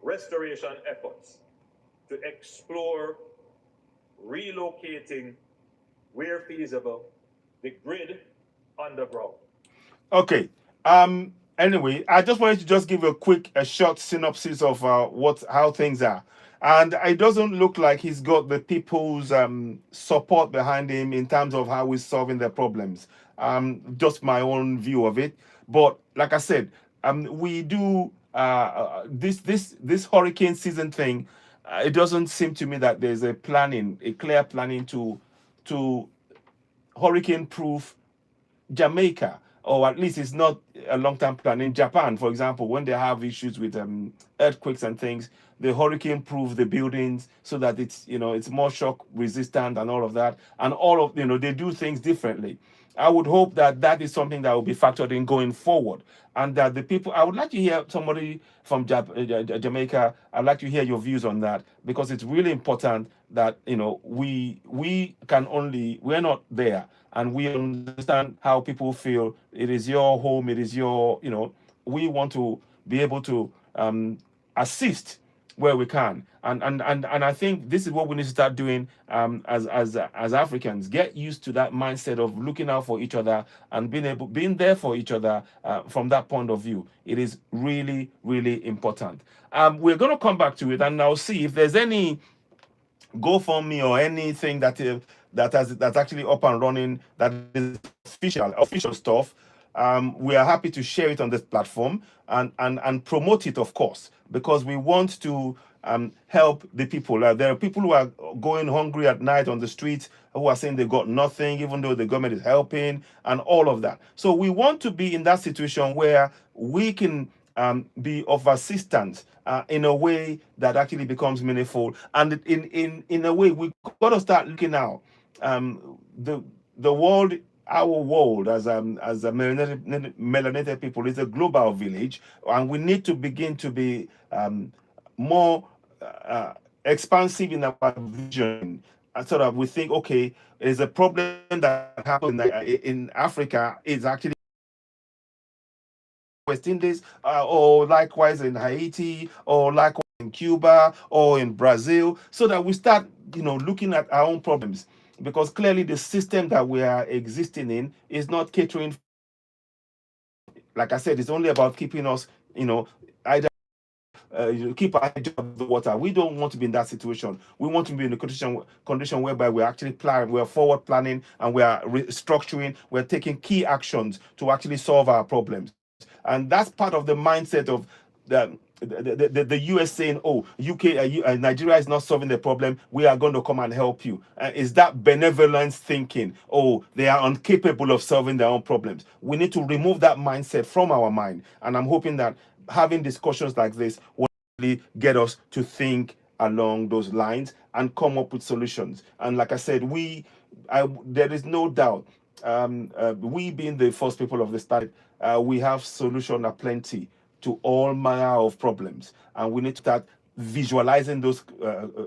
restoration efforts to explore relocating, where feasible, the grid underground. Okay. Anyway, I just wanted to just give a short synopsis of how things are. And it doesn't look like he's got the people's support behind him in terms of how he's solving their problems. Just my own view of it. But like I said, we do this hurricane season thing. It doesn't seem to me that there's a clear planning to hurricane-proof Jamaica, or at least it's not a long-term plan. In Japan, for example, when they have issues with earthquakes and things, they hurricane-proof the buildings so that it's more shock resistant and all of that. And they do things differently. I would hope that is something that will be factored in going forward, and that the people. I would like to hear somebody from Jamaica. I'd like to hear your views on that, because it's really important that we're not there, and we understand how people feel. It is your home. It is your we want to be able to assist where we can, and I think this is what we need to start doing as Africans. Get used to that mindset of looking out for each other and being there for each other from that point of view. It is really, really important. We're going to come back to it, and I'll see if there's any GoFundMe or anything that's actually up and running, that is official stuff. We are happy to share it on this platform and promote it, of course, because we want to help the people. There are people who are going hungry at night on the streets, who are saying they got nothing, even though the government is helping, and all of that. So we want to be in that situation where we can be of assistance in a way that actually becomes meaningful. And in a way, we got to start looking out. The world, our world as a melanated people, is a global village, and we need to begin to be more expansive in our vision. And sort of we think, okay, there's a problem that happened in Africa, is actually West Indies, or likewise in Haiti, or likewise in Cuba, or in Brazil, so that we start looking at our own problems. Because clearly the system that we are existing in is not catering. Like I said, it's only about keeping us, either keep our head above the water. We don't want to be in that situation. We want to be in a condition whereby we're actually planning, we're forward planning, and we are restructuring, we're taking key actions to actually solve our problems. And that's part of the mindset of the US saying, oh, Nigeria is not solving the problem, we are going to come and help you. Is that benevolence thinking? Oh, they are incapable of solving their own problems. We need to remove that mindset from our mind. And I'm hoping that having discussions like this will really get us to think along those lines and come up with solutions. And like I said, there is no doubt, we being the first people of the planet, we have solution aplenty to all manner of problems, and we need to start visualizing those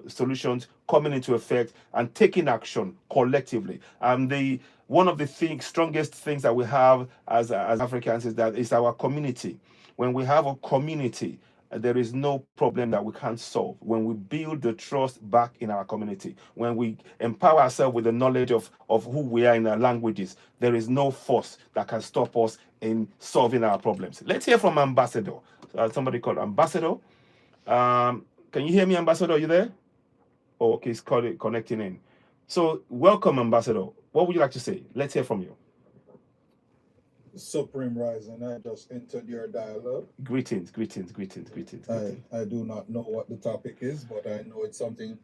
solutions coming into effect and taking action collectively. One of the strongest things that we have as Africans is our community. When we have a community, there is no problem that we can't solve. When we build the trust back in our community, when we empower ourselves with the knowledge of who we are in our languages, there is no force that can stop us in solving our problems. Let's hear from Ambassador. Somebody called Ambassador. Can you hear me, Ambassador? Are you there? Oh, okay, it's connecting in. So welcome, Ambassador. What would you like to say? Let's hear from you. Supreme Rising. I just entered your dialogue. Greetings. I do not know what the topic is, but I know it's something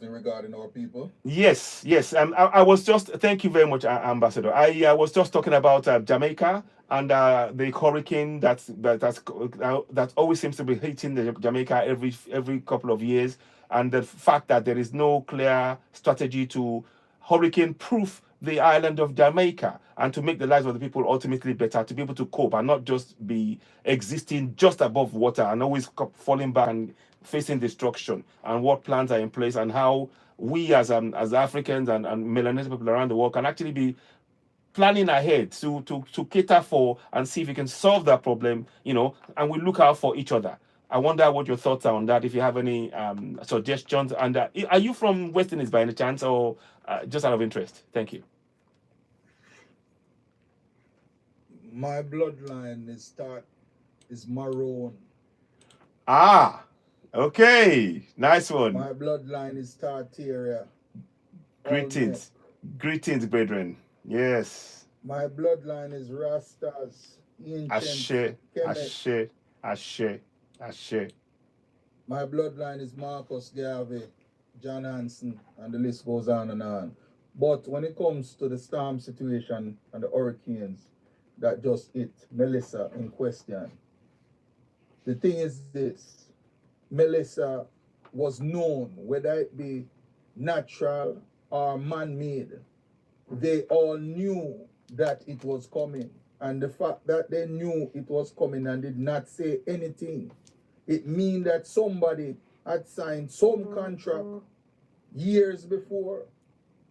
regarding our people. Yes. I was just, thank you very much, Ambassador. I was just talking about Jamaica and the hurricane that always seems to be hitting the Jamaica every couple of years, and the fact that there is no clear strategy to hurricane-proof the island of Jamaica and to make the lives of the people ultimately better, to be able to cope and not just be existing just above water and always falling back and facing destruction, and what plans are in place and how we as Africans and melanated people around the world can actually be planning ahead to cater for and see if we can solve that problem, and we look out for each other. I wonder what your thoughts are on that, if you have any suggestions. And are you from West Indies by any chance, or just out of interest? Thank you. My bloodline is maroon. Ah, okay, nice one. My bloodline is Tartaria. Greetings, brethren. Yes. My bloodline is Rastas. Ashe. My bloodline is Marcus Garvey, John Hanson, and the list goes on and on. But when it comes to the storm situation and the hurricanes that just hit Melissa in question, the thing is this: Melissa was known, whether it be natural or man-made. They all knew that it was coming. And the fact that they knew it was coming and did not say anything, it means that somebody had signed some contract years before.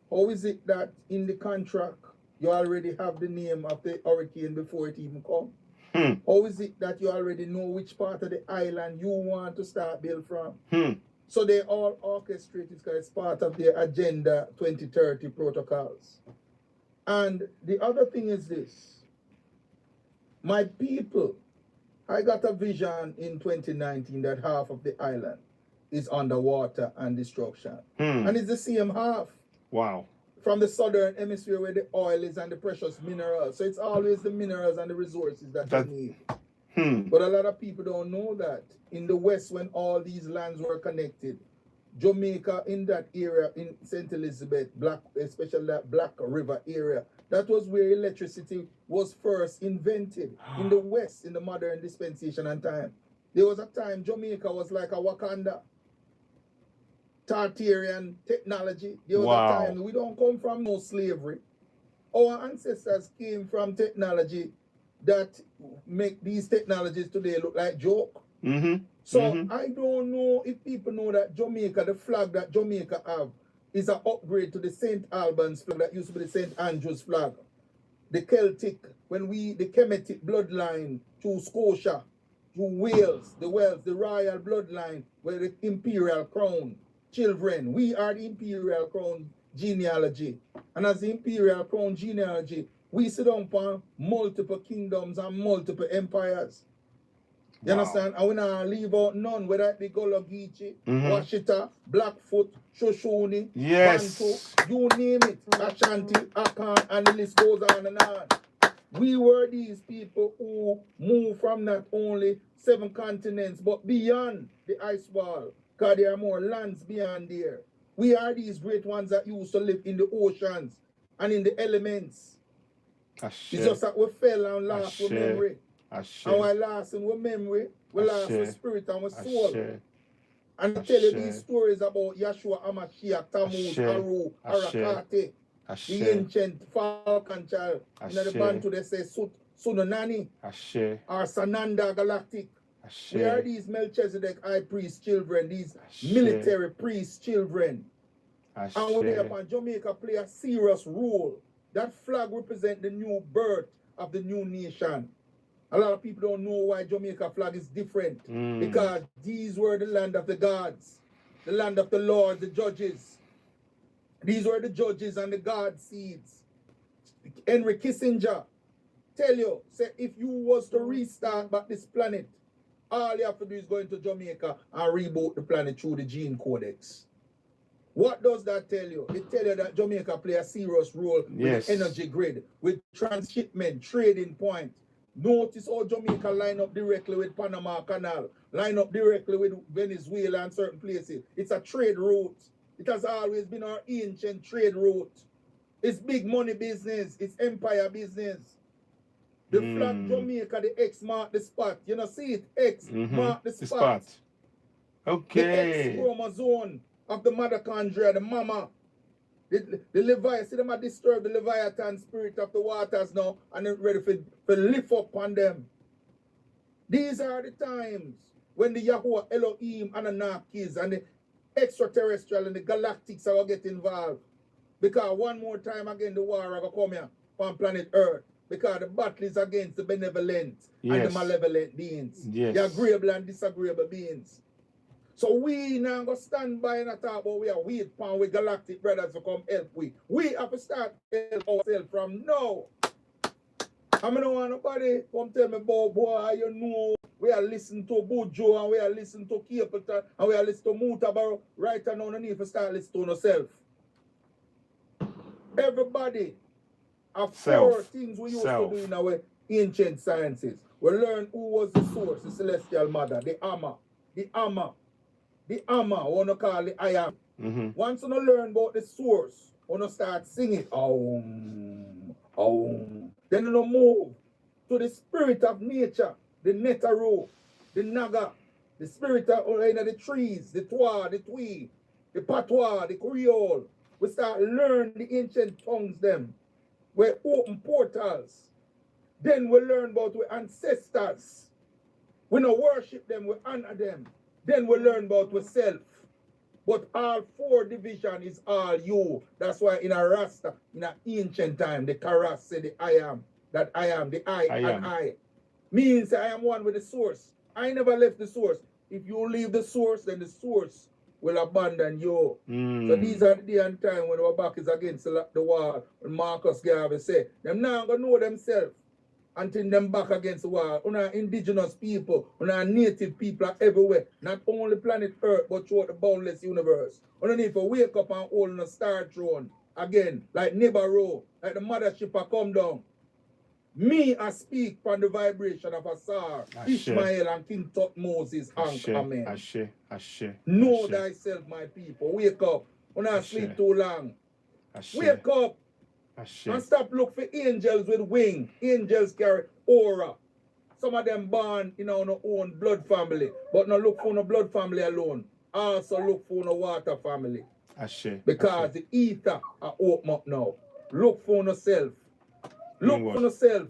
How is it that in the contract you already have the name of the hurricane before it even comes? How is it that you already know which part of the island you want to start build from? So they all orchestrated because it's part of their Agenda 2030 protocols. And the other thing is this: my people, I got a vision in 2019 that half of the island is underwater and destruction. And it's the same half. Wow. From the southern hemisphere where the oil is and the precious minerals. So it's always the minerals and the resources that you need. But a lot of people don't know that in the West, when all these lands were connected, Jamaica in that area, in St. Elizabeth, especially that Black River area, that was where electricity was first invented in the West, in the modern dispensation and time. There was a time Jamaica was like a Wakanda. Tartarian technology. There was a time we don't come from no slavery. Our ancestors came from technology that make these technologies today look like joke. So I don't know if people know that Jamaica, the flag that Jamaica have, is an upgrade to the St. Albans flag that used to be the St. Andrews flag. The Celtic, the Kemetic bloodline to Scotia, to Wales, the royal bloodline, where the imperial crown children. We are the imperial crown genealogy. And as the imperial crown genealogy, we sit on multiple kingdoms and multiple empires. You understand? And we not leave out none, whether it be Gullah Geechee, Washita, Blackfoot, Shoshone, Bantu, you name it, Ashanti, Akan, and the list goes on and on. We were these people who moved from not only 7 continents, but beyond the ice wall, because there are more lands beyond there. We are these great ones that used to live in the oceans and in the elements. It's just that we fell and lost with memory. And we're lasting with memory, we lost with spirit and with soul. And I tell you these stories about Yeshua, Hamashiach, Tammuz, Aru, Arakate, the ancient falcon child. In the Bantu they say Sunanani, or Sananda Galactic. We are these Melchizedek high priest children, these military priest children. And when they upon Jamaica play a serious role. That flag represents the new birth of the new nation. A lot of people don't know why Jamaica flag is different. Because these were the land of the gods, the land of the lords, the judges. These were the judges and the god seeds. Henry Kissinger tell you, say if you was to restart back this planet, all you have to do is go into Jamaica and reboot the planet through the gene codex. What does that tell you? It tells you that Jamaica play a serious role with Yes. the energy grid, with transshipment, trading point. Notice how Jamaica line up directly with Panama Canal, line up directly with Venezuela and certain places. It's a trade route. It has always been our ancient trade route. It's big money business. It's empire business. The flag Jamaica, the X mark the spot. You know, see it? X mark the spot. The X Okay. chromosome of the mitochondria, the mama. The Leviathan, see them a disturb the Leviathan spirit of the waters now, and they're ready for lift up on them. These are the times when the Yahweh, Elohim, Anunnakis, and the extraterrestrial and the galactics are going to get involved. Because one more time again, the war are going to come here on planet Earth. Because the battle is against the benevolent and the Yes. malevolent beings. Yes. The agreeable and disagreeable beings. So we now go stand by and talk about we are wait for we galactic brothers to come help we. We have to start help ourselves from now. I mean, don't want nobody come tell me about boy, you know, we are listening to Bujo and we are listening to Capleton and we are listening to Mutabaro. Right now, no need to start listening to yourself. Everybody have four things we used to do in our ancient sciences. We learn who was the source, the celestial mother, the Amma, the Amma. The Amma, I want to call it I am. Once you learn about the source, you want to start singing. Then you move to the spirit of nature, the Netaro, the Naga, the spirit of the trees, the Twa, the Twi, the Patois, the Creole. We start learn the ancient tongues them. We open portals. Then we learn about our ancestors. We don't worship them, we honor them. Then we learn about ourselves. But all four division is all you. That's why in a Rasta, in an ancient time, the Karas say the I am, that I am, the I and am. I. Means I am one with the source. I never left the source. If you leave the source, then the source will abandon you. So these are the day and time when our back is against the wall. When Marcus Garvey say, them now gonna know themselves until them back against the wall. Una indigenous people, una native people are everywhere. Not only planet Earth, but throughout the boundless universe. Una need to wake up and hold on a star throne again, like Nebaro, like the mothership a come down. Me, I speak from the vibration of Asar, Ishmael, and King Tut Moses, and Amen. Ashe. Know thyself, my people. Wake up. Do not sleep too long. Wake up. And stop look for angels with wing. Angels carry aura. Some of them born in our own blood family. But not look for no blood family alone. Also look for no water family. Because the ether are open up now. Look for yourself. Look for yourself.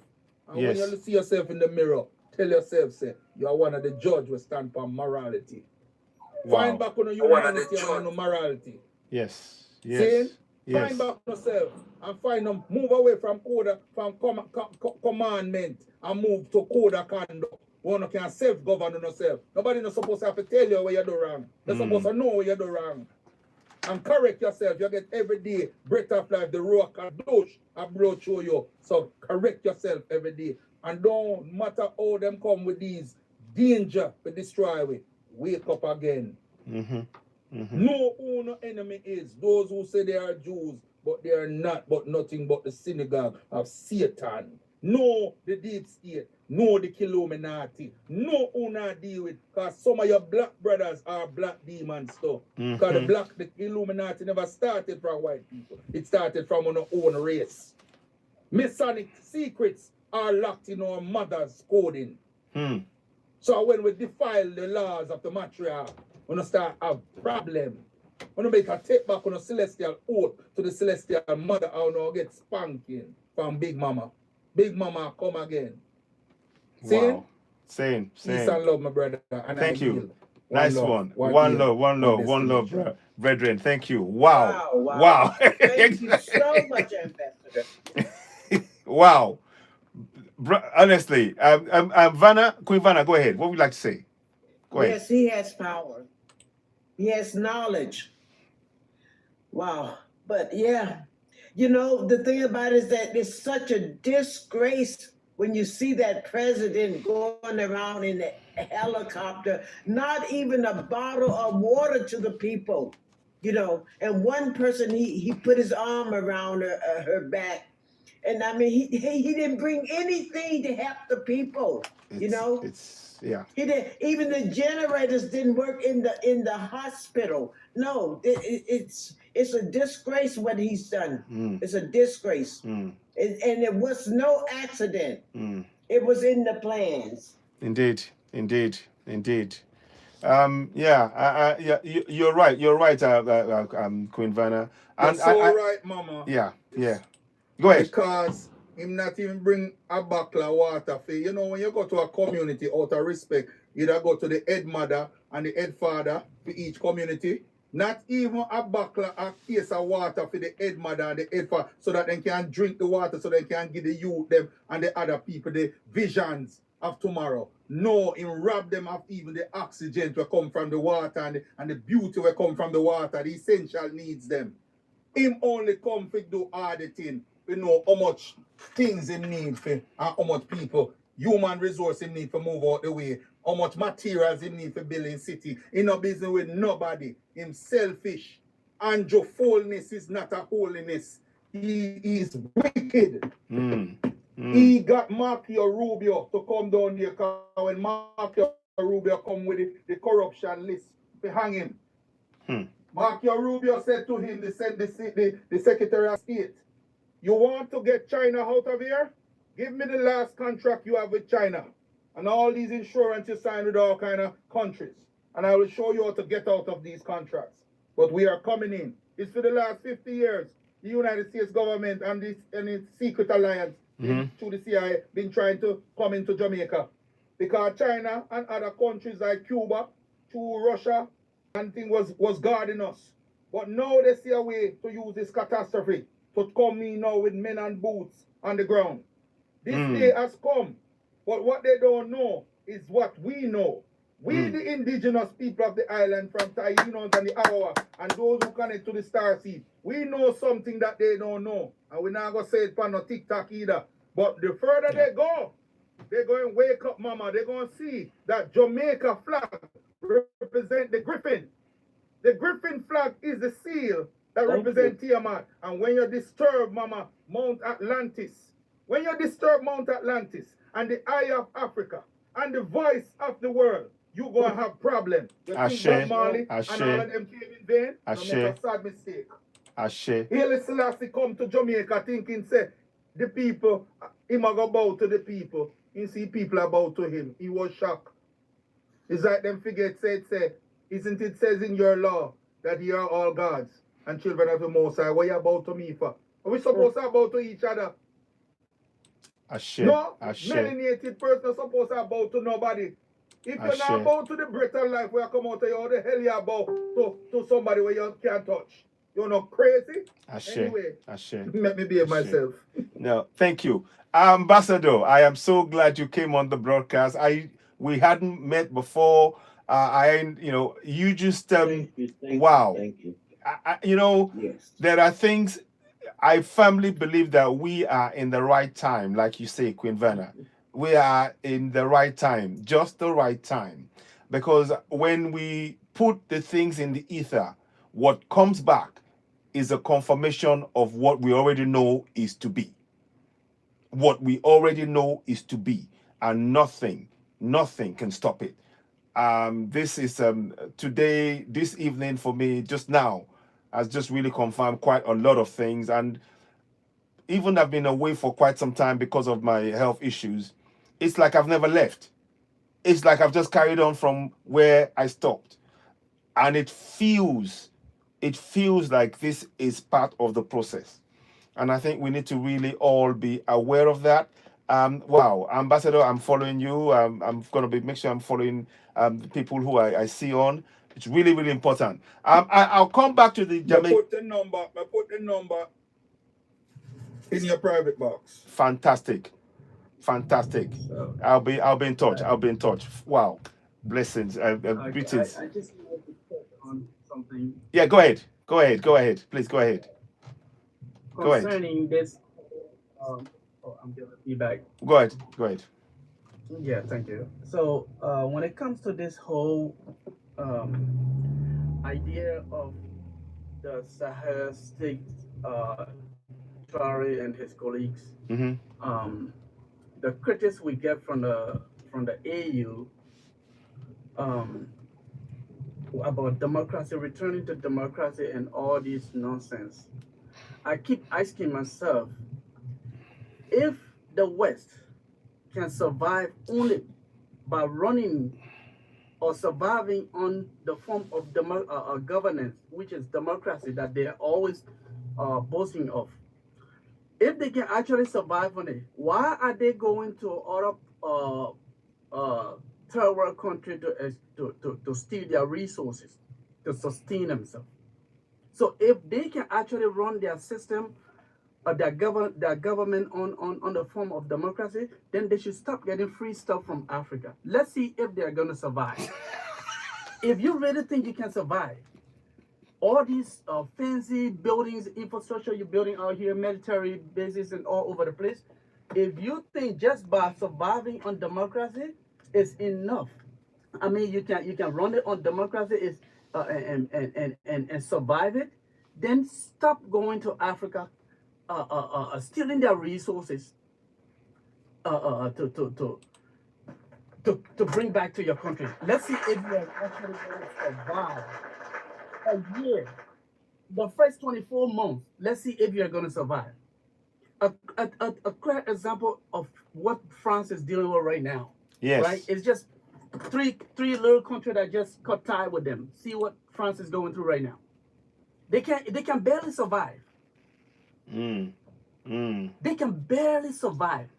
And when you see yourself in the mirror, tell yourself, say, you are one of the judge who stand for morality. Find back on your humanity and on morality. Yes. See? Find back yourself and find them. Move away from commandment and move to code of conduct. One can self-govern on yourself. Nobody not supposed to have to tell you where you do wrong. You're supposed to know where you do wrong. And correct yourself. You get every day breath of life, the rock and douche and blow through you. So correct yourself every day. And don't matter how them come with these danger to destroy we. Wake up again. Know who no enemy is. Those who say they are Jews, but they are not, but nothing but the synagogue of Satan. Know the deep state. Know the Illuminati. Know who not deal with. Because some of your black brothers are black demons too. Because the Illuminati never started from white people. It started from our own race. Masonic secrets are locked in our mother's coding. So when we defile the laws of the matriarch, when we start a problem, when we make a take back on a celestial oath to the celestial mother, I will get spanking from Big Mama. Big Mama come again. Wow. Same. Peace and love, my brother. And Thank I you. yield. Nice love, one. one One love, brethren. Thank you. Wow. Wow. Thank you so much, Ambassador. Wow. Honestly, Queen Vanna, go ahead. What would you like to say? Go ahead. Yes, he has power. He has knowledge. Wow. But yeah, you know, the thing about it is that it's such a disgrace when you see that president going around in a helicopter, not even a bottle of water to the people. you know. And one person, he put his arm around her back, and I mean, he didn't bring anything to help the people, you know. Yeah. He did. Even the generators didn't work in the hospital. No, it's a disgrace what he's done. It's a disgrace. And it was no accident. It was in the plans. Indeed. Yeah, you're right. You're right, Queen Vanna. You're so right, Mama. Yeah. Go ahead. Because him not even bring a buckle of water for you know when you go to a community out of respect, you either go to the head mother and the head father for each community. Not even a buckle, a case of water for the head mother and the head father, so that they can drink the water, so they can give the youth them and the other people the visions of tomorrow. No, him rob them of even the oxygen will come from the water and the beauty will come from the water, the essential needs them. Him only come to do all the thing. We know how much things him need for and how much people, human resource him need for move out the way, how much materials him need for building city. He no business with nobody. Him selfish. Andrew fullness is not a holiness. He is wicked. He got Marco Rubio to come down there, because when Marco Rubio come with the corruption list to hang him. Marco Rubio said to him, the Secretary of State, you want to get China out of here? Give me the last contract you have with China and all these insurance you signed with all kind of countries, and I will show you how to get out of these contracts. But we are coming in. It's for the last 50 years. The United States government and its secret alliance through the CIA been trying to come into Jamaica, because China and other countries like Cuba, through Russia, and thing was guarding us. But now they see a way to use this catastrophe to come in now with men and boots on the ground. This day has come. But what they don't know is what we know. We, the indigenous people of the island, from Taínos and the Awa, and those who connect to the Star Seed, we know something that they don't know. And we're not going to say it for no TikTok either. But the further they go, they're going to wake up, Mama. They're going to see that Jamaica flag represent the griffin. The griffin flag is the seal that represents Tiamat. And when you disturb, Mama, Mount Atlantis, when you disturb Mount Atlantis and the eye of Africa and the voice of the world, you're going to have problems. Ashe. And all of them came in vain. Ashe. Don't make a sad mistake. Ashe. Haile Selassie come to Jamaica thinking, say, the people, him a go bow to the people. He see people about to him. He was shocked. It's like them figure say, isn't it says in your law that you are all gods and children of the Most High? What you about to me for? Are we supposed to about to each other? Ashe. No, Ashe. melanated person supposed to about to nobody. If you're not about to the Britain life where you come out of you, how the hell you about to somebody where you can't touch? You're not crazy? Ashe. Anyway, Ashe. let me behave myself. No, thank you. Ambassador, I am so glad you came on the broadcast. We hadn't met before. You just wow. Thank you. Yes. There are things I firmly believe that we are in the right time, like you say, Queen Vanna. We are in the right time, just the right time. Because when we put the things in the ether, what comes back is a confirmation of what we already know is to be. What we already know is to be, and nothing can stop it. This is today, this evening for me, just now, has just really confirmed quite a lot of things. And even I've been away for quite some time because of my health issues. It's like I've never left. It's like I've just carried on from where I stopped. And it feels like this is part of the process. And I think we need to really all be aware of that. Wow, Ambassador, I'm following you. I'm going to make sure I'm following the people who I see on. It's really, really important. I'll come back to the Jamaica. Put the number in your private box. Fantastic. I'll be in touch. Wow, blessings. Greetings. I just wanted to touch on something. Yeah, go ahead. Please go ahead. Concerning this, I'm getting feedback. Go ahead. Yeah, thank you. So when it comes to this whole idea of the Sahel state, Traore and his colleagues, the critics we get from the AU about democracy, returning to democracy, and all this nonsense. I keep asking myself, if the West can survive only by running or surviving on the form of governance, which is democracy that they are always boasting of, if they can actually survive on it, why are they going to other third world country to steal their resources to sustain themselves? So if they can actually run their system, their government on the form of democracy, then they should stop getting free stuff from Africa. Let's see if they're going to survive. If you really think you can survive, all these fancy buildings, infrastructure you're building out here, military bases and all over the place, if you think just by surviving on democracy is enough, I mean, you can run it on democracy and survive it, then stop going to Africa, stealing their resources to bring back to your country. Let's see if you are actually going to survive a year, the first 24 months. Let's see if you're going to survive. A clear example of what France is dealing with right now. Yes. Right? It's just three little countries that just cut tie with them. See what France is going through right now. They can barely survive. They can barely survive.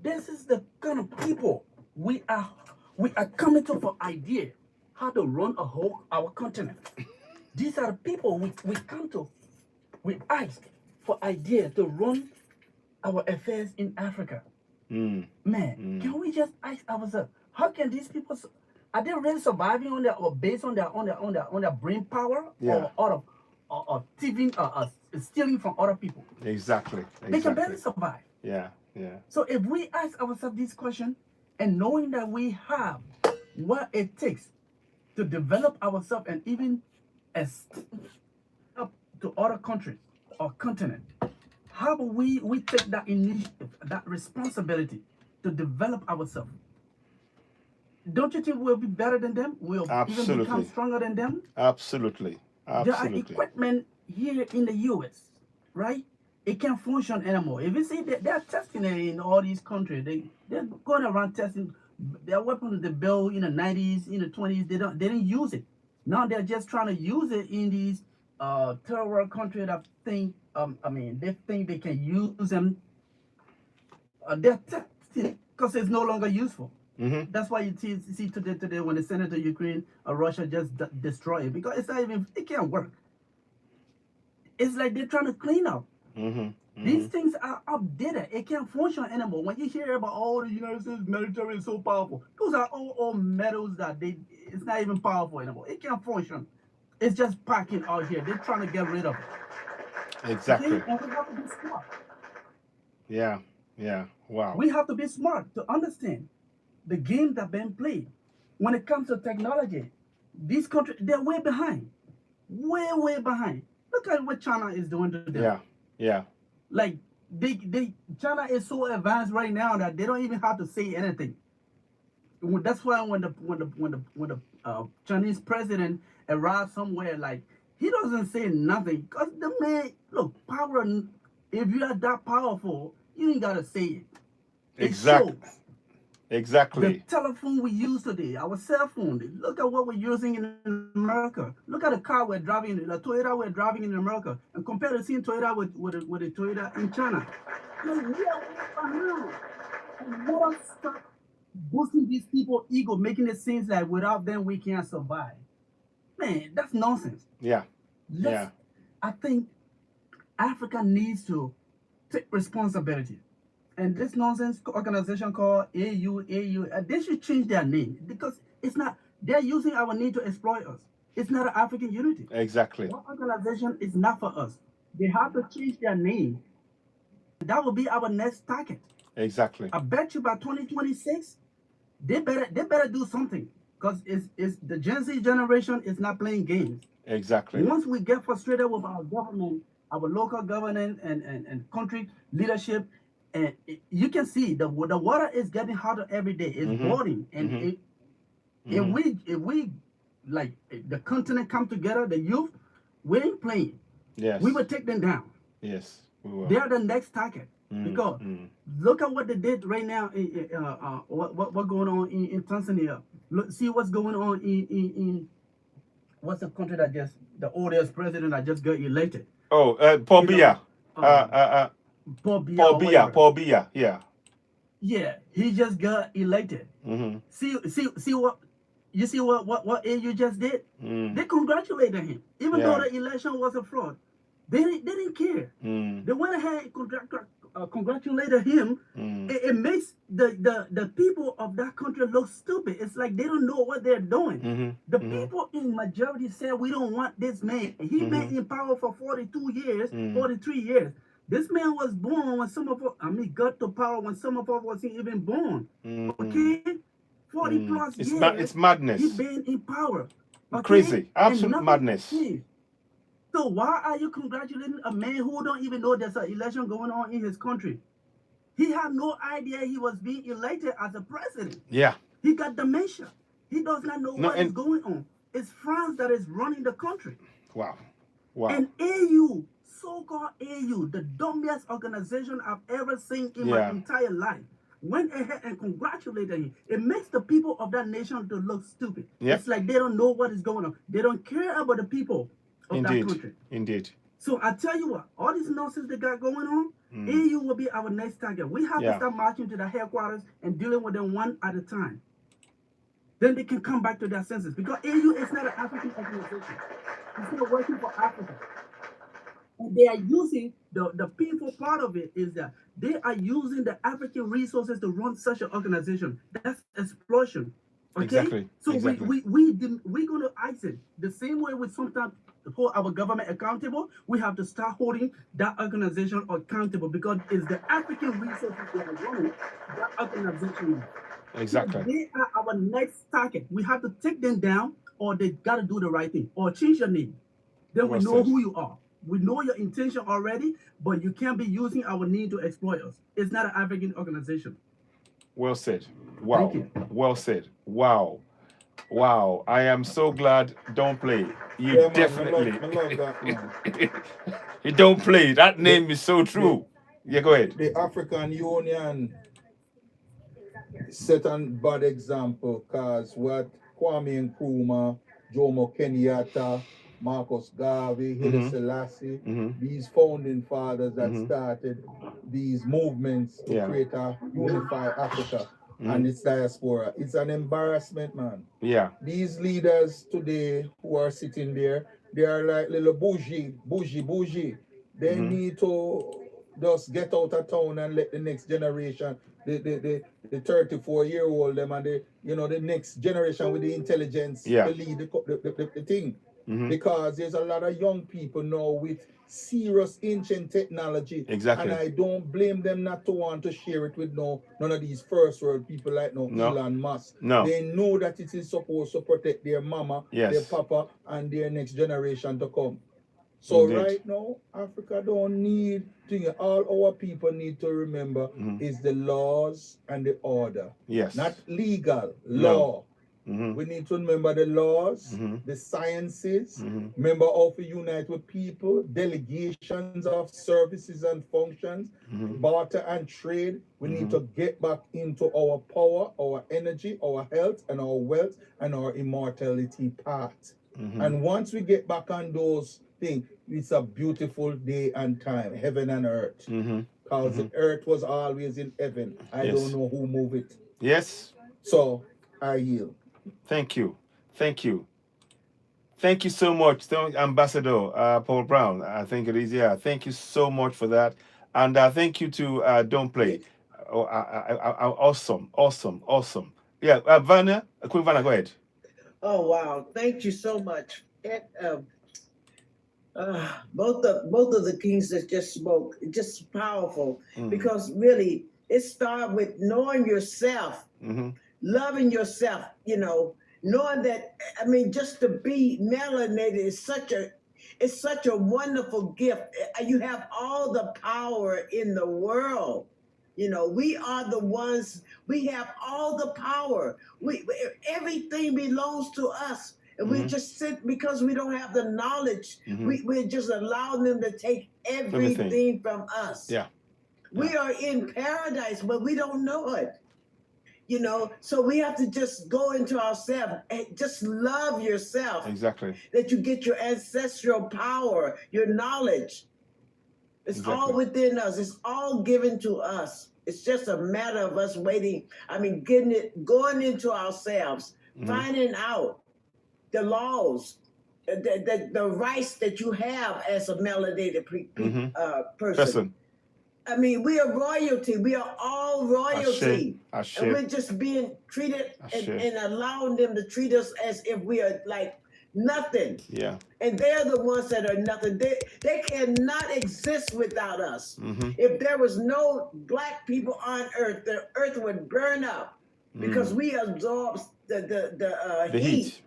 This is the kind of people we are coming to for idea how to run our continent. These are the people we come to. We ask for idea to run our affairs in Africa. Man, can we just ask ourselves, how can these people? Are they really surviving on based on their brain power, or thieving, stealing from other people? Exactly. They can barely survive. Yeah. So if we ask ourselves this question, and knowing that we have what it takes to develop ourselves and even up to other countries or continent, how about we take that initiative, that responsibility to develop ourselves? Don't you think we'll be better than them? We'll even become stronger than them? Absolutely. There are equipment here in the US, right? It can't function anymore. If you see that they're testing it in all these countries, they're going around testing their weapons they built in the 90s, in the 20s. They didn't use it. Now they're just trying to use it in these third world countries that think they think they can use them. They're testing because it's no longer useful. That's why you see today when they send it to Ukraine, Russia just destroy it because it can't work. It's like they're trying to clean up. These things are outdated. It can't function anymore. When you hear about the United States military is so powerful, those are all metals that it's not even powerful anymore. It can't function. It's just packing out here. They're trying to get rid of it. Exactly. Okay? And we have to be smart. Yeah. Wow. We have to be smart to understand the game that's been played. When it comes to technology, these countries, they're way behind. Way behind. Look at what China is doing to them. Yeah. Like China is so advanced right now that they don't even have to say anything. That's why when the Chinese president arrives somewhere, like he doesn't say nothing because the man, look, power. If you are that powerful, you ain't gotta say it. Exactly. The telephone we use today, our cell phone. Look at what we're using in America. Look at the car we're driving, the Toyota we're driving in America, and compare to seeing Toyota with the Toyota in China. We are way behind. And let us stop boosting these people's ego, making it seem like without them we can't survive. Man, that's nonsense. I think Africa needs to take responsibility. And this nonsense organization called AU, they should change their name because it's not, they're using our need to exploit us. It's not an African unity. Exactly. That organization is not for us. They have to change their name. That will be our next target. Exactly. I bet you by 2026, they better do something. because it's the Gen Z generation is not playing games. Exactly. Once we get frustrated with our government, our local government and country leadership, and you can see the water is getting hotter every day. It's boiling, and if we like the continent come together, the youth, we ain't playing. Yes. We will take them down. Yes, we will. They are the next target. Because look at what they did right now. What going on in Tanzania? Look, see what's going on in what's the country that just the oldest president that just got elected? Oh, Paul Biya. Paul Biya. Paul Biya. Yeah. Yeah, he just got elected. See what you see what AU just did? They congratulated him, even though the election was a fraud. They didn't care. They went ahead and congratulated him. It makes the people of that country look stupid. It's like they don't know what they're doing. The people in majority said, we don't want this man. He been in power for 42 years, 43 years. This man was born when some of us, got to power when some of us wasn't even born. Okay? 40 plus years. It's madness. He's been in power. Okay? Crazy. Absolute madness. Changed. So why are you congratulating a man who don't even know there's an election going on in his country? He had no idea he was being elected as a president. Yeah. He got dementia. He does not know what is going on. It's France that is running the country. Wow. Wow. And AU, so-called AU, the dumbest organization I've ever seen in my entire life, went ahead and congratulated him. It makes the people of that nation to look stupid. It's like they don't know what is going on. They don't care about the people of that country. Indeed. So I tell you what, all this nonsense they got going on, AU will be our next target. We have to start marching to the headquarters and dealing with them one at a time. Then they can come back to their senses, because AU is not an African organization. It's not working for Africa. And they are using, the painful part of it is that they are using the African resources to run such an organization. That's exploitation. Okay? Exactly. So exactly. we're going to ice it. The same way we sometimes hold our government accountable, we have to start holding that organization accountable, because it's the African resources that are running that organization. Exactly. So they are our next target. We have to take them down, or they got to do the right thing, or change your name. Then we know who you are. We know your intention already, but you can't be using our need to exploit us. It's not an African organization. Well said. Wow. Thank you. Well said. Wow. Wow. I am so glad. Don't play. You definitely. I love that, man. You don't play. That name is so true. Yeah, go ahead. The African Union set a bad example, because what Kwame Nkrumah, Jomo Kenyatta, Marcus Garvey, Haile Selassie, these founding fathers that started these movements to create a unified Africa and its diaspora. It's an embarrassment, man. Yeah. These leaders today who are sitting there, they are like little bougie. They need to just get out of town and let the next generation, the 34-year-old them and the next generation with the intelligence to lead the thing. Because there's a lot of young people now with serious ancient technology. Exactly. And I don't blame them not to want to share it with none of these first world people like Elon Musk. No. They know that it is supposed to protect their mama, their papa, and their next generation to come. So right now, Africa don't need to, all our people need to remember is the laws and the order. Yes. Not legal, law. We need to remember the laws, the sciences, remember how to unite with people, delegations of services and functions, barter and trade. We need to get back into our power, our energy, our health, and our wealth, and our immortality part. And once we get back on those things, it's a beautiful day and time, heaven and earth. Because the earth was always in heaven. I don't know who moved it. Yes. So I yield. Thank you. Thank you. Thank you so much, Ambassador Paul Brown. I think it is. Yeah. Thank you so much for that. And thank you to Don't Play. Awesome. Yeah. Queen Vanna, go ahead. Oh, wow. Thank you so much. Both of the kings that just spoke, just powerful, because really it started with knowing yourself, loving yourself, knowing that, I mean, just to be melanated is such a wonderful gift. You have all the power in the world. You know, we are the ones, we have all the power. Everything belongs to us. And we just sit because we don't have the knowledge. We're just allowing them to take everything from us. Yeah. We are in paradise, but we don't know it. You know, so we have to just go into ourselves and just love yourself. Exactly. That you get your ancestral power, your knowledge. It's all within us. It's all given to us. It's just a matter of us waiting. I mean, going into ourselves, finding out the laws, the rights that you have as a melanated person. I mean, we are royalty. We are all royalty. Ashe. And we're just being treated and allowing them to treat us as if we are like nothing. Yeah. And they're the ones that are nothing. They cannot exist without us. If there was no black people on earth, the earth would burn up because we absorb the heat.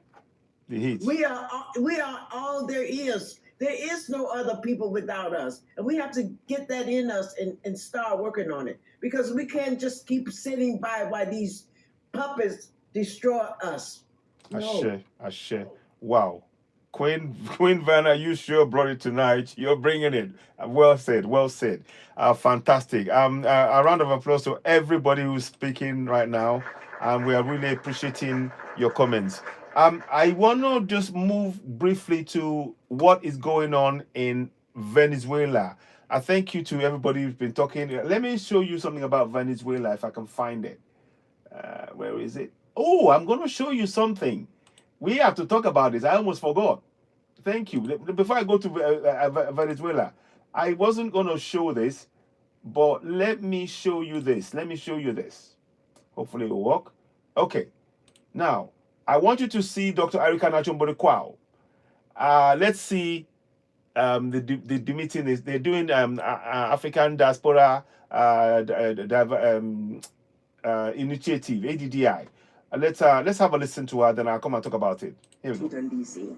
The heat. We are all there is. There is no other people without us. And we have to get that in us and start working on it. Because we can't just keep sitting by while these puppets destroy us. No. Ashe. Wow. Queen Verna, you sure brought it tonight. You're bringing it. Well said. Fantastic. A round of applause to everybody who's speaking right now. We are really appreciating your comments. I want to just move briefly to what is going on in Venezuela. I thank you to everybody who's been talking. Let me show you something about Venezuela if I can find it. Where is it? Oh, I'm going to show you something. We have to talk about this. I almost forgot. Thank you. Before I go to Venezuela, I wasn't going to show this, but let me show you this. Hopefully it will work. Okay. Now, I want you to see Dr. Erika Nachombole Kwao. Let's see the meeting is they're doing African Diaspora Initiative, ADDI. Let's have a listen to her, then I'll come and talk about it. Here we go. Washington, D.C.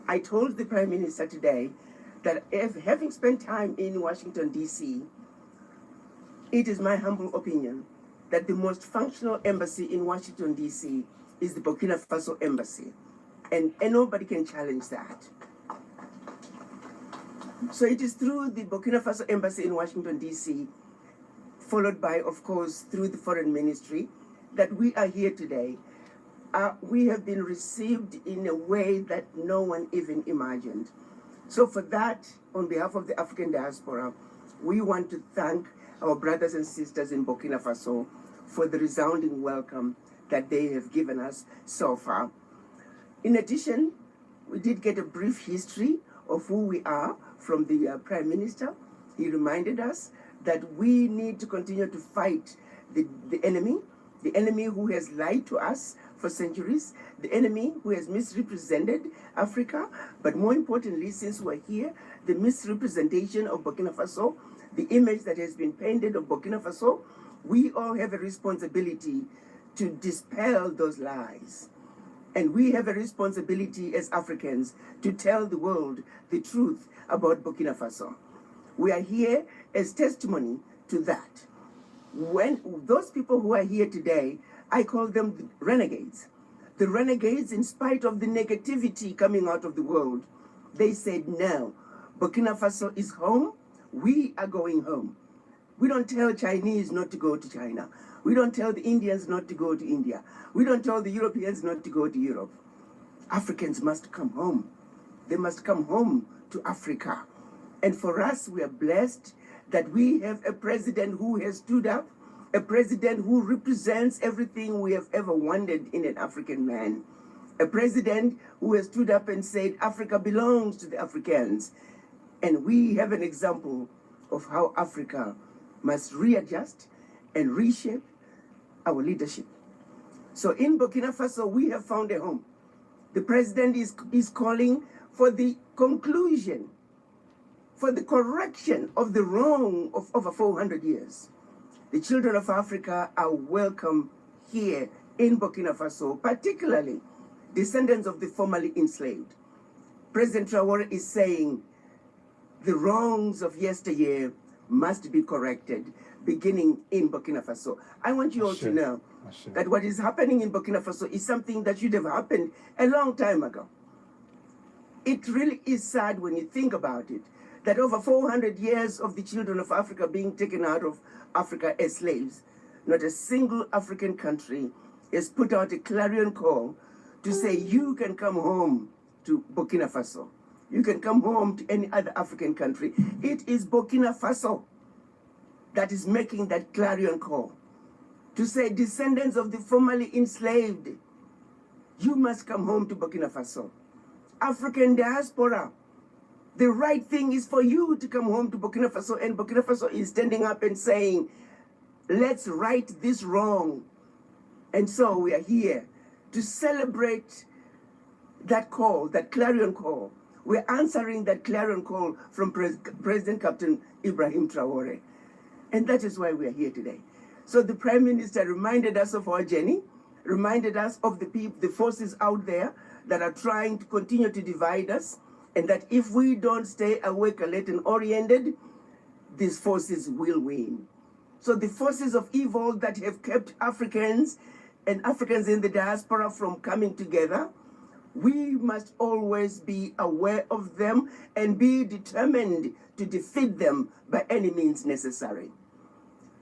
I told the Prime Minister today that having spent time in Washington, D.C., it is my humble opinion that the most functional embassy in Washington, D.C. is the Burkina Faso embassy. And nobody can challenge that. So it is through the Burkina Faso embassy in Washington, D.C., followed by, of course, through the foreign ministry, that we are here today. We have been received in a way that no one even imagined. So for that, on behalf of the African diaspora, we want to thank our brothers and sisters in Burkina Faso for the resounding welcome that they have given us so far. In addition, we did get a brief history of who we are from the Prime Minister. He reminded us that we need to continue to fight the enemy who has lied to us for centuries, the enemy who has misrepresented Africa, but more importantly, since we're here, the misrepresentation of Burkina Faso, the image that has been painted of Burkina Faso. We all have a responsibility to dispel those lies. And we have a responsibility as Africans to tell the world the truth about Burkina Faso. We are here as testimony to that. When those people who are here today, I call them the renegades. The renegades, in spite of the negativity coming out of the world, they said, no, Burkina Faso is home, we are going home. We don't tell Chinese not to go to China. We don't tell the Indians not to go to India. We don't tell the Europeans not to go to Europe. Africans must come home. They must come home to Africa. And for us, we are blessed that we have a president who has stood up, a president who represents everything we have ever wanted in an African man, a president who has stood up and said Africa belongs to the Africans. And we have an example of how Africa must readjust and reshape our leadership. So in Burkina Faso, we have found a home. The president is calling for the conclusion, for the correction of the wrong of over 400 years. The children of Africa are welcome here in Burkina Faso, particularly descendants of the formerly enslaved. President Traore is saying the wrongs of yesteryear must be corrected, beginning in Burkina Faso. I want you all to know that what is happening in Burkina Faso is something that should have happened a long time ago. It really is sad when you think about it, that over 400 years of the children of Africa being taken out of Africa as slaves, not a single African country has put out a clarion call to say you can come home to Burkina Faso. You can come home to any other African country. It is Burkina Faso that is making that clarion call to say, descendants of the formerly enslaved, you must come home to Burkina Faso. African diaspora, the right thing is for you to come home to Burkina Faso, and Burkina Faso is standing up and saying, let's right this wrong. And so we are here to celebrate that call, that clarion call. We're answering that clarion call from President Captain Ibrahim Traore. And that is why we are here today. So the Prime Minister reminded us of our journey, reminded us of the forces out there that are trying to continue to divide us, and that if we don't stay awake, alert, and oriented, these forces will win. So the forces of evil that have kept Africans and Africans in the diaspora from coming together, we must always be aware of them and be determined to defeat them by any means necessary.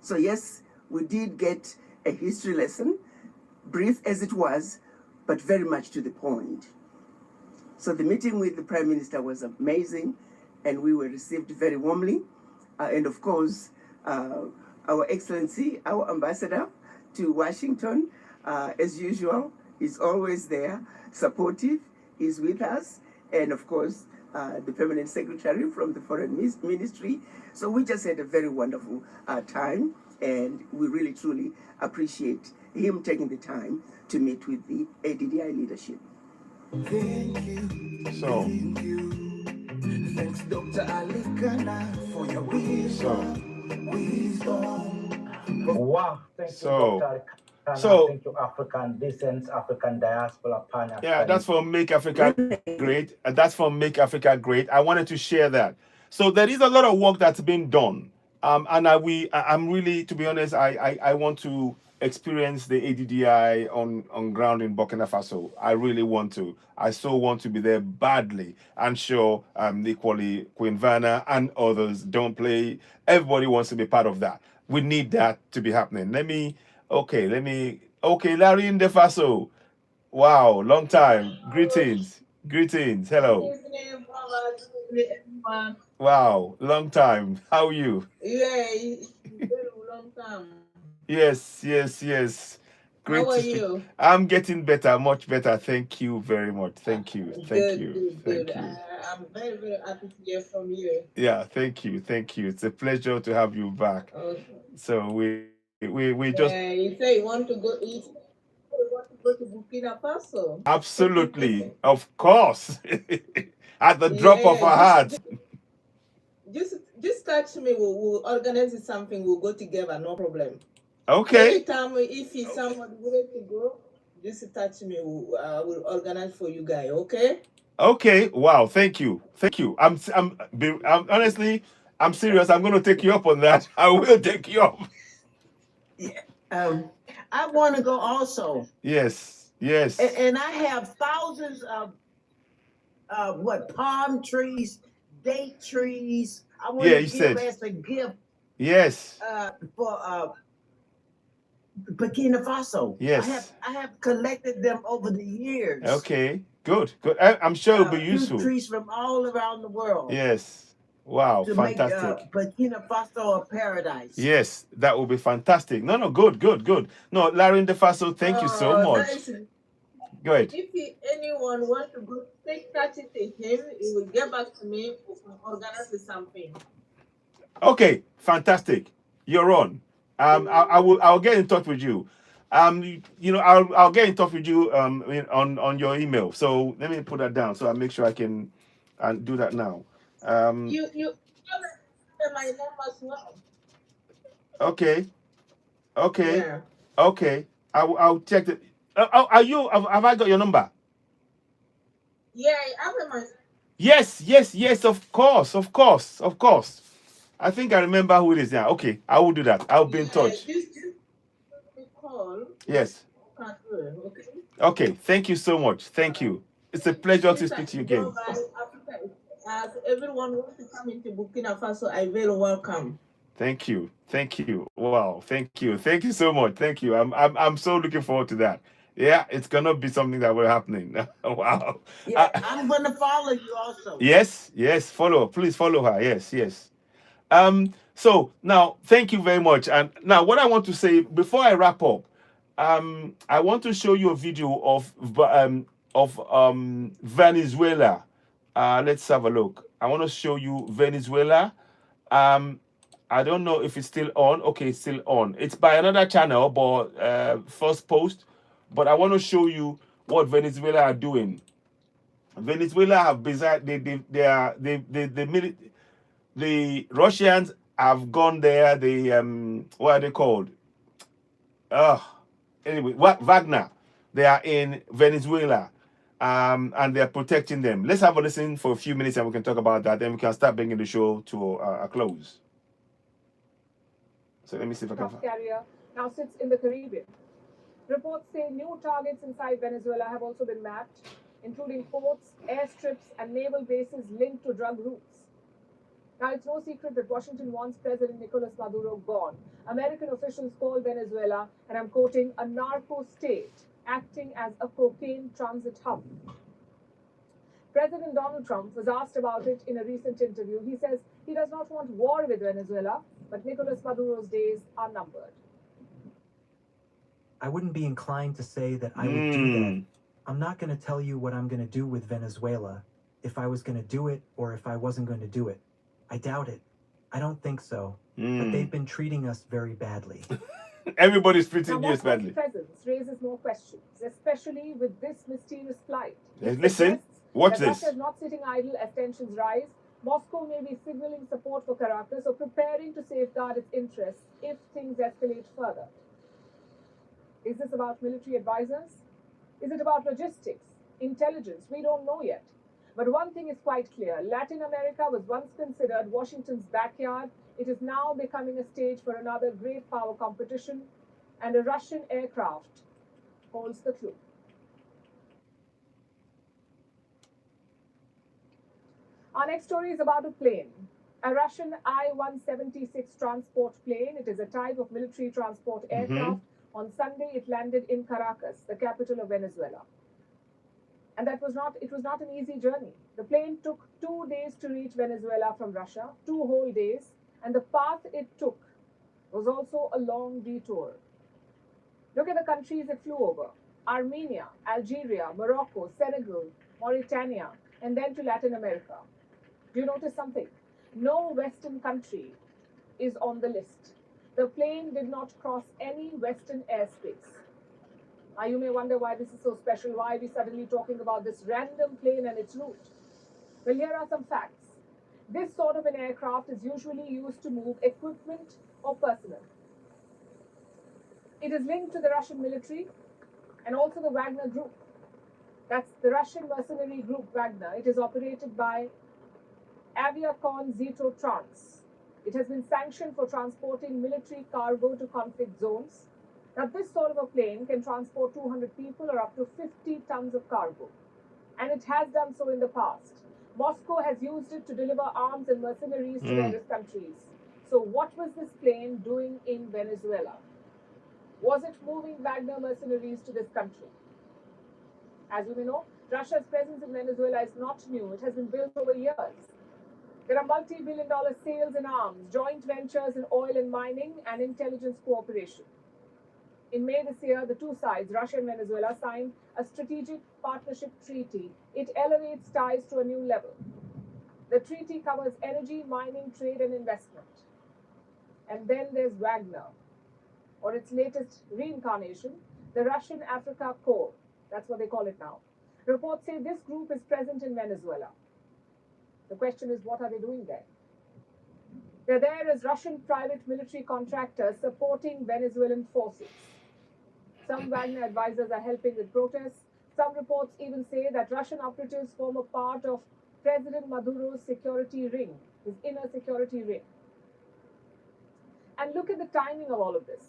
So yes, we did get a history lesson, brief as it was, but very much to the point. So the meeting with the Prime Minister was amazing, and we were received very warmly. And of course, Our Excellency, our ambassador to Washington, as usual, is always there, supportive, is with us, and of course, the permanent secretary from the Foreign Ministry. So we just had a very wonderful time, and we really truly appreciate him taking the time to meet with the ADDI leadership. Thank you. So, Thank you. Thanks, Dr. Ali Kana, for your wisdom. Wow, thank you, So- Dr. Kana. so- Thank you, African Descent, African Diaspora Panel. yeah, that's for Make Africa Great. That's for Make Africa Great. I wanted to share that. So there is a lot of work that's been done. And I'm really, to be honest, I want to experience the ADDI on ground in Burkina Faso. I really want to. I so want to be there badly. And sure, equally, Queen Vanna and others don't play. Everybody wants to be part of that. We need that to be happening. Okay, Larry in the Faso. Wow, long time. Greetings. Hello. Wow, long time. How are you? Yeah, it's been a long time. Yes. Great How are to speak. you? I'm getting better, much better. Thank you very much. Thank you. Good. I'm very, very happy to hear from you. Yeah, thank you. It's a pleasure to have you back. Okay. So we just You say you want to go to Burkina Faso. absolutely, of course, at the drop of a Yeah, hat. Just touch me. We'll organize something. We'll go together. No problem. Okay. Anytime if it's somebody ready to go, just touch me. We'll organize for you guys. Okay. Okay. Wow. Thank you. I'm honestly, I'm serious. I'm going to take you up on that. I will take you up. I want to go also. Yes. And I have thousands of palm trees, date trees. I want Yeah, to you give said. as a gift Yes. for Burkina Faso. Yes. I have collected them over the years. Okay. Good. I'm sure it'll be Fruit useful. trees from all around the world. Yes. Wow. To Fantastic. make Burkina Faso a paradise. Yes, that will be fantastic. No, good. No, Larry in the Faso, thank you so much. Nice. Go ahead. If anyone wants to go take touch it to him, he will get back to me. We can organize something. Okay, fantastic. You're on. I'll get in touch with you. I'll get in touch with you on your email. So let me put that down so I make sure I can do that now. You my name as well. Okay. Yeah. Okay. I'll check it. Have I got your number? Yeah, I remember. Yes, yes, yes, of course, of course, of course. I think I remember who it is now. Okay, I will do that. I'll be in touch. This call. Yes. Okay. Okay, thank you so much. Thank you. It's a pleasure to speak to you again. Africa, as everyone wants to come into Burkina Faso, I very welcome. Thank you. Thank you. Wow. Thank you. Thank you so much. Thank you. I'm so looking forward to that. Yeah, it's gonna be something that will happening. Wow. Yeah, I'm gonna follow you also. Yes, yes, follow. Please follow her. Yes, yes. So now thank you very much. And now what I want to say before I wrap up, I want to show you a video of Venezuela. Let's have a look. I want to show you Venezuela. I don't know if it's still on. Okay, it's still on. It's by another channel, but first post. But I want to show you what Venezuela are doing. Venezuela have the Russians have gone there. What are they called? Anyway, Wagner. They are in Venezuela, and they're protecting them. Let's have a listen for a few minutes, and we can talk about that. Then we can start bringing the show to a close. So let me see if I can. Carrier now sits in the Caribbean. Reports say new targets inside Venezuela have also been mapped, including ports, airstrips, and naval bases linked to drug routes. Now, it's no secret that Washington wants President Nicolas Maduro gone. American officials call Venezuela, and I'm quoting, a narco state, acting as a cocaine transit hub. President Donald Trump was asked about it in a recent interview. He says he does not want war with Venezuela, but Nicolas Maduro's days are numbered. I wouldn't be inclined to say that I would do that. I'm not going to tell you what I'm going to do with Venezuela, if I was going to do it or if I wasn't going to do it. I doubt it. I don't think so. But they've been treating us very badly. Everybody's treating us badly. Presence raises more questions, especially with this mysterious flight. Listen, watch this. Russia is not sitting idle as tensions rise. Moscow may be signaling support for Caracas or preparing to safeguard its interests if things escalate further. Is this about military advisors? Is it about logistics, intelligence? We don't know yet. But one thing is quite clear. Latin America was once considered Washington's backyard. It is now becoming a stage for another great power competition, and a Russian aircraft holds the clue. Our next story is about a plane, a Russian I-176 transport plane. It is a type of military transport aircraft. On Sunday, it landed in Caracas, the capital of Venezuela. And it was not an easy journey. The plane took 2 days to reach Venezuela from Russia, 2 whole days, and the path it took was also a long detour. Look at the countries it flew over: Armenia, Algeria, Morocco, Senegal, Mauritania, and then to Latin America. Do you notice something? No Western country is on the list. The plane did not cross any Western airspace. Now you may wonder why this is so special. Why are we suddenly talking about this random plane and its route? Well, here are some facts. This sort of an aircraft is usually used to move equipment or personnel. It is linked to the Russian military and also the Wagner Group. That's the Russian mercenary group Wagner. It is operated by Aviacon Zitotrans. It has been sanctioned for transporting military cargo to conflict zones. Now, this sort of a plane can transport 200 people or up to 50 tons of cargo. And it has done so in the past. Moscow has used it to deliver arms and mercenaries to various countries. So what was this plane doing in Venezuela? Was it moving Wagner mercenaries to this country? As you may know, Russia's presence in Venezuela is not new. It has been built over years. There are multi-billion-dollar sales in arms, joint ventures in oil and mining, and intelligence cooperation. In May this year, the two sides, Russia and Venezuela, signed a strategic partnership treaty. It elevates ties to a new level. The treaty covers energy, mining, trade, and investment. And then there's Wagner, or its latest reincarnation, the Russian Africa Corps. That's what they call it now. Reports say this group is present in Venezuela. The question is, what are they doing there? They're there as Russian private military contractors supporting Venezuelan forces. Some Wagner advisors are helping with protests. Some reports even say that Russian operatives form a part of President Maduro's security ring, his inner security ring. And look at the timing of all of this.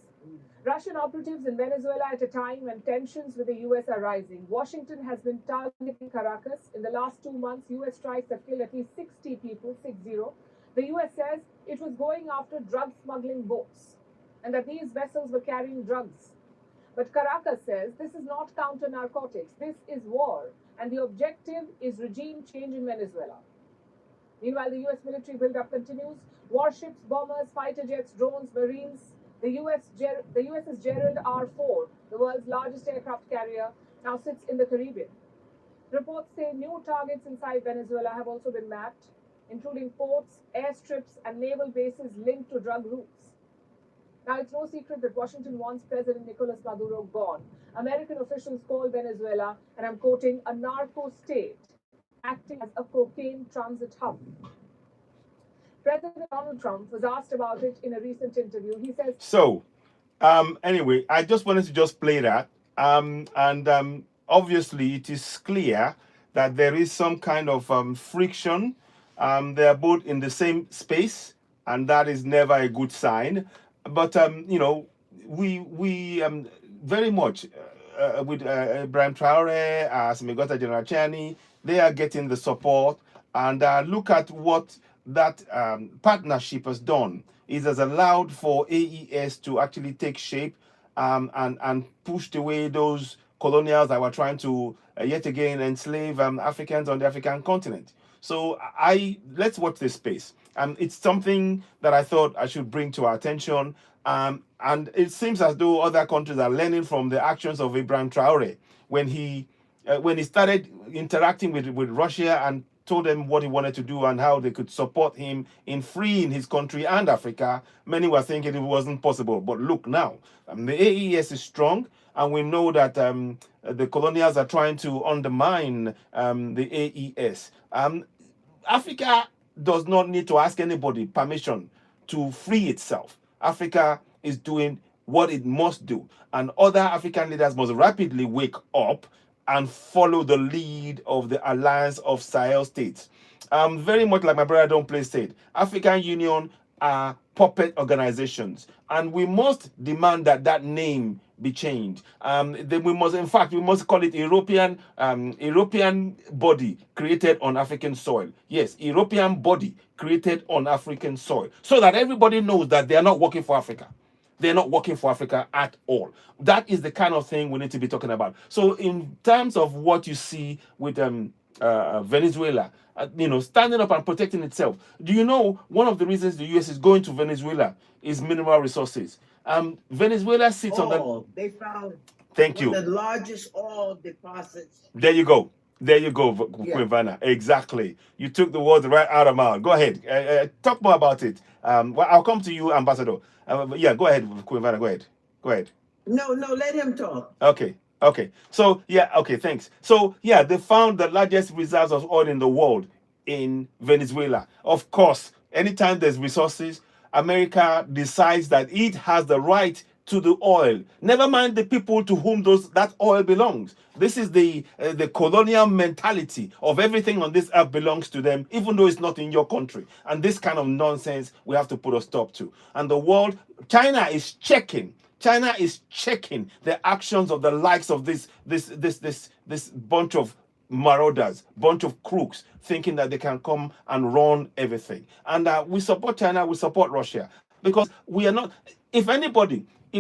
Russian operatives in Venezuela at a time when tensions with the US are rising. Washington has been targeting Caracas. In the last 2 months, US strikes have killed at least 60 people, 60. The US says it was going after drug smuggling boats and that these vessels were carrying drugs. But Caracas says this is not counter-narcotics. This is war, and the objective is regime change in Venezuela. Meanwhile, the US military buildup continues. Warships, bombers, fighter jets, drones, marines. The US's Gerald R-4, the world's largest aircraft carrier, now sits in the Caribbean. Reports say new targets inside Venezuela have also been mapped, including ports, airstrips, and naval bases linked to drug routes. Now, it's no secret that Washington wants President Nicolas Maduro gone. American officials call Venezuela, and I'm quoting, a narco state, acting as a cocaine transit hub. President Donald Trump was asked about it in a recent interview. He says... So, anyway, I just wanted to just play that. Obviously, it is clear that there is some kind of friction. They are both in the same space, and that is never a good sign. But, you know, we very much with Ibrahim Traore, Semigota General Chani, they are getting the support. And look at what that partnership has done. It has allowed for AES to actually take shape and pushed away those colonials that were trying to yet again enslave Africans on the African continent. So let's watch this space. It's something that I thought I should bring to our attention. And it seems as though other countries are learning from the actions of Ibrahim Traore when he started interacting with Russia and told them what he wanted to do and how they could support him in freeing his country and Africa. Many were thinking it wasn't possible. But look now, the AES is strong, and we know that the colonials are trying to undermine the AES. Africa does not need to ask anybody permission to free itself. Africa is doing what it must do, and other African leaders must rapidly wake up and follow the lead of the Alliance of Sahel States. Very much like my brother Don't Play said, African Union are puppet organizations, and we must demand that that name be changed. We must call it European body created on African soil. Yes, European body created on African soil, so that everybody knows that they are not working for Africa. They're not working for Africa at all. That is the kind of thing we need to be talking about. So in terms of what you see with Venezuela, standing up and protecting itself. Do you know one of the reasons the U.S. is going to Venezuela is mineral resources? Venezuela sits on the... They found the largest oil deposits. There you go. There you go, Quivana. Exactly. You took the words right out of my mouth. Go ahead. Talk more about it. Well, I'll come to you, Ambassador. Yeah, go ahead, Quivana. Go ahead. No, let him talk. Okay. So, thanks. So, they found the largest reserves of oil in the world in Venezuela. Of course, anytime there's resources, America decides that it has the right to the oil. Never mind the people to whom that oil belongs. This is the colonial mentality of everything on this earth belongs to them, even though it's not in your country. And this kind of nonsense we have to put a stop to. And the world, China is checking the actions of the likes of this bunch of marauders, bunch of crooks, thinking that they can come and run everything. And we support China, we support Russia, because we are not, if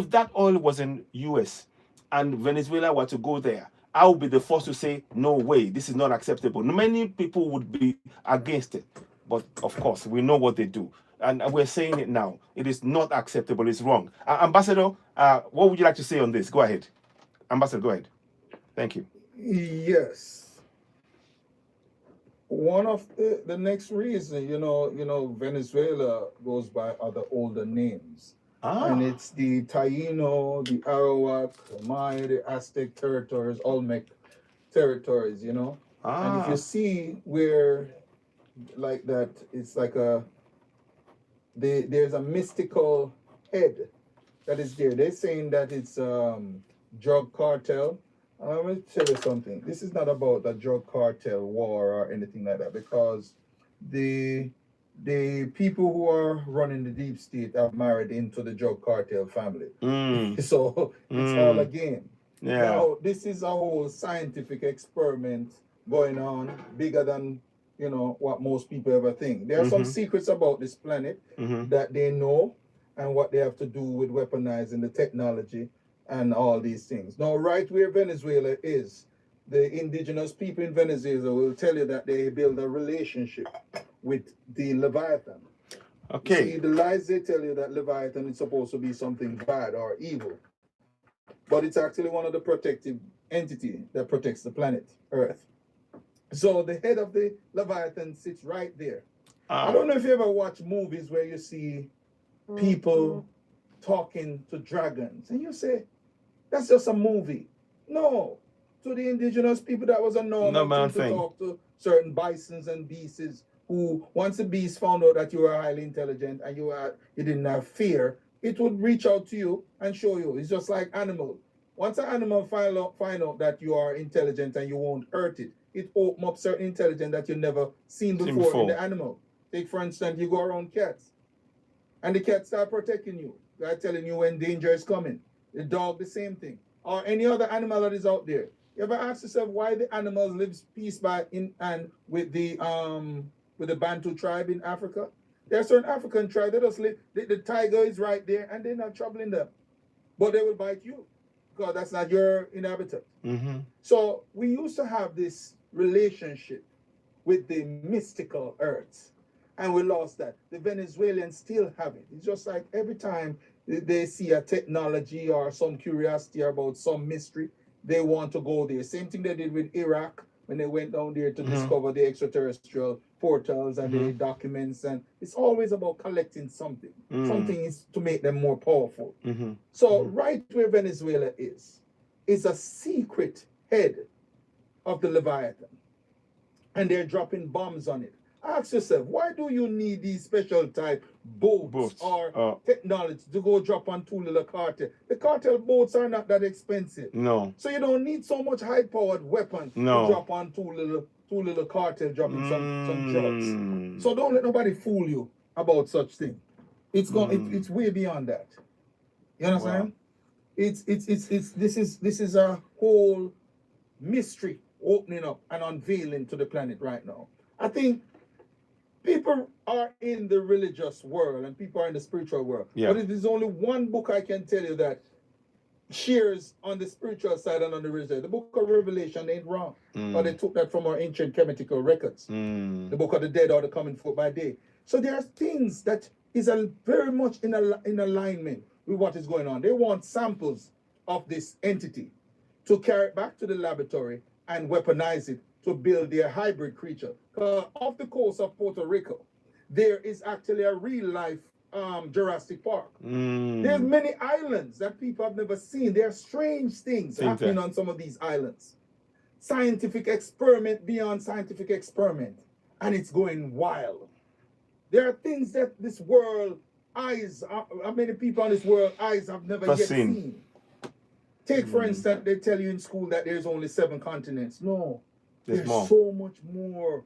that oil was in US and Venezuela were to go there, I would be the first to say, no way, this is not acceptable. Many people would be against it. But of course, we know what they do. And we're saying it now. It is not acceptable. It's wrong. Ambassador, what would you like to say on this? Go ahead. Ambassador, go ahead. Thank you. Yes. One of the next reason, Venezuela goes by other older names. And it's the Taino, the Arawak, the Maya, the Aztec territories, Olmec territories, And if you see where, like that, it's like there's a mystical head that is there. They're saying that it's drug cartel, I'm going to tell you something. This is not about a drug cartel war or anything like that, because the people who are running the deep state are married into the drug cartel family. So it's all a game. Yeah. Now, this is a whole scientific experiment going on, bigger than, you know, what most people ever think. There are some secrets about this planet that they know, and what they have to do with weaponizing the technology and all these things. Now, right where Venezuela is, the indigenous people in Venezuela will tell you that they build a relationship with the Leviathan. Okay. See, the lies they tell you that Leviathan is supposed to be something bad or evil, but it's actually one of the protective entity that protects the planet Earth. So the head of the Leviathan sits right there. I don't know if you ever watch movies where you see people talking to dragons, and you say, that's just a movie. No, to the indigenous people, that was a normal thing to talk to certain bisons and beasts who, once the beast found out that you were highly intelligent and you didn't have fear, it would reach out to you and show you. It's just like animals. Once an animal find out that you are intelligent and you won't hurt it, it opens up certain intelligence that you never seen before in the animal. Take, for instance, you go around cats, and the cats start protecting you. They're telling you when danger is coming. The dog, the same thing. Or any other animal that is out there. You ever ask yourself why the animals live peace with the Bantu tribe in Africa? There are certain African tribes that just live, the tiger is right there and they're not troubling them. But they will bite you because that's not your inhabitant. So we used to have this relationship with the mystical earth, and we lost that. The Venezuelans still have it. It's just like every time they see a technology or some curiosity about some mystery, they want to go there. Same thing they did with Iraq when they went down there to discover the extraterrestrial portals and the documents. And it's always about collecting something. Something is to make them more powerful. So right where Venezuela is a secret head of the Leviathan. And they're dropping bombs on it. Ask yourself, why do you need these special type boats or technology to go drop on two little cartel? The cartel boats are not that expensive. No. So you don't need so much high-powered weapons to drop on two little cartel dropping some drugs. So don't let nobody fool you about such thing. It's it's way beyond that. You understand? This is a whole mystery opening up and unveiling to the planet right now. I think people are in the religious world and people are in the spiritual world. Yeah. But it is only one book I can tell you that shares on the spiritual side and on the religious. The book of Revelation ain't wrong. But they took that from our ancient chemical records. The book of the dead or the coming forth by day. So there are things that is very much in alignment with what is going on. They want samples of this entity to carry it back to the laboratory and weaponize it to build their hybrid creature. Off the coast of Puerto Rico, there is actually a real life Jurassic Park. There's many islands that people have never seen. There are strange things happening on some of these islands. Scientific experiment beyond scientific experiment. And it's going wild. There are things that this world many people on this world eyes have never yet seen. Take, for instance, they tell you in school that there's only 7 continents. No. There's so much more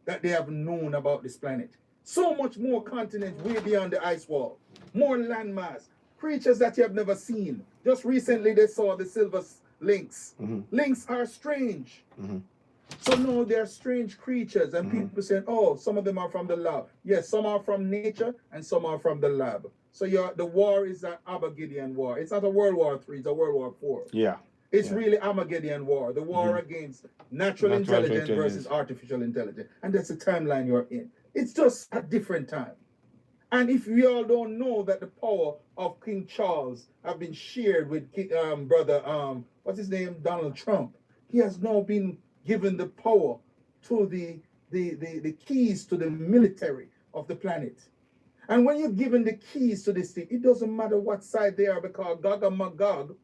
that they have known about this planet. So much more continents way beyond the ice wall. More landmass. Creatures that you have never seen. Just recently they saw the silver lynx. Lynx are strange. So no, they're strange creatures. And people say, oh, some of them are from the lab. Yes, some are from nature and some are from the lab. So the war is an Armageddon war. It's not a World War III, it's a World War IV. Yeah. It's really Armageddon war, the war against natural intelligence versus artificial intelligence. And that's the timeline you're in. It's just a different time. And if we all don't know that the power of King Charles have been shared with what's his name, Donald Trump, he has now been given the power to the keys to the military of the planet. And when you're given the keys to this thing, it doesn't matter what side they are, because Gog and Magog